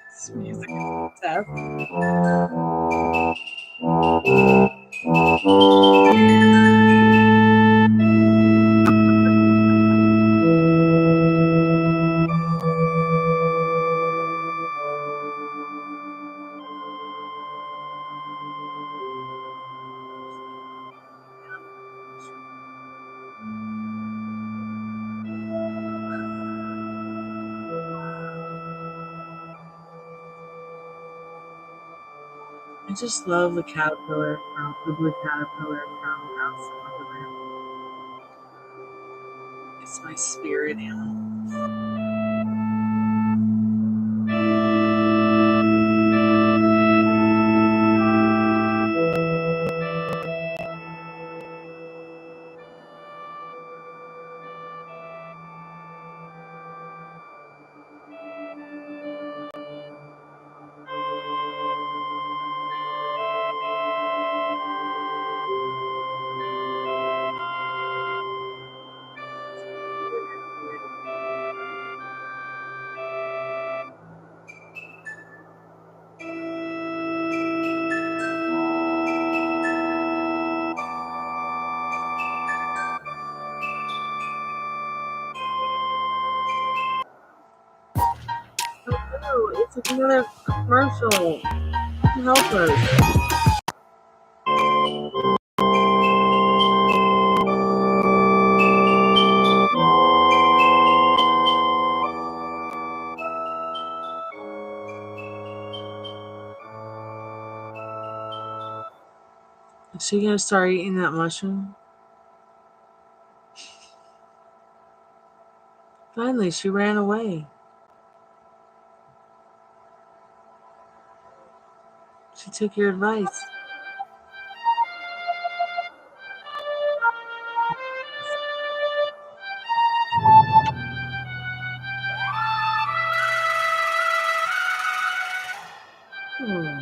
This music is death. I just love the caterpillar from the blue caterpillar from Alice in Wonderland. It's my spirit animal. Oh, it's another commercial. Help us. Is she gonna start eating that mushroom? Finally, she ran away. She took your advice. Hmm.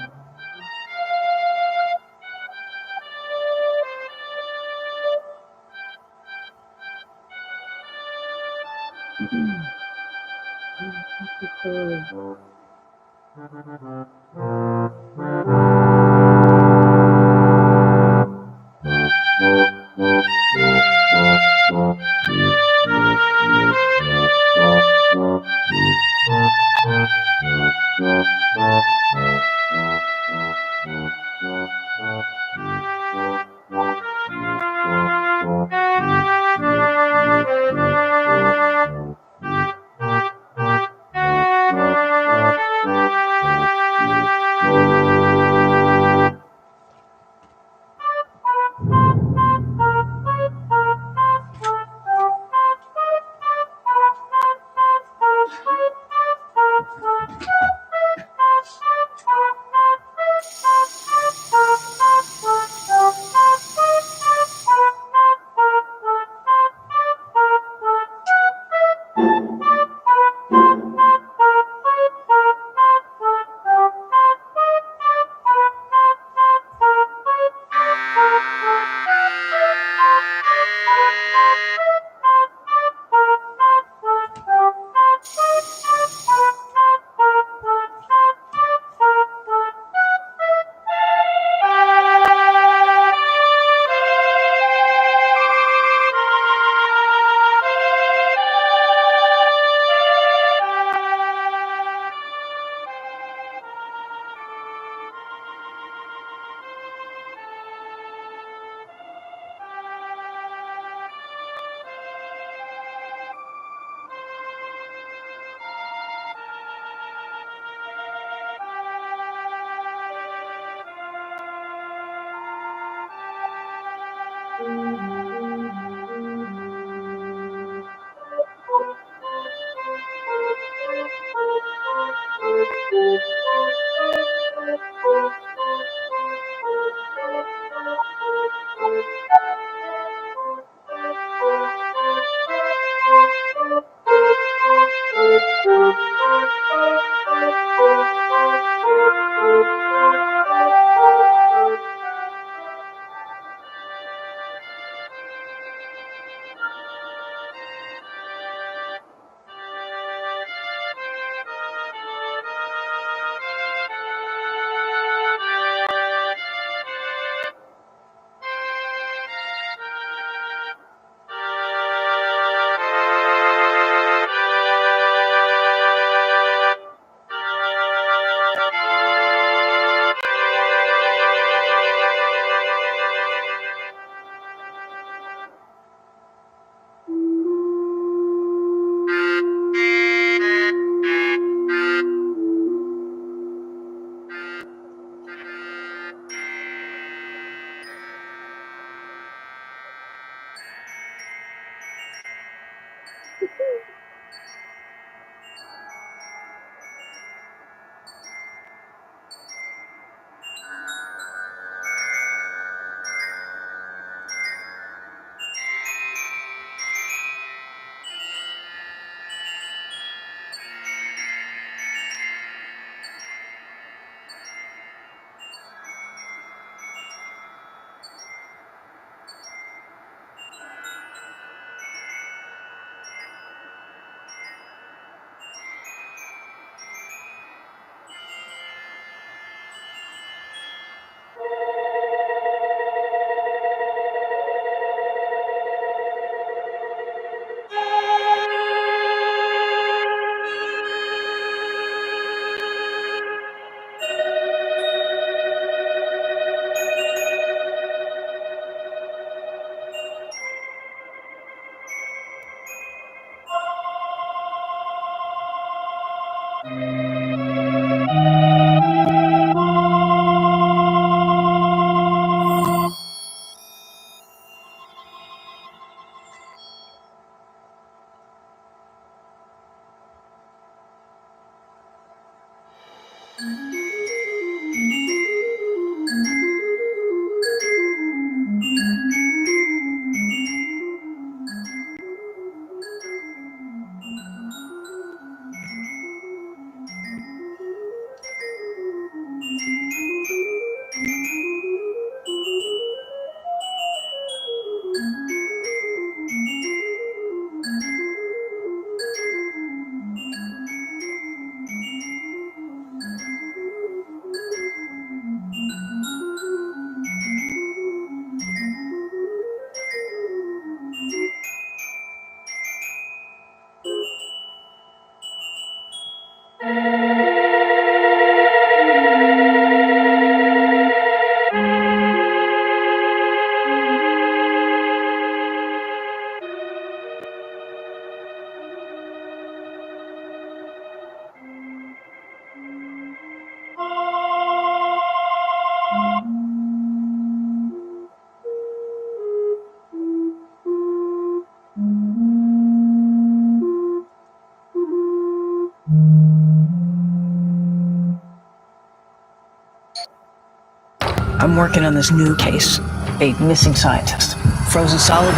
I'm working on this new case. A missing scientist. Frozen solid.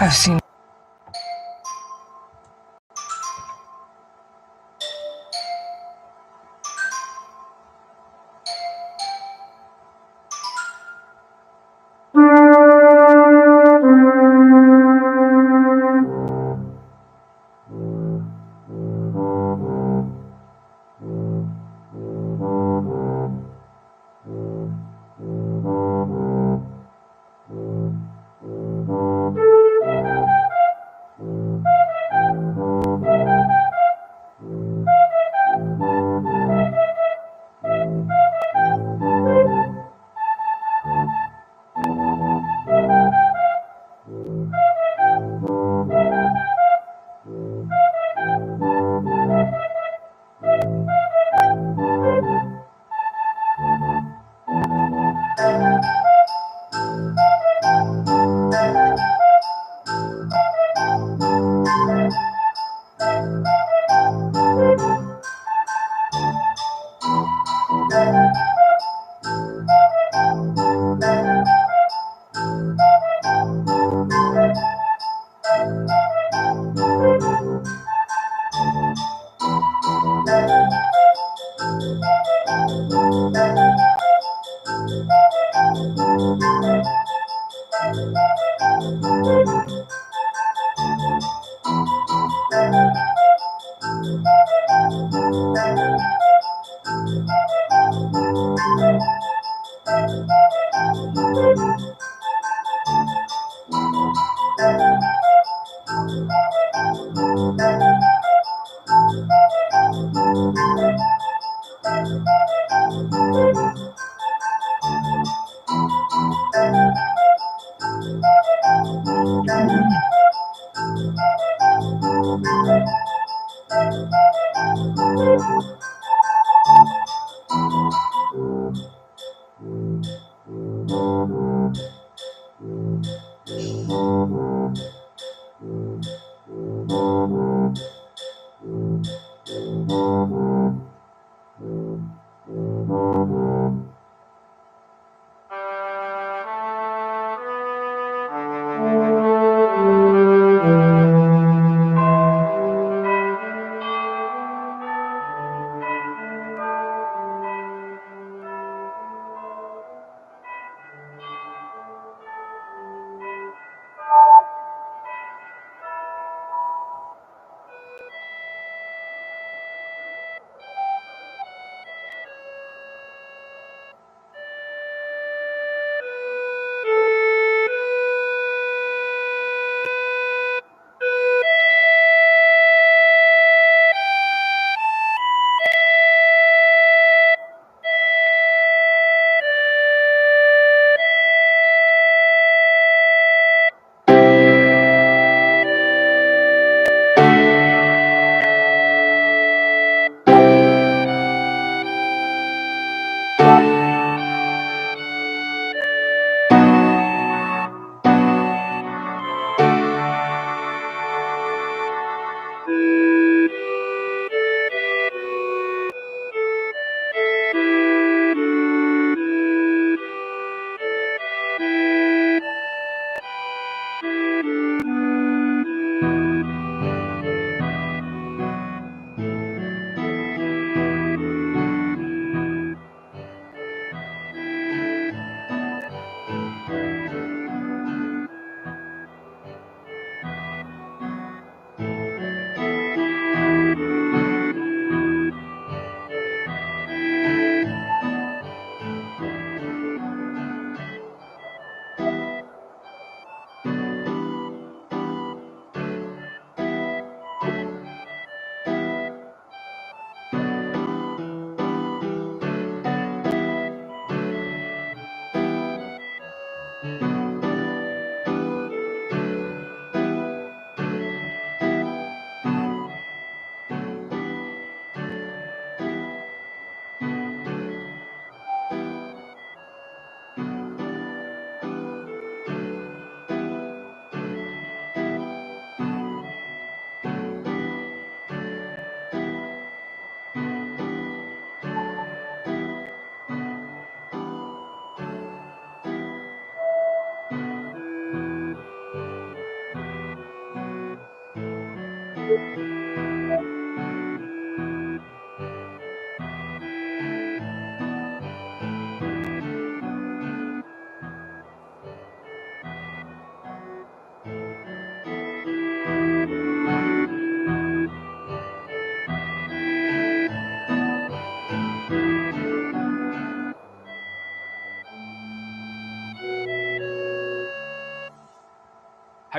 I've seen...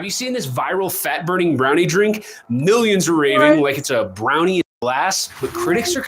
Have you seen this viral fat-burning brownie drink? Millions are raving like it's a brownie in glass, but critics are...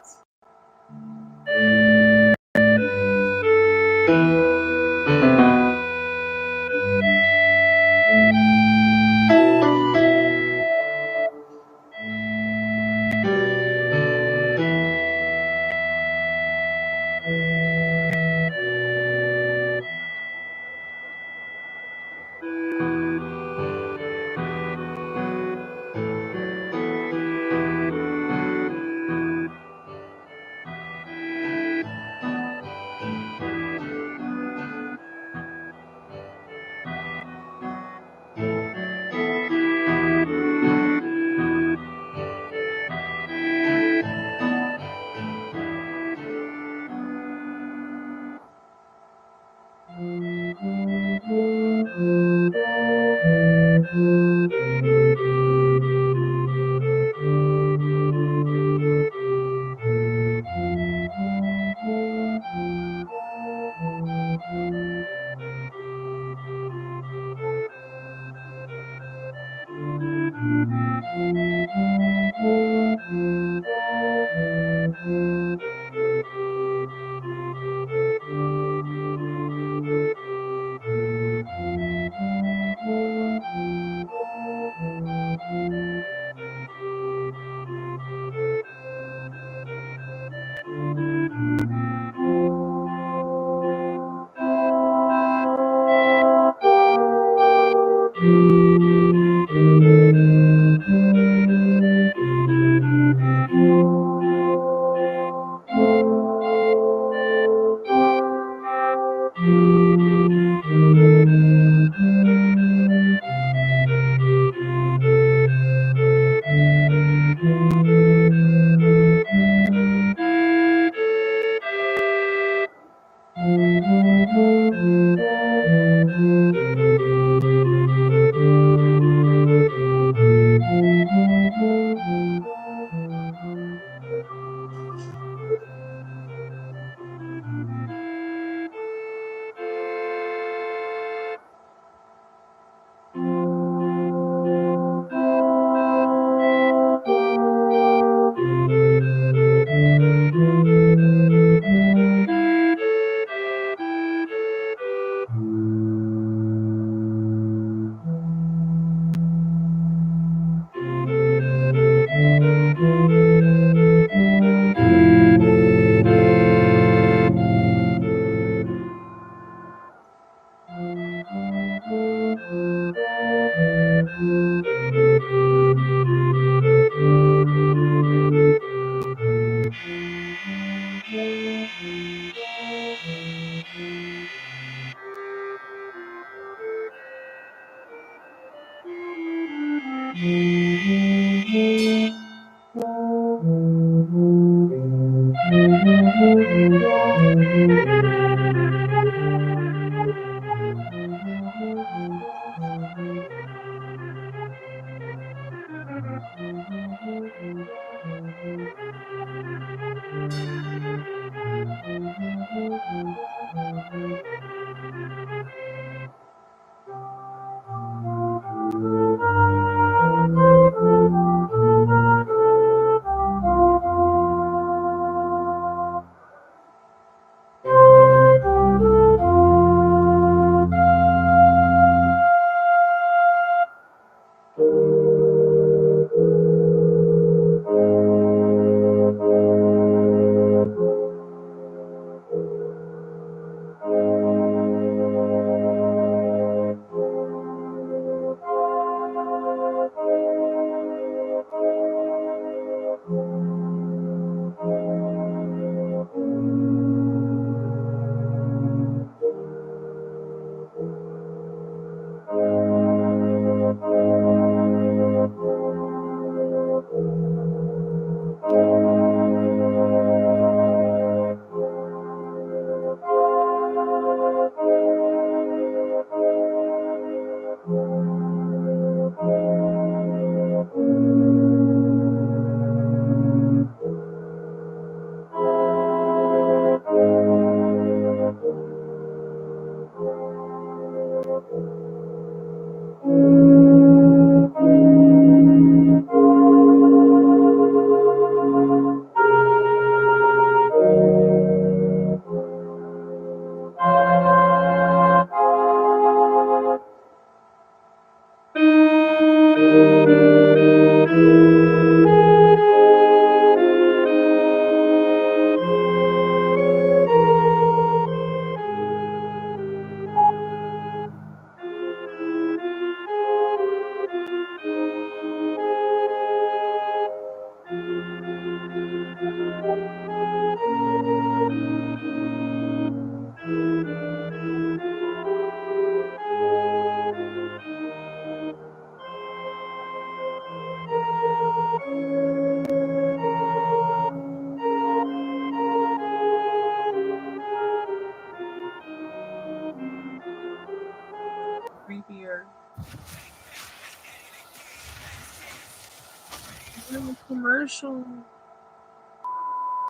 Commercial.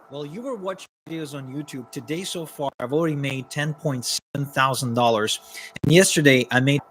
Well, you were watching videos on YouTube. Today so far, I've already made $10,700. And yesterday, I made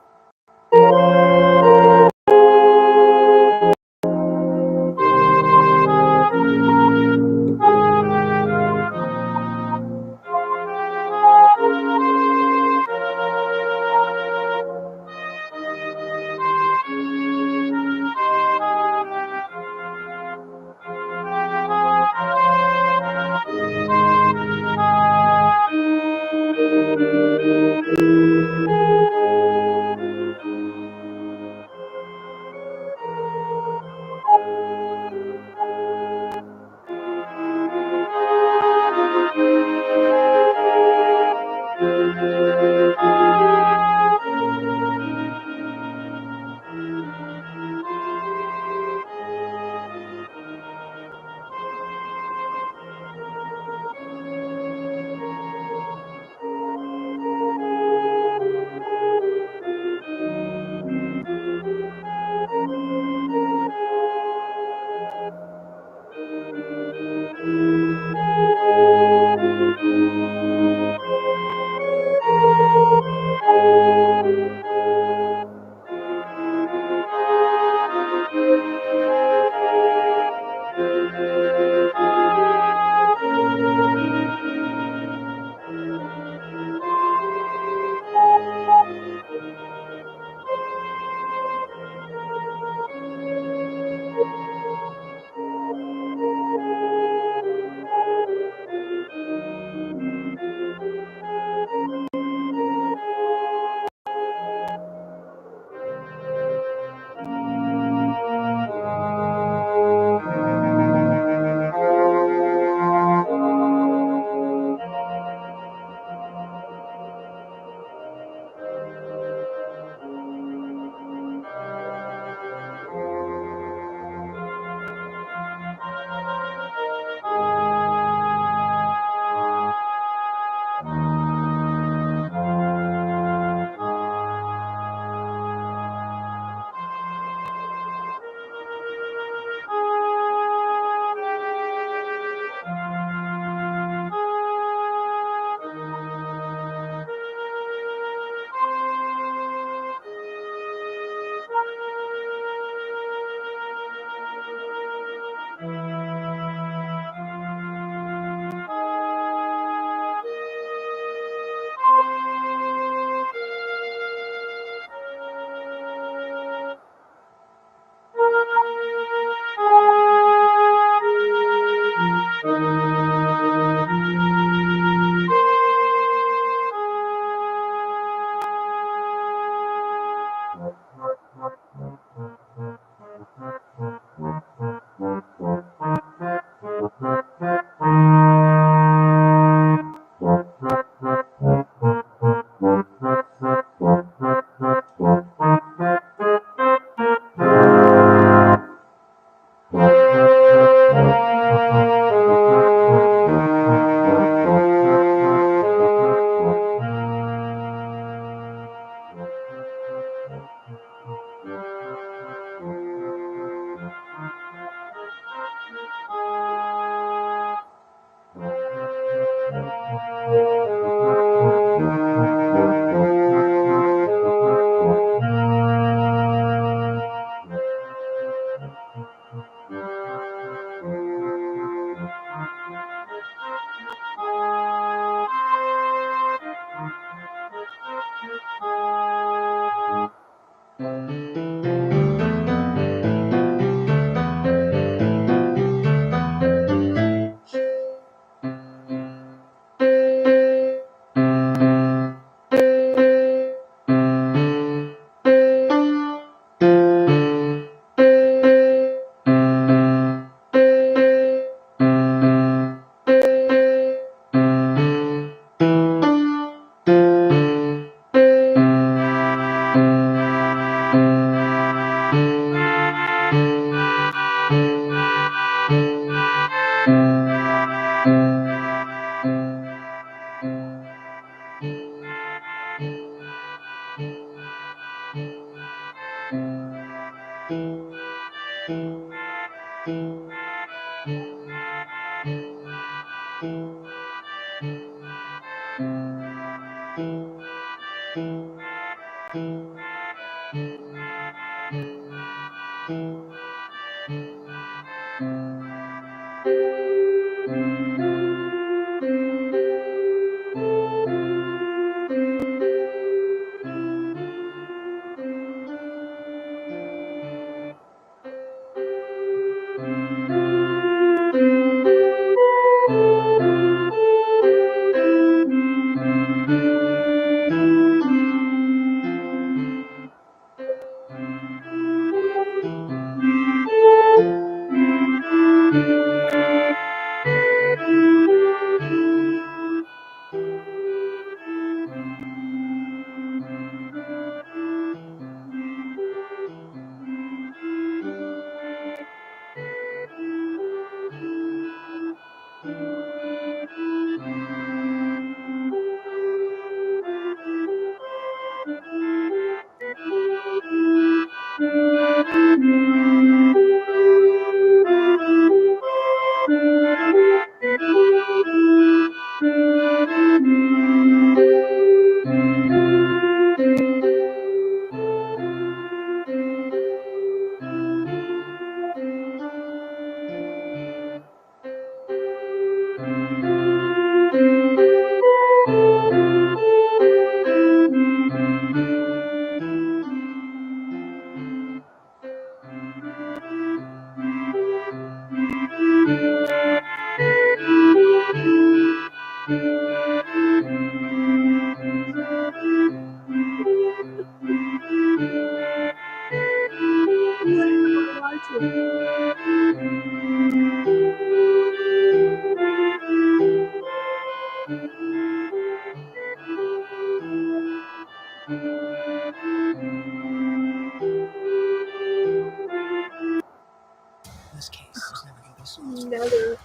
This case is never going to be solved. Never.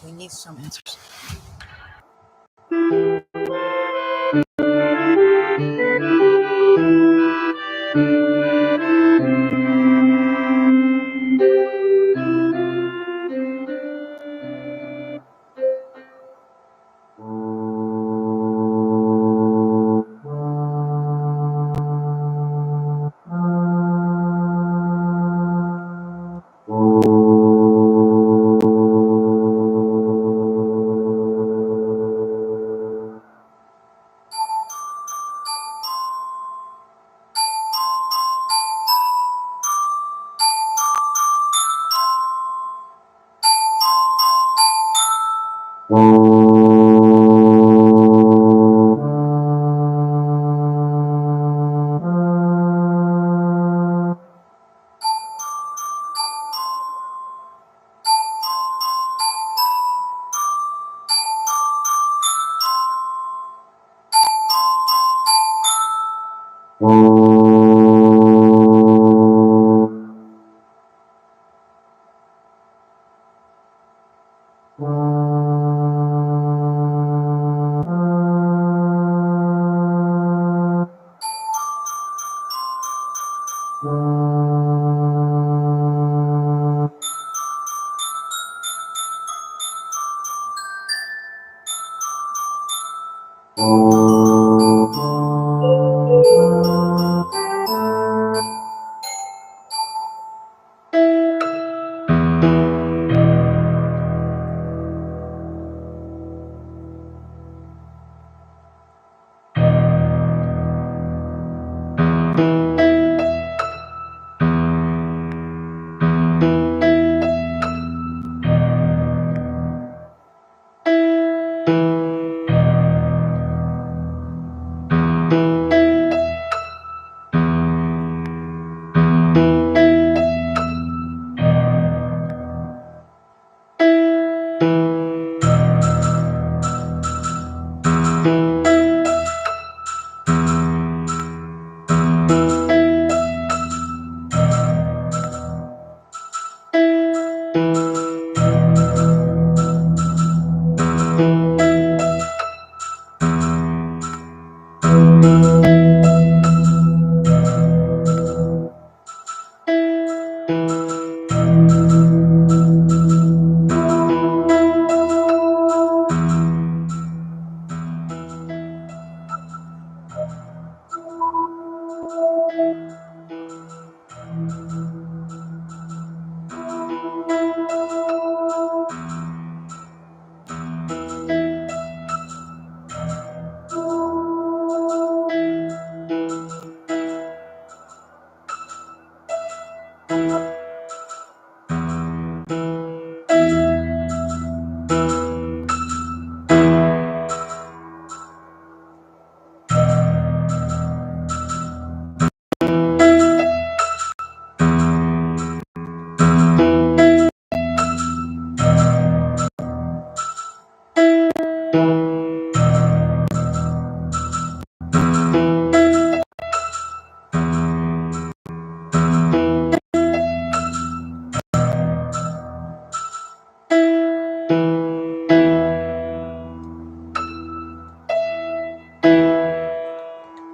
We need some answers.